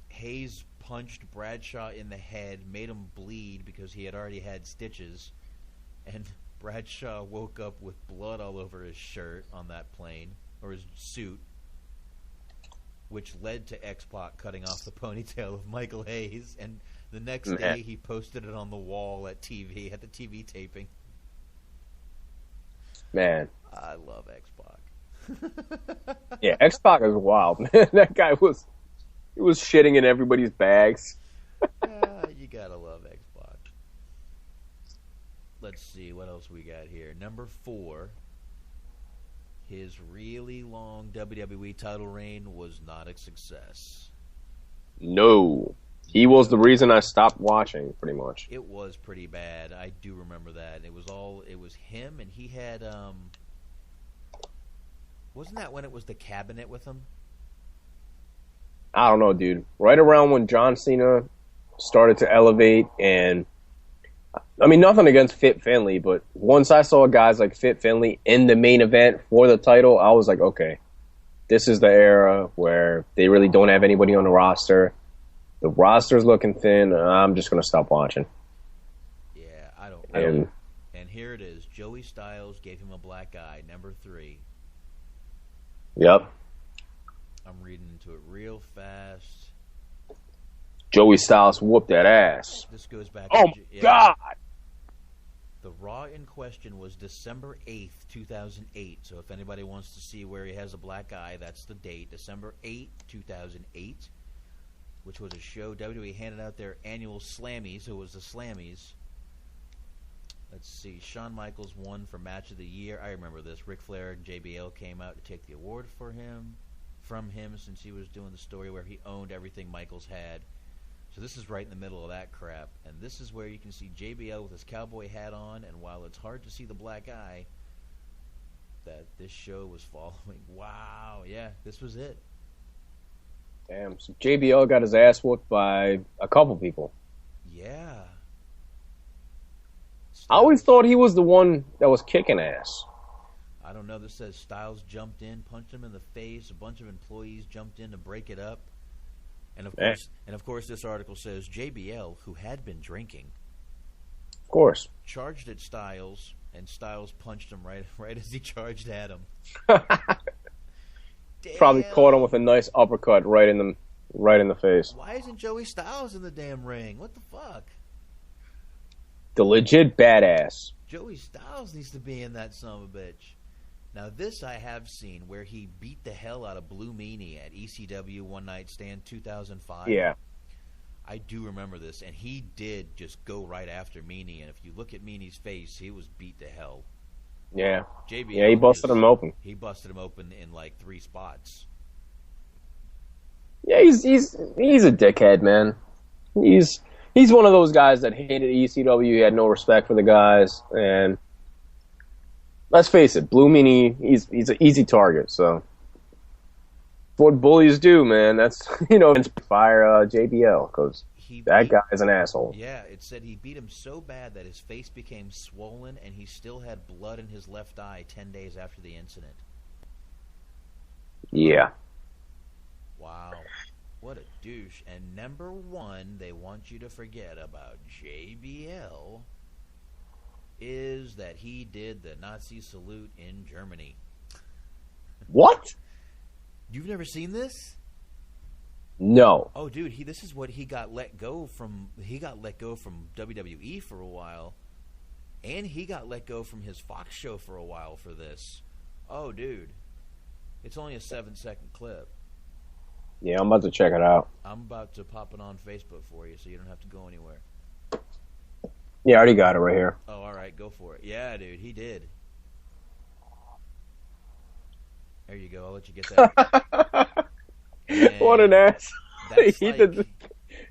Hayes punched Bradshaw in the head, made him bleed because he had already had stitches, and Bradshaw woke up with blood all over his shirt on that plane, or his suit, which led to X-Pac cutting off the ponytail of Michael Hayes, and the next day he posted it on the wall at the TV taping. Man. I love X-Pac. Yeah, X-Pac is wild, man. That guy was shitting in everybody's bags. You gotta love X-Pac. Let's see what else we got here. Number 4, his really long WWE title reign was not a success. No. He was the reason I stopped watching, pretty much. It was pretty bad. I do remember that. It was him, and he had wasn't that when it was the cabinet with him? I don't know, dude. Right around when John Cena started to elevate, and I mean, nothing against Fit Finlay, but once I saw guys like Fit Finlay in the main event for the title, I was like, okay, this is the era where they really don't have anybody on the roster. The roster's looking thin. I'm just going to stop watching. Yeah, I don't. And here it is. Joey Styles gave him a black eye, number 3. Yep. I'm reading into it real fast. Joey Styles whooped that ass. This goes back. Oh, my God. The Raw in question was December 8th, 2008. So if anybody wants to see where he has a black eye, that's the date. December 8th, 2008, which was a show. WWE handed out their annual Slammies. So it was the Slammies. Let's see. Shawn Michaels won for Match of the Year. I remember this. Ric Flair and JBL came out to take the award from him since he was doing the story where he owned everything Michaels had. So this is right in the middle of that crap. And this is where you can see JBL with his cowboy hat on. And while it's hard to see the black eye, that this show was following. Wow. Yeah, this was it. Damn. So JBL got his ass whooped by a couple people. Yeah. I always thought he was the one that was kicking ass. I don't know. This says Styles jumped in, punched him in the face. A bunch of employees jumped in to break it up. And of course, this article says JBL, who had been drinking, of course, charged at Styles, and Styles punched him right as he charged at him. Probably caught him with a nice uppercut right in the face. Why isn't Joey Styles in the damn ring? What the fuck? The legit badass. Joey Styles needs to be in that son of a bitch. Now, this I have seen where he beat the hell out of Blue Meanie at ECW One Night Stand 2005. Yeah. I do remember this, and he did just go right after Meanie, and if you look at Meanie's face, he was beat to hell. Yeah. JBL yeah, he busted him open. He busted him open in like 3 spots. Yeah, he's a dickhead, man. He's one of those guys that hated ECW. He had no respect for the guys, and let's face it, Blue Meanie, he's an easy target. So, what bullies do, man. That's fire JBL because that guy is an asshole. Yeah, it said he beat him so bad that his face became swollen, and he still had blood in his left eye 10 days after the incident. Yeah. Wow. What a douche. And number 1 they want you to forget about JBL is that he did the Nazi salute in Germany. What? You've never seen this? No. Oh, dude, this is what he got let go from. He got let go from WWE for a while, and he got let go from his Fox show for a while for this. Oh, dude. It's only a 7-second clip. Yeah, I'm about to check it out. I'm about to pop it on Facebook for you so you don't have to go anywhere. Yeah, I already got it right here. Oh, all right, go for it. Yeah, dude, he did. There you go. I'll let you get that. What an ass. He like,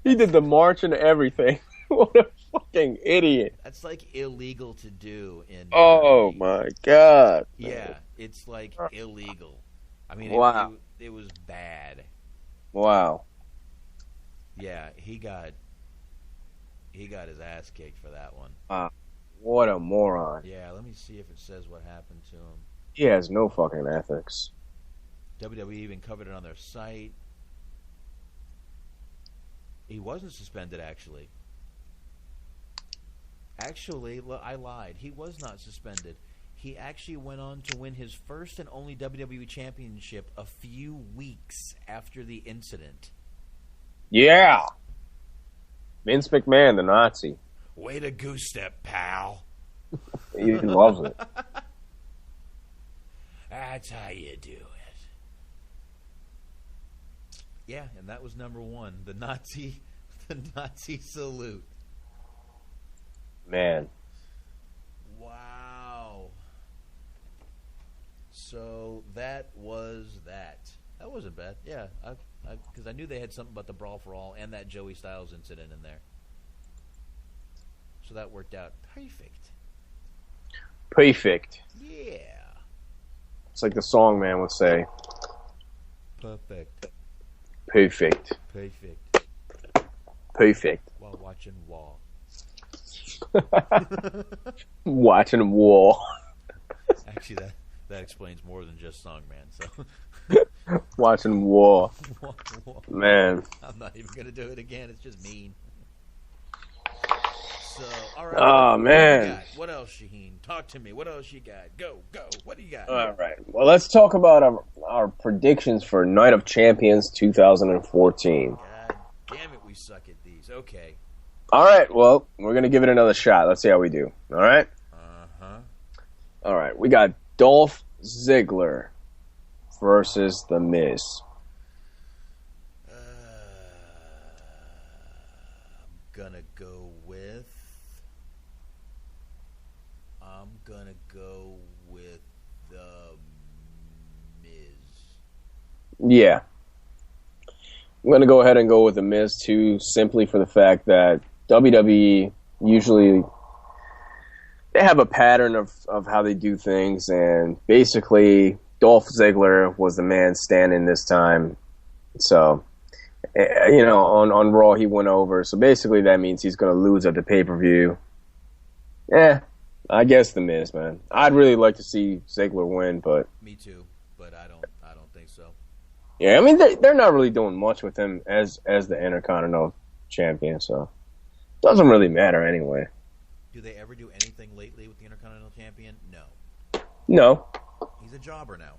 did the march and everything. What a fucking idiot. That's like illegal to do in Oh Germany. my god. Yeah, it's like illegal. I mean, Wow. it was bad. Wow. Yeah, he got his ass kicked for that one. Wow. What a moron. Yeah, let me see if it says what happened to him. He has no fucking ethics. WWE even covered it on their site. He wasn't suspended, actually. Actually, I lied. He was not suspended. He actually went on to win his first and only WWE Championship a few weeks after the incident. Yeah. Vince McMahon, the Nazi. Way to goose step, pal. He loves it. That's how you do it. Yeah, and that was number one. The Nazi salute. Man. Wow. So that was that. That wasn't bad. Yeah, because I knew they had something about the Brawl for All and that Joey Styles incident in there. So that worked out perfect. Perfect. Yeah. It's like the song man would say. Perfect. Perfect. Perfect. Perfect. While watching Raw. Watching War. Actually, that explains more than just song man. So Watching War. Man. I'm not even gonna do it again. It's just mean. So, all right. Oh, man. What else, Shaheen? Talk to me. What else you got? Go. What do you got? All right. Well, let's talk about our predictions for Night of Champions 2014. God damn it, we suck at these. Okay. All right. Well, we're going to give it another shot. Let's see how we do. All right? Uh-huh. All right. We got Dolph Ziggler versus The Miz. I'm gonna go with The Miz. Yeah. I'm going to go ahead and go with The Miz, too, simply for the fact that WWE usually they have a pattern of how they do things, and basically Dolph Ziggler was the man standing this time. So, on Raw he went over. So basically that means he's going to lose at the pay-per-view. I guess The Miz, man. I'd really like to see Ziggler win, but... Me too, but I don't think so. Yeah, I mean, they're not really doing much with him as the Intercontinental Champion, so... Doesn't really matter anyway. Do they ever do anything lately with the Intercontinental Champion? No. No. He's a jobber now.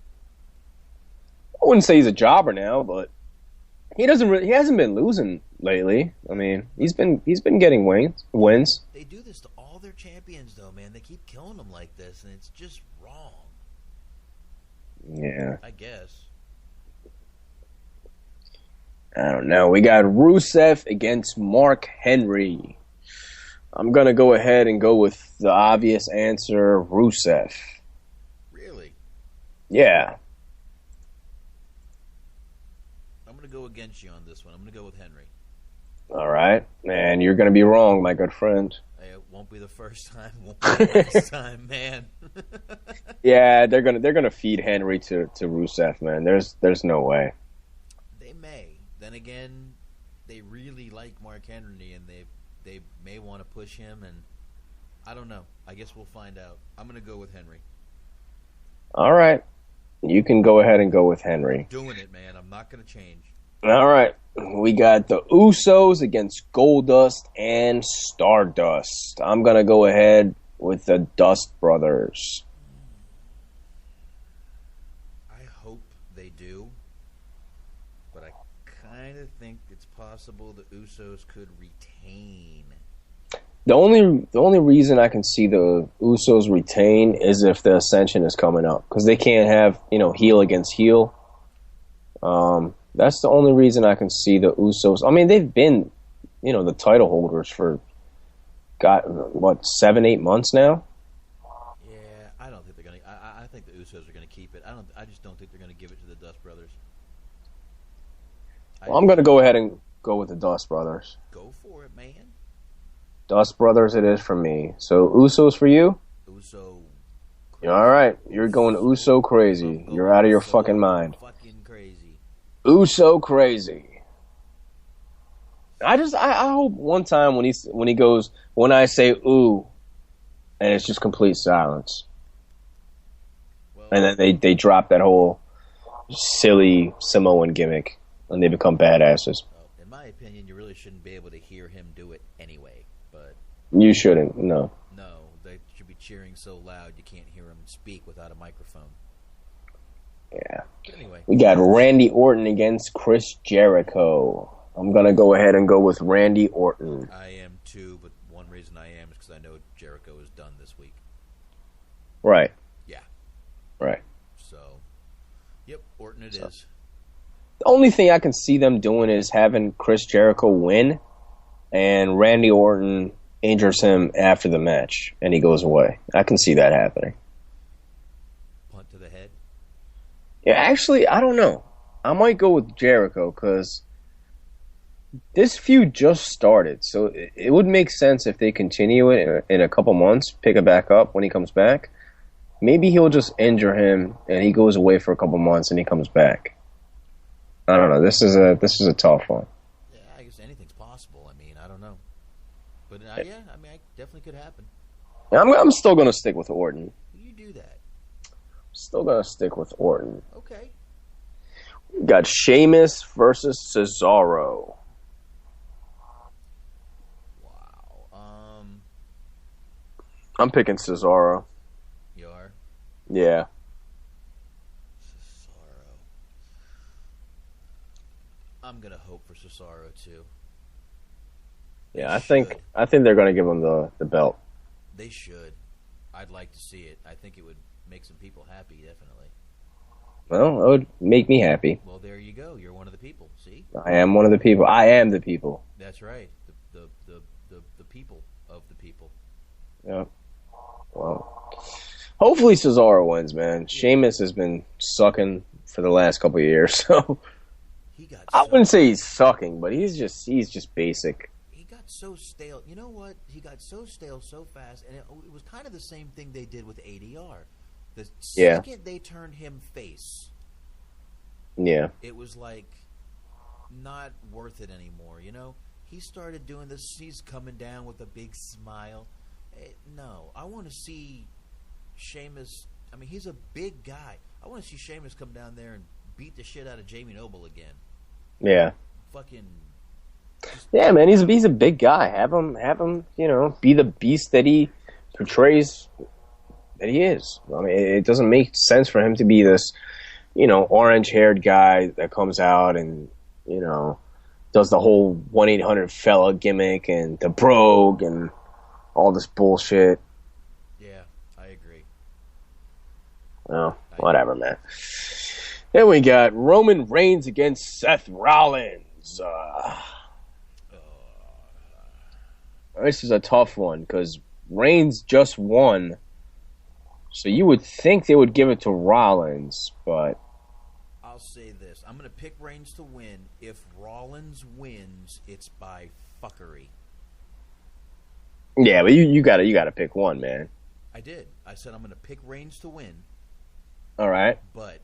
I wouldn't say he's a jobber now, but he hasn't been losing lately. I mean, he's been getting wins. They do this to all their champions, though, man. They keep killing them like this, and it's just wrong. Yeah. I guess. I don't know. We got Rusev against Mark Henry. I'm going to go ahead and go with the obvious answer, Rusev. Really? Yeah. I'm going to go against you on this one. I'm going to go with Henry. All right. And you're going to be wrong, my good friend. Hey, it won't be the first time. Won't be the last time, man. Yeah, they're gonna feed Henry to Rusev, man. There's no way. They may. Then again, they really like Mark Henry, and they may want to push him, and I don't know. I guess we'll find out. I'm going to go with Henry. All right. You can go ahead and go with Henry. Doing it, man. I'm not going to change. All right. We got the Usos against Goldust and Stardust. I'm going to go ahead with the Dust Brothers. I hope they do, but I kind of think it's possible the Usos could retain. The only reason I can see the Usos retain is if the Ascension is coming up, because they can't have heel against heel. That's the only reason I can see the Usos. I mean, they've been the title holders for 7-8 months now. Yeah, I don't think they're gonna. I think the Usos are gonna keep it. I just don't think they're gonna give it to the Dust Brothers. Well, I'm gonna go ahead and go with the Dust Brothers. Go for it, man. Dust Brothers it is for me. So Usos for you? Uso. All right, you're going Uso crazy. You're out of your fucking mind. Fucking crazy. Uso crazy. I hope one time when he goes, when I say ooh, and it's just complete silence. Well, And then they drop that whole silly Samoan gimmick and they become badasses. in my opinion, you really shouldn't be able to hear him do it anyway. But You shouldn't, no. no, they should be cheering so loud you can't hear him speak without a microphone. Yeah. But anyway, We got Randy Orton against Chris Jericho. I'm going to go ahead and go with Randy Orton. I am too, but one reason I am is because I know Jericho is done this week. Right. Yeah. Right. So, yep, Orton it is. The only thing I can see them doing is having Chris Jericho win and Randy Orton injures him after the match and he goes away. I can see that happening. Punt to the head. Yeah, actually, I don't know. I might go with Jericho because this feud just started, so it would make sense if they continue it in a couple months, pick it back up when he comes back. Maybe he'll just injure him and he goes away for a couple months and he comes back. I don't know. This is a tough one. Yeah, I guess anything's possible. I mean, I don't know. But, yeah, I mean, it definitely could happen. I'm still going to stick with Orton. You do that. Still going to stick with Orton. Okay. We got Sheamus versus Cesaro. Wow. I'm picking Cesaro. You are? Yeah. Cesaro. I'm going to hope for Cesaro, too. Yeah, I think they're going to give him the belt. They should. I'd like to see it. I think it would make some people happy, definitely. Well, it would make me happy. Well, there you go. You're one of the people. See? I am one of the people. I am the people. That's right. The people of the people. Yeah. Well, hopefully Cesaro wins, man. Sheamus has been sucking for the last couple of years, so He got I wouldn't say he's sucking, but he's just basic. He got so stale. You know what? He got so stale so fast, and it was kind of the same thing they did with ADR. The Yeah. second they turned him face, Yeah. it was like not worth it anymore. You know, he started doing this. He's coming down with a big smile. No, I want to see Sheamus. I mean, he's a big guy. I want to see Sheamus come down there and beat the shit out of Jamie Noble again. Yeah. Fucking. Yeah, man, he's a big guy. Have him, be the beast that he portrays that he is. I mean, it doesn't make sense for him to be this, orange-haired guy that comes out and, does the whole 1-800 fella gimmick and the brogue and all this bullshit. Yeah, I agree. Well, whatever, man. Then we got Roman Reigns against Seth Rollins. This is a tough one because Reigns just won. So you would think they would give it to Rollins, but I'll say this. I'm going to pick Reigns to win. If Rollins wins, it's by fuckery. yeah, but you gotta pick one, man. I did. I said I'm going to pick Reigns to win, All right. but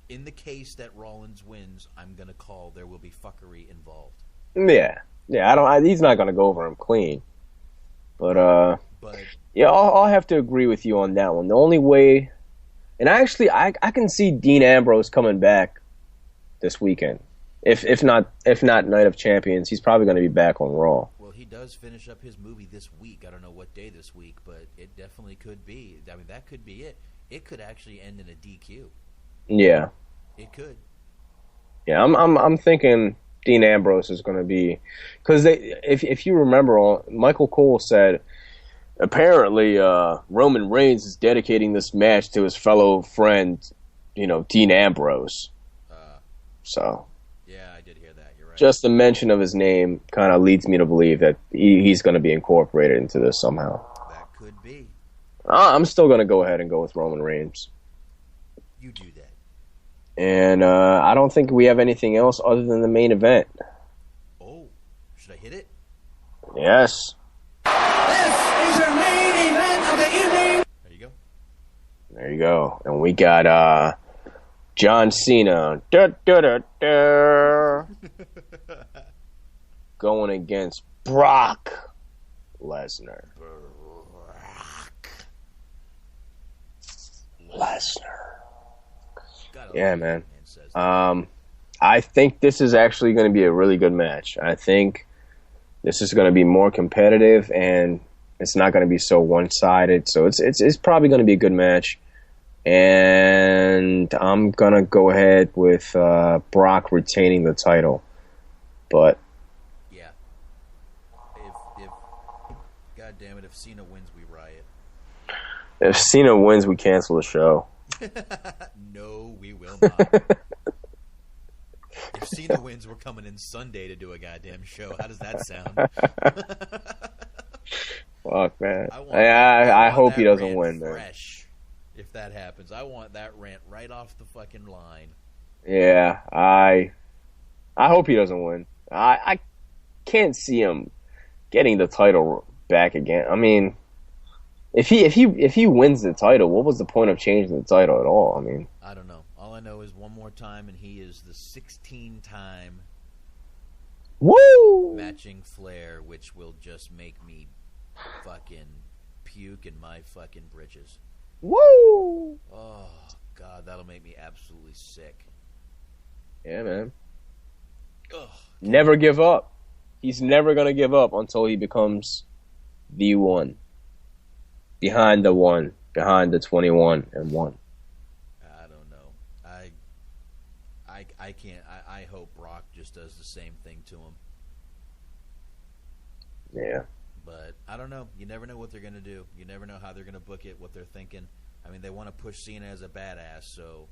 in the case that Rollins wins, I'm going to call there will be fuckery involved. Yeah. He's not gonna go over him clean. But But yeah, I'll have to agree with you on that one. The only way, and I can see Dean Ambrose coming back this weekend. If not Night of Champions, he's probably going to be back on Raw. well, he does finish up his movie this week. I don't know what day this week, but it definitely could be. I mean, that could be it. It could actually end in a DQ. Yeah, It could. yeah. I'm thinking Dean Ambrose is going to be, because if you remember, Michael Cole said apparently Roman Reigns is dedicating this match to his fellow friend, Dean Ambrose. So Yeah, I did hear that. You're right. just the mention of his name kind of leads me to believe that he's going to be incorporated into this somehow. That could be. I'm still going to go ahead and go with Roman Reigns. You do that. And I don't think we have anything else other than the main event. Oh, should I hit it? Yes. There you go. There go. And we got John Cena going against Brock Lesnar. Yeah, man. I think this is actually going to be a really good match. I think this is going to be more competitive, and it's not going to be so one-sided. So it's probably going to be a good match. And I'm going to go ahead with Brock retaining the title. But yeah, if God damn it, if Cena wins, we riot. If Cena wins, we cancel the show. No, we will not. If Cena wins, we're coming in Sunday to do a goddamn show. How does that sound? Fuck, man. I hope he doesn't win, man. Fresh, if that happens. I want that rant right off the fucking line. Yeah, I hope he doesn't win. I can't see him getting the title back again. I mean, if he wins the title, what was the point of changing the title at all? I mean, I don't know. All I know is one more time, and he is the 16-time matching Flair, which will just make me fucking puke in my fucking britches. Woo! Oh, God, that'll make me absolutely sick. Yeah, man. Ugh. Never give up. He's never going to give up until he becomes the one. Behind the 21 and 1. I don't know. I can't. I hope Brock just does the same thing to him. Yeah. But I don't know. You never know what they're going to do. You never know how they're going to book it, what they're thinking. I mean, they want to push Cena as a badass, so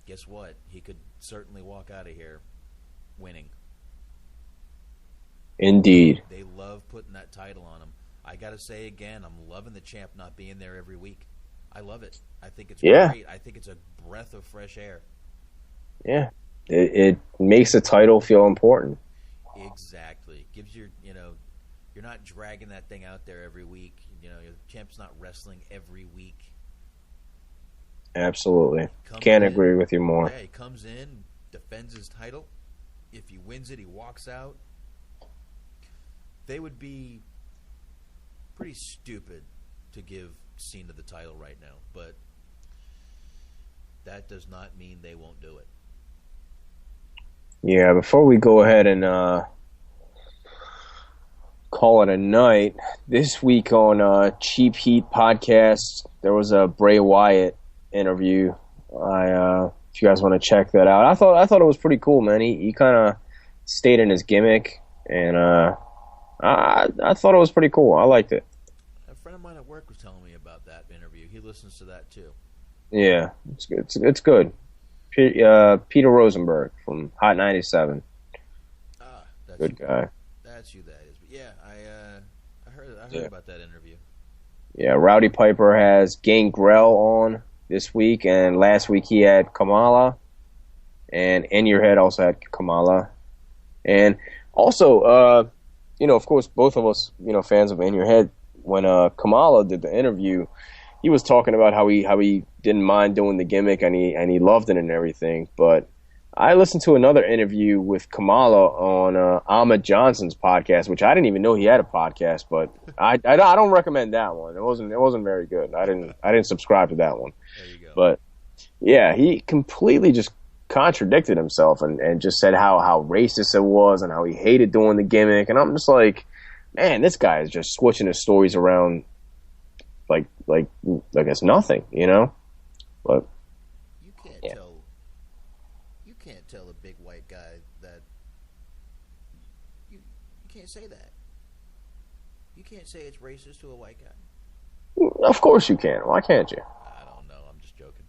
guess what? He could certainly walk out of here winning. Indeed. They love putting that title on him. I got to say again, I'm loving the champ not being there every week. I love it. I think it's great. I think it's a breath of fresh air. Yeah. It makes the title feel important. Exactly. Gives your, you're not dragging that thing out there every week. Your champ's not wrestling every week. Absolutely. Can't agree with you more. Yeah, he comes in, defends his title. If he wins it, he walks out. They would be pretty stupid to give Cena the title right now, but that does not mean they won't do it. Yeah, before we go ahead and call it a night, this week on Cheap Heat Podcast, there was a Bray Wyatt interview. If you guys want to check that out, I thought it was pretty cool, man. He kind of stayed in his gimmick, and I thought it was pretty cool. I liked it. A friend of mine at work was telling me about that interview. He listens to that too. Yeah, it's good. It's good. Peter Rosenberg from Hot 97. That's good guy. That's who that is. But yeah, I heard about that interview. Yeah, Rowdy Piper has Gangrel on this week, and last week he had Kamala, and In Your Head also had Kamala, and also, of course, both of us, fans of In Your Head. When Kamala did the interview, he was talking about how he didn't mind doing the gimmick and he loved it and everything. But I listened to another interview with Kamala on Ahmed Johnson's podcast, which I didn't even know he had a podcast. But I don't recommend that one. It wasn't very good. I didn't subscribe to that one. There you go. But yeah, he completely just contradicted himself and just said how racist it was and how he hated doing the gimmick. And I'm just like, man, this guy is just switching his stories around like it's nothing, But you can't tell a big white guy that you can't say that. You can't say it's racist to a white guy. Of course you can. Why can't you? I don't know. I'm just joking.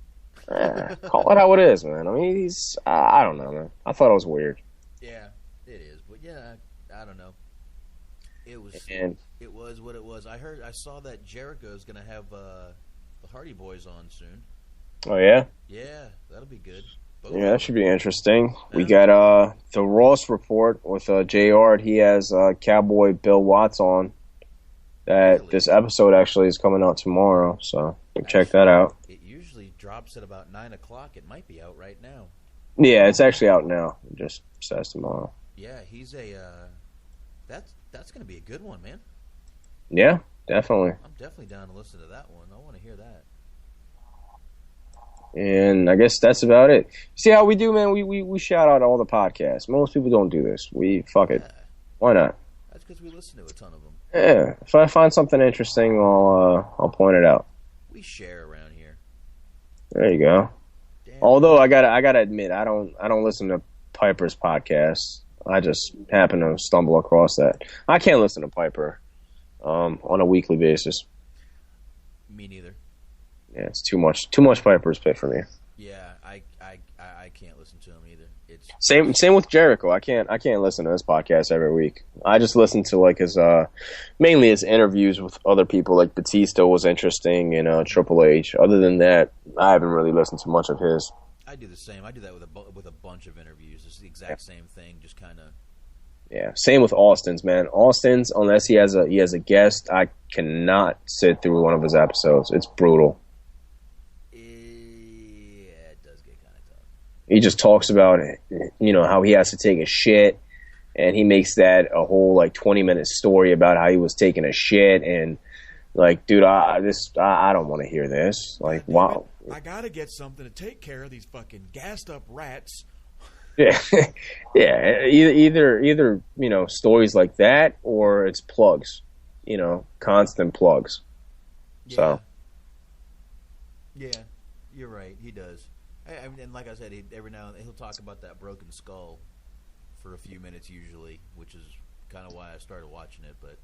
Call it how it is, man. I mean, I don't know, man. I thought it was weird. Yeah, it is. But yeah, I don't know. It was what it was. I saw that Jericho's going to have the Hardy Boys on soon. Oh, yeah? Yeah, that'll be good. Yeah, that should be interesting. We got the Ross Report with JR. He has Cowboy Bill Watts on. that Really? this episode actually is coming out tomorrow, so you can check that out. It usually drops at about 9 o'clock. It might be out right now. Yeah, it's actually out now. It just says tomorrow. Yeah, he's a. That's going to be a good one, man. Yeah, definitely. I'm definitely down to listen to that one. I want to hear that. And I guess that's about it. See how we do, man? We shout out all the podcasts. Most people don't do this. Fuck it. Why not? That's because we listen to a ton of them. Yeah. If I find something interesting, I'll point it out. We share around here. There you go. Damn. Although I gotta admit, I don't listen to Piper's podcast. I just happen to stumble across that. I can't listen to Piper on a weekly basis. Me neither. Yeah, it's too much Piper's pit for me. Yeah, I can't listen to him either. It's Same with Jericho. I can't listen to his podcast every week. I just listen to like his mainly his interviews with other people. Like Batista was interesting, and Triple H. Other than that, I haven't really listened to much of his. I do the same. I do that with a bunch of interviews. It's the exact same thing. Just kind of. Yeah, same with Austin's, man. Austin's, unless he has a guest, I cannot sit through one of his episodes. It's brutal. Yeah, it does get kind of tough. He just talks about how he has to take a shit, and he makes that a whole like 20-minute story about how he was taking a shit, and like, dude, I don't want to hear this. Like, wow. I gotta get something to take care of these fucking gassed up rats. Yeah, yeah. Either stories like that, or it's plugs. Constant plugs. Yeah. So. Yeah, you're right. He does. I mean, and like I said, every now and then he'll talk about that broken skull for a few minutes usually, which is kind of why I started watching it. But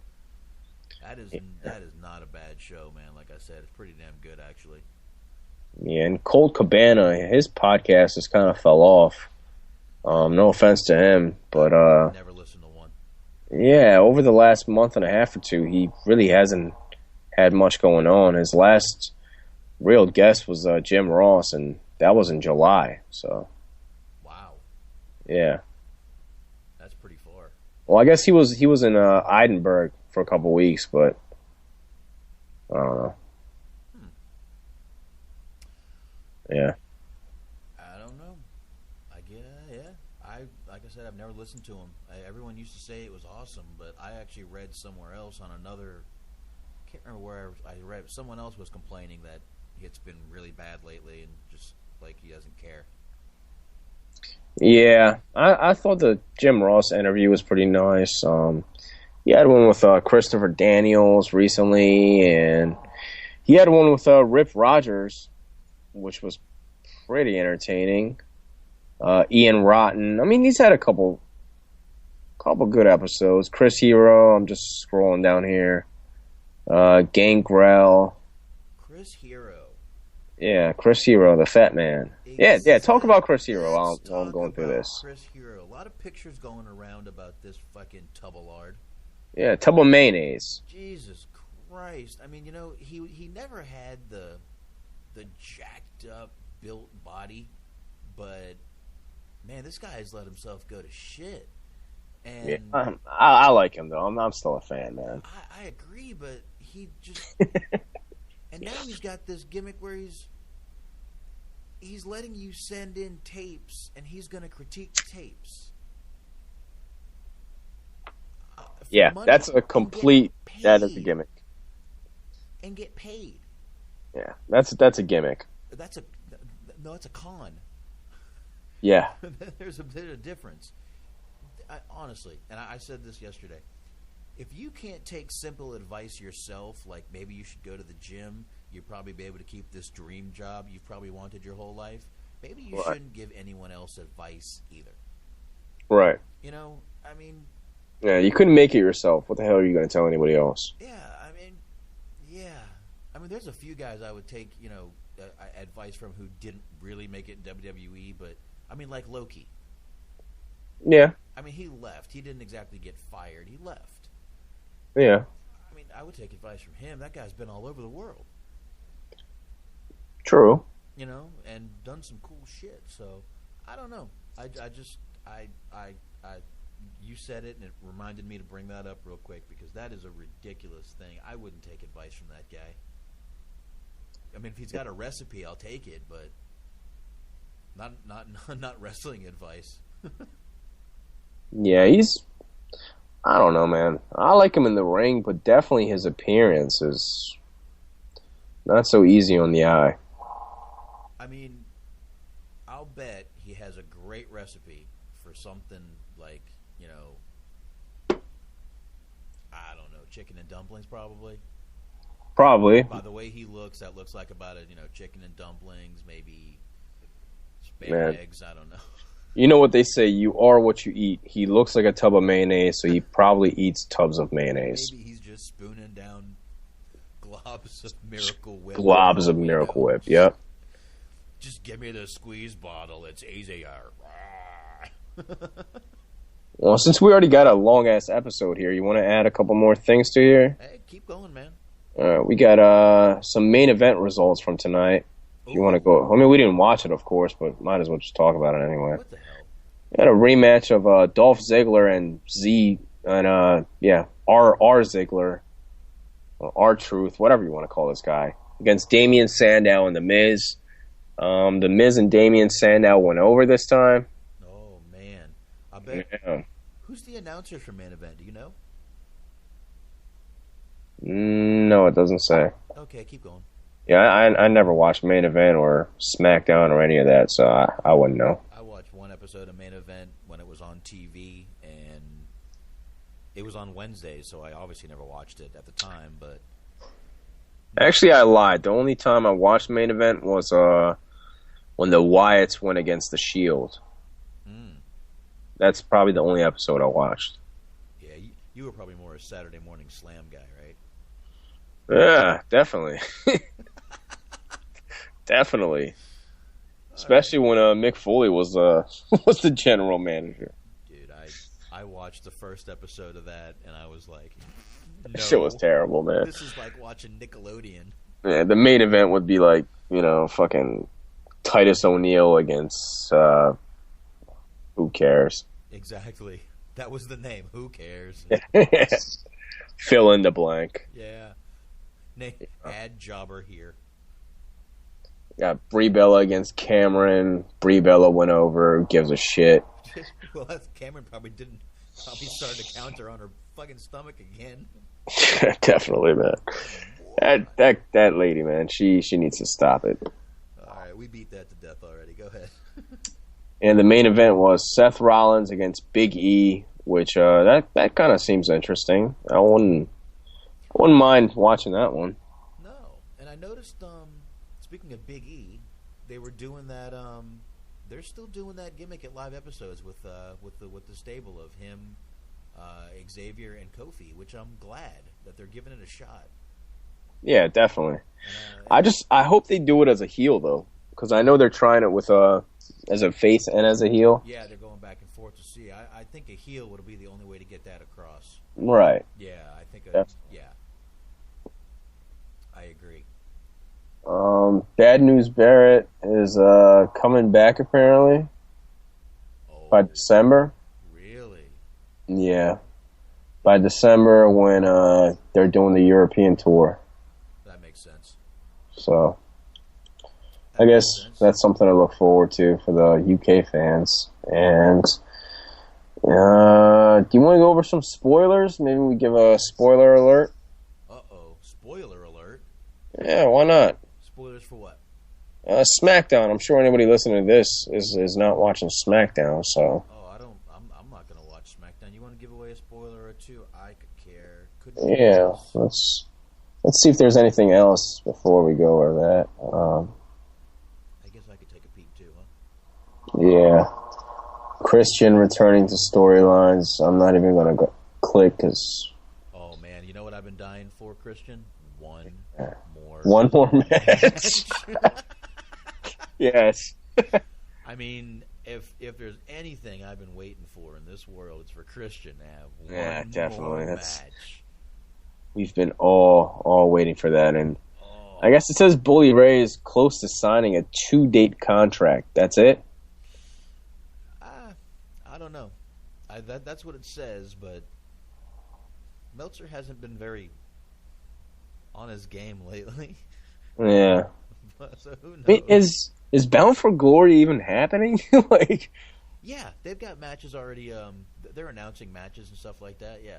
that is not a bad show, man. Like I said, it's pretty damn good actually. Yeah, and Colt Cabana, his podcast has kind of fell off. No offense to him, but Never listened to one. yeah, over the last month and a half or two, he really hasn't had much going on. His last real guest was Jim Ross, and that was in July. So, Wow, yeah. that's pretty far. Well, I guess he was in Edinburgh for a couple weeks, but I don't know. Yeah. I don't know. I get yeah. Like I said, I've never listened to him. Everyone used to say it was awesome, but I actually read somewhere else on another. I can't remember where I read. Someone else was complaining that it's been really bad lately, and just like he doesn't care. Yeah, I thought the Jim Ross interview was pretty nice. He had one with Christopher Daniels recently, and he had one with Rip Rogers, which was pretty entertaining. Ian Rotten. I mean, he's had a couple good episodes. Chris Hero. I'm just scrolling down here. Gangrel. Chris Hero. Yeah, Chris Hero, the fat man. Yeah. Talk about Chris Hero while I'm going through this. Chris Hero. A lot of pictures going around about this fucking tubblard. Yeah, tub of mayonnaise. Jesus Christ! I mean, he never had the jacked up built body, but man, this guy has let himself go to shit. And yeah, I like him though. I'm still a fan, man. I agree, but he just and now he's got this gimmick where he's letting you send in tapes, and he's going to critique the tapes. Yeah, that's a complete. That is a gimmick. And get paid. Yeah, that's a gimmick. That's a con. Yeah. There's a bit of difference. Honestly, and I said this yesterday. If you can't take simple advice yourself, like maybe you should go to the gym, you'd probably be able to keep this dream job you've probably wanted your whole life. Maybe you shouldn't give anyone else advice either. Right. I mean. Yeah, you couldn't make it yourself. What the hell are you going to tell anybody else? Yeah, I mean, there's a few guys I would take, advice from who didn't really make it in WWE, but I mean, like Loki. Yeah. I mean, he left. He didn't exactly get fired. He left. Yeah. I mean, I would take advice from him. That guy's been all over the world. True. And done some cool shit. So, I don't know. you said it, and it reminded me to bring that up real quick because that is a ridiculous thing. I wouldn't take advice from that guy. I mean, if he's got a recipe, I'll take it, but not wrestling advice. Yeah, I don't know, man. I like him in the ring, but definitely his appearance is not so easy on the eye. I mean, I'll bet he has a great recipe for something like, I don't know, chicken and dumplings probably. Probably. By the way he looks, that looks like about it, chicken and dumplings, maybe spare eggs, I don't know. You know what they say, you are what you eat. He looks like a tub of mayonnaise, so he probably eats tubs of mayonnaise. Maybe he's just spooning down globs of Miracle Whip. Globs of Miracle Whip, yep. Just give me the squeeze bottle, it's easier. Well, since we already got a long-ass episode here, you want to add a couple more things to here? Hey, keep going, man. We got some main event results from tonight. If you want to go, I mean, we didn't watch it, of course, but might as well just talk about it anyway. What the hell? We had a rematch of Dolph Ziggler and R Ziggler, R-Truth, whatever you want to call this guy, against Damian Sandow and The Miz. The Miz and Damian Sandow went over this time. Oh, man. I bet. Yeah. Who's the announcer for main event? Do you know? No, it doesn't say. Okay, keep going. Yeah, I never watched main event or SmackDown or any of that, so I wouldn't know. I watched one episode of main event when it was on TV, and it was on Wednesday, so I obviously never watched it at the time, but... Actually, I lied. The only time I watched main event was when the Wyatts went against the Shield. That's probably the only episode I watched. Yeah, you were probably more a Saturday morning slam guy, right? Yeah, definitely. Definitely. Especially when Mick Foley was the general manager. Dude, I watched the first episode of that, and I was like, no. That shit was terrible, man. This is like watching Nickelodeon. Yeah, the main event would be like, fucking Titus O'Neil against, who cares? Exactly. That was the name. Who cares? Fill in the blank. Yeah. Add jobber here. Got Brie Bella against Cameron. Brie Bella went over. Who gives a shit? Well, Cameron probably started to counter on her fucking stomach again. Definitely, man. That lady, man. She needs to stop it. All right, we beat that to death already. Go ahead. And the main event was Seth Rollins against Big E, which that kind of seems interesting. I wouldn't mind watching that one. No, and I noticed. Speaking of Big E, they were doing that. They're still doing that gimmick at live episodes with the stable of him, Xavier, and Kofi, which I'm glad that they're giving it a shot. Yeah, definitely. I hope they do it as a heel though, because I know they're trying it with as a face and as a heel. Yeah, they're going back and forth to see. I think a heel would be the only way to get that across. Right. Yeah, I think. I agree. Bad News Barrett is coming back apparently by December. Really? Yeah, by December when they're doing the European tour. That makes sense. So I guess that's something to look forward to for the UK fans. And do you want to go over some spoilers? Maybe we give a spoiler alert. Spoiler alert. Yeah, why not? Spoilers for what? SmackDown. I'm sure anybody listening to this is not watching SmackDown, so. Oh, I'm not gonna watch SmackDown. You want to give away a spoiler or two? I could care. Yeah, let's see if there's anything else before we go over that. I guess I could take a peek too, huh? Yeah, Christian returning to storylines. I'm not even gonna click because. Oh man, you know what I've been dying for, Christian? One more match. Yes. I mean, if there's anything I've been waiting for in this world, it's for Christian to have one more match. We've been all waiting for that, and I guess it says Bully Ray is close to signing a 2-date contract. That's it? I don't know. That's what it says, but Meltzer hasn't been very on his game lately. Yeah. So who knows? I mean, is Bound for Glory even happening? Like, yeah, they've got matches already. They're announcing matches and stuff like that. Yeah.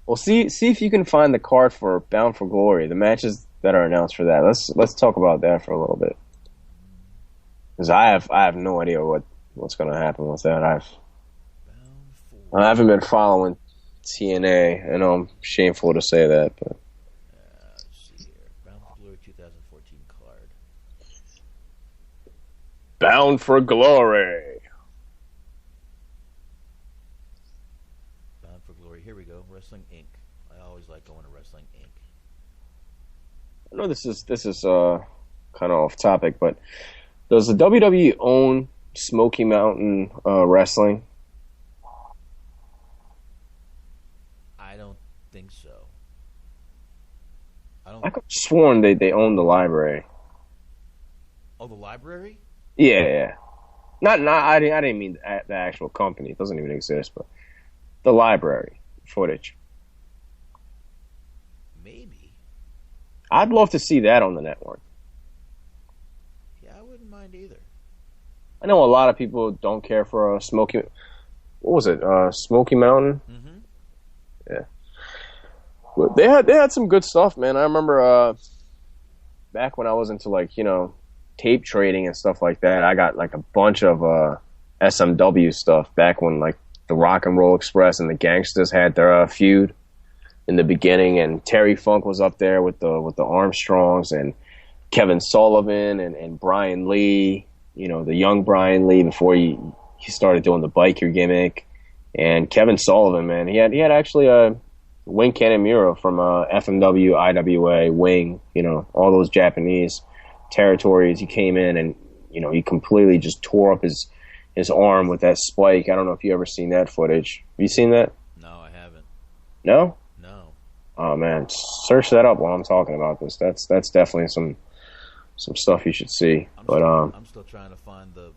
well, see if you can find the card for Bound for Glory, the matches that are announced for that. Let's talk about that for a little bit, because I have no idea what's going to happen with that. I haven't been following TNA, and I'm shameful to say that, but. Let's see here. Bound for Glory 2014 card. Bound for Glory. Bound for Glory. Here we go. Wrestling Inc. I always like going to Wrestling Inc. I know this is kind of off topic, but does the WWE own Smoky Mountain Wrestling? I don't think so. I could have sworn they own the library. Oh, the library? Yeah. Not. I didn't mean the actual company. It doesn't even exist, but the library footage. Maybe. I'd love to see that on the network. Yeah, I wouldn't mind either. I know a lot of people don't care for Smoky. What was it? Smoky Mountain. Mm-hmm. Yeah. But they had some good stuff, man. I remember back when I was into tape trading and stuff like that. I got like a bunch of SMW stuff back when like the Rock and Roll Express and the Gangsters had their feud in the beginning, and Terry Funk was up there with the Armstrongs and Kevin Sullivan and Brian Lee. The young Brian Lee before he started doing the biker gimmick. And Kevin Sullivan, man, he had actually a Wing Kanemaru from FMW, IWA, Wing, all those Japanese territories. He came in and, he completely just tore up his arm with that spike. I don't know if you ever seen that footage. Have you seen that? No, I haven't. No? No. Oh, man, search that up while I'm talking about this. That's definitely some stuff you should see. I'm still trying to find the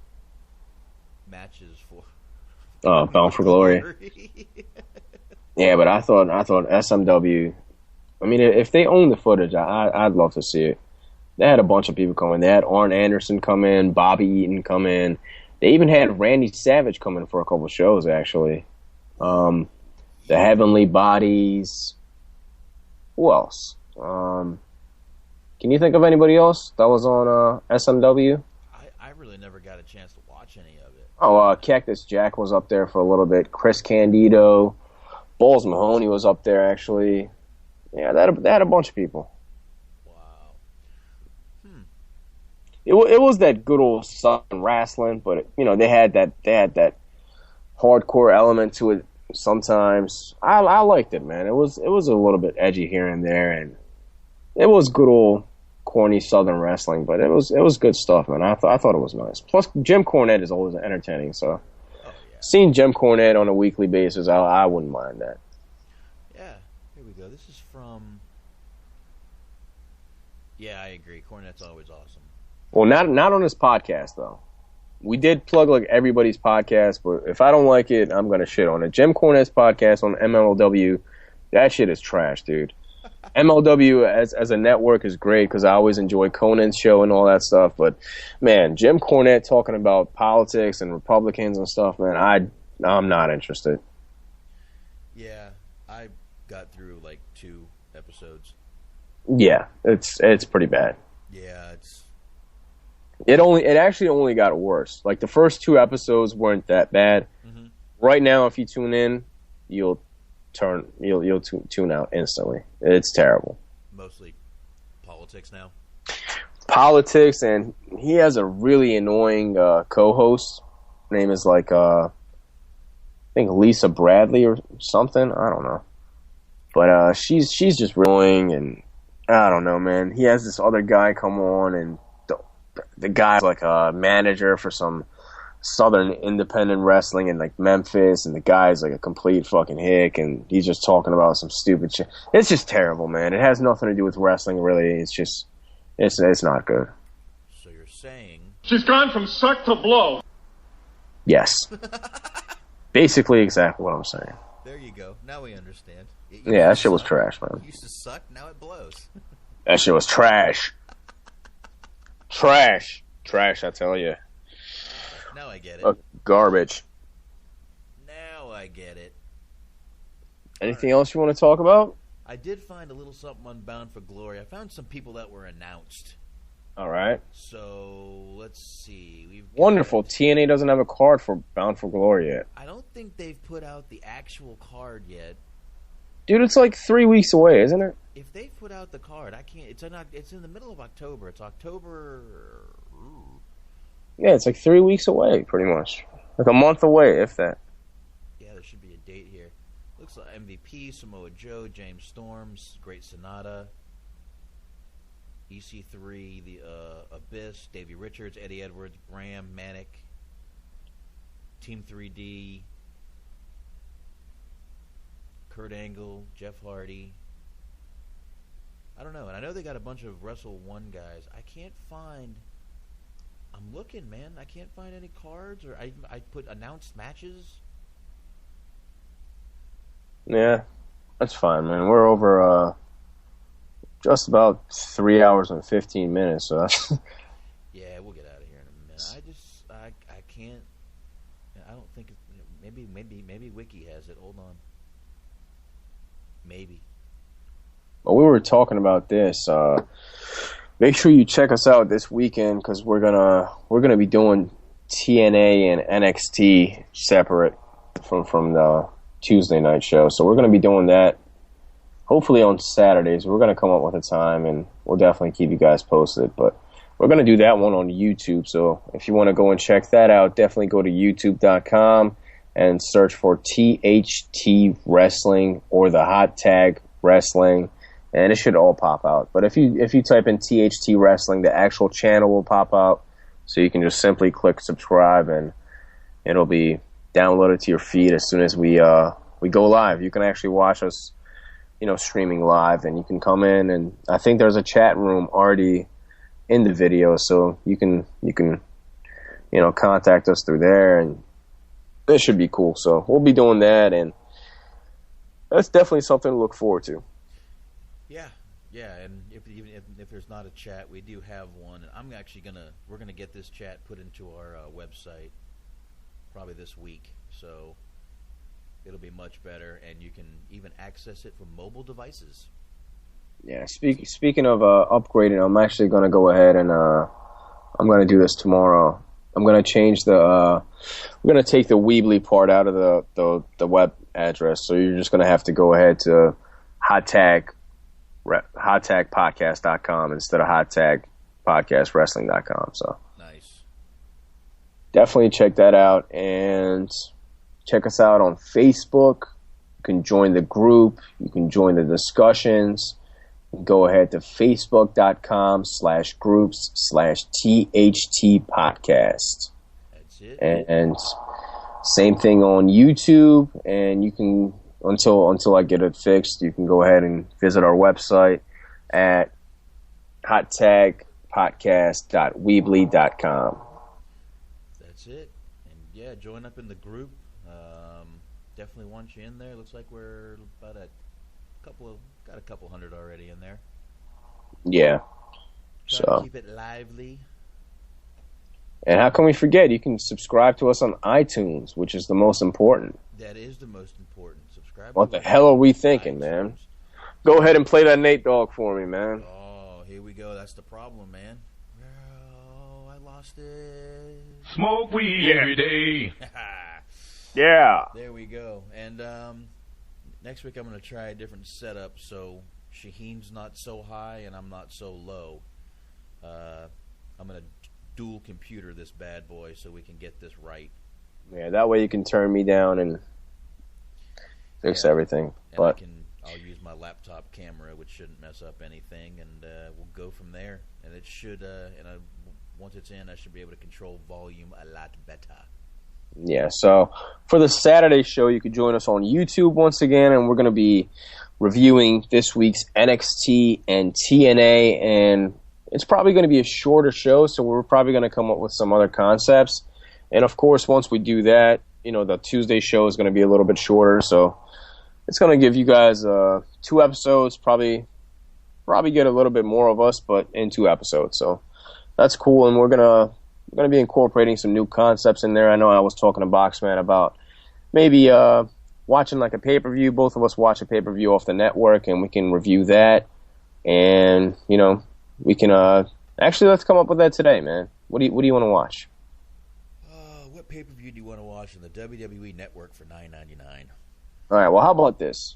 matches for Bound for Glory. Yeah, but I thought SMW. I mean, if they own the footage, I'd love to see it. They had a bunch of people come in. They had Arn Anderson come in, Bobby Eaton come in. They even had Randy Savage come in for a couple shows, actually. The Heavenly Bodies. Who else? Can you think of anybody else that was on SMW? I really never got a chance to watch any of it. Oh, Cactus Jack was up there for a little bit. Chris Candido. Balls Mahoney was up there, actually. Yeah, they had a bunch of people. Wow. It was that good old Southern wrestling, but they had that hardcore element to it sometimes. I liked it, man. It was a little bit edgy here and there, and it was good old corny Southern wrestling, but it was good stuff, man. I thought it was nice. Plus, Jim Cornette is always entertaining, so seeing Jim Cornette on a weekly basis, I wouldn't mind that. Yeah, here we go. This is from. Yeah, I agree. Cornette's always awesome. Well, not on this podcast though. We did plug like everybody's podcast, but if I don't like it, I'm gonna shit on it. Jim Cornette's podcast on MLW, that shit is trash, dude. MLW as a network is great because I always enjoy Conan's show and all that stuff. But man, Jim Cornette talking about politics and Republicans and stuff, man, I'm not interested. Yeah, I got through like 2 episodes. Yeah, it's pretty bad. Yeah, it actually only got worse. Like the first 2 episodes weren't that bad. Mm-hmm. Right now, if you tune in, you'll tune out instantly. It's terrible. Mostly politics now. Politics, and he has a really annoying co-host. Her name is like I think Lisa Bradley or something. I don't know, but she's just annoying, and I don't know, man. He has this other guy come on, and the guy's like a manager for some Southern independent wrestling in like Memphis, and the guy's like a complete fucking hick, and he's just talking about some stupid shit. It's just terrible, man. It has nothing to do with wrestling, really. It's just, it's not good. So you're saying she's gone from suck to blow? Yes. Basically, exactly what I'm saying. There you go. Now we understand. Yeah, that shit was trash, man. It used to suck. Now it blows. That shit was trash. Trash. Trash, I tell you. Now I get it. Garbage. Now I get it. Anything else you want to talk about? I did find a little something on Bound for Glory. I found some people that were announced. All right. So, let's see. Wonderful. TNA doesn't have a card for Bound for Glory yet. I don't think they've put out the actual card yet. Dude, it's like 3 weeks away, isn't it? If they put out the card, I can't. It's in the middle of October. It's October. Yeah, it's like 3 weeks away, pretty much. Like a month away, if that. Yeah, there should be a date here. Looks like MVP, Samoa Joe, James Storms, Great Sonata, EC3, the Abyss, Davey Richards, Eddie Edwards, Graham, Manic, Team 3D, Kurt Angle, Jeff Hardy. I don't know, and I know they got a bunch of Wrestle 1 guys. I can't find... I'm looking, man. I can't find any cards, or I put announced matches. Yeah, that's fine, man. We're over just about 3 hours and 15 minutes, so that's... Yeah, we'll get out of here in a minute. I can't... I don't think... Maybe Wiki has it. Hold on. Maybe. Well, we were talking about this. Make sure you check us out this weekend because we're gonna be doing TNA and NXT separate from the Tuesday night show. So we're gonna be doing that hopefully on Saturdays. We're gonna come up with a time and we'll definitely keep you guys posted. But we're gonna do that one on YouTube. So if you want to go and check that out, definitely go to youtube.com and search for THT Wrestling or the hot tag Wrestling. And it should all pop out. But if you type in THT Wrestling, the actual channel will pop out. So you can just simply click subscribe, and it'll be downloaded to your feed as soon as we go live. You can actually watch us, streaming live, and you can come in. And I think there's a chat room already in the video, so you can contact us through there, and it should be cool. So we'll be doing that, and that's definitely something to look forward to. Yeah, and if there's not a chat, we do have one. And we're gonna get this chat put into our website probably this week, so it'll be much better, and you can even access it from mobile devices. Yeah, speaking of upgrading, I'm actually gonna go ahead and I'm gonna do this tomorrow. I'm gonna change we're gonna take the Weebly part out of the web address, so you're just gonna have to go ahead to hottagpodcast.com instead of hottagpodcastwrestling.com. So nice. Definitely check that out, and check us out on Facebook. You can join the group. You can join the discussions. Go ahead to facebook.com/groups/THT podcast. That's it. And same thing on YouTube, and you can until I get it fixed, you can go ahead and visit our website at hottagpodcast.weebly.com. That's it. And yeah, join up in the group. Definitely want you in there. Looks like we're about got a couple hundred already in there. Yeah. Try to keep it lively. And how can we forget? You can subscribe to us on iTunes, which is the most important. That is the most important. Subscribe. What the hell are we thinking, man? Go ahead and play that Nate Dogg for me, man. Oh, here we go. That's the problem, man. Oh, I lost it. Smoke weed every day. Yeah. There we go. And next week I'm going to try a different setup so Shaheen's not so high and I'm not so low. I'm going to dual computer this bad boy so we can get this right. Yeah, that way you can turn me down and fix everything. And but I'll use my laptop camera, which shouldn't mess up anything, and we'll go from there. And it should, once it's in, I should be able to control volume a lot better. Yeah, so for the Saturday show, you can join us on YouTube once again, and we're going to be reviewing this week's NXT and TNA, and it's probably going to be a shorter show, so we're probably going to come up with some other concepts. And, of course, once we do that, the Tuesday show is going to be a little bit shorter, so it's going to give you guys 2 episodes, probably get a little bit more of us, but in 2 episodes. So that's cool, and we're gonna be incorporating some new concepts in there. I know I was talking to Boxman about maybe watching like a pay-per-view. Both of us watch a pay-per-view off the network, and we can review that. And we can actually, let's come up with that today, man. What do you want to watch? What pay-per-view do you want to watch on the WWE Network for $9.99? All right. Well, how about this?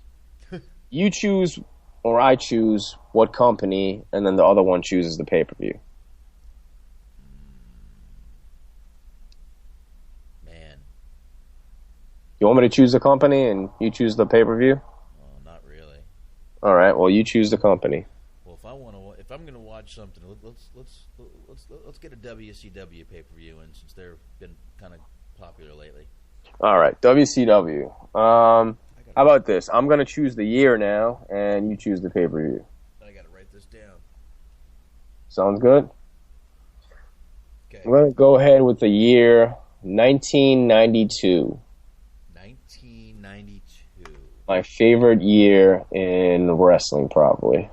You choose, or I choose what company, and then the other one chooses the pay-per-view. Man. You want me to choose the company and you choose the pay-per-view? Oh, not really. All right. Well, you choose the company. Well, if I'm going to watch something, let's get a WCW pay-per-view in, since they've been kind of popular lately. All right, WCW. How about this? I'm going to choose the year now, and you choose the pay-per-view. I got to write this down. Sounds good? Okay. I'm going to go ahead with the year 1992. 1992. My favorite year in wrestling, probably.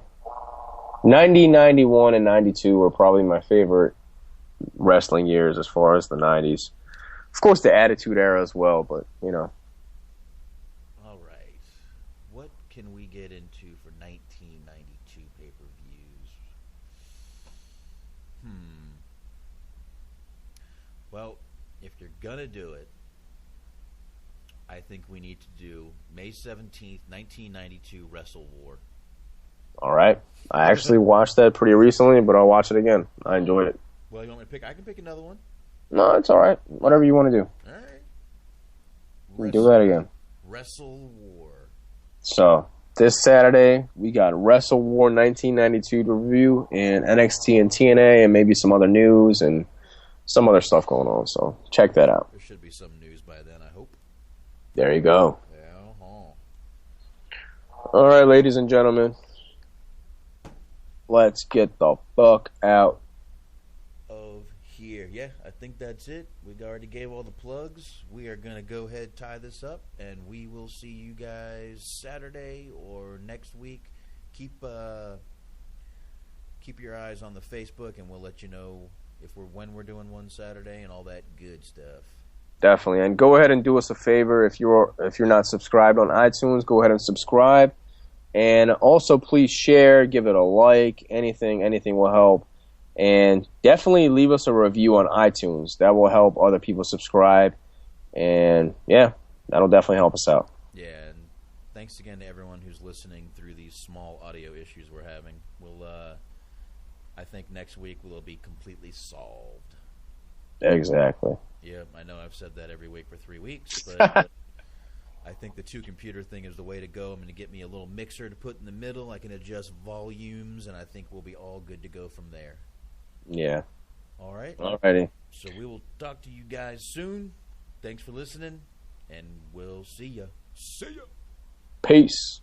90, 91, and 92 were probably my favorite wrestling years as far as the 90s. Of course, the Attitude Era as well, but, All right. What can we get into for 1992 pay-per-views? Well, if you're going to do it, I think we need to do May 17th, 1992 Wrestle War. all right. I actually watched that pretty recently, but I'll watch it again. I enjoyed it. Well, you want me to pick? I can pick another one. No, it's all right. Whatever you want to do. All right. We do that again. Wrestle War. So, this Saturday, we got Wrestle War 1992 to review, and NXT and TNA, and maybe some other news and some other stuff going on. So, check that out. There should be some news by then, I hope. There you go. Yeah. All right, ladies and gentlemen. Let's get the fuck out of here. Yeah, I think that's it. We already gave all the plugs. We are going to go ahead, tie this up, and we will see you guys Saturday or next week. Keep your eyes on the Facebook, and we'll let you know when we're doing one Saturday and all that good stuff. Definitely. And go ahead and do us a favor. If you're not subscribed on iTunes, go ahead and subscribe. And also, please share, give it a like. Anything will help. And definitely leave us a review on iTunes. That will help other people subscribe. And, yeah, that'll definitely help us out. Yeah, and thanks again to everyone who's listening through these small audio issues we're having. I think next week will be completely solved. Exactly. Yeah, I know I've said that every week for 3 weeks, but I think the 2-computer thing is the way to go. I'm going to get me a little mixer to put in the middle. I can adjust volumes, and I think we'll be all good to go from there. Yeah. All right? Alrighty. So we will talk to you guys soon. Thanks for listening, and we'll see ya. See ya. Peace.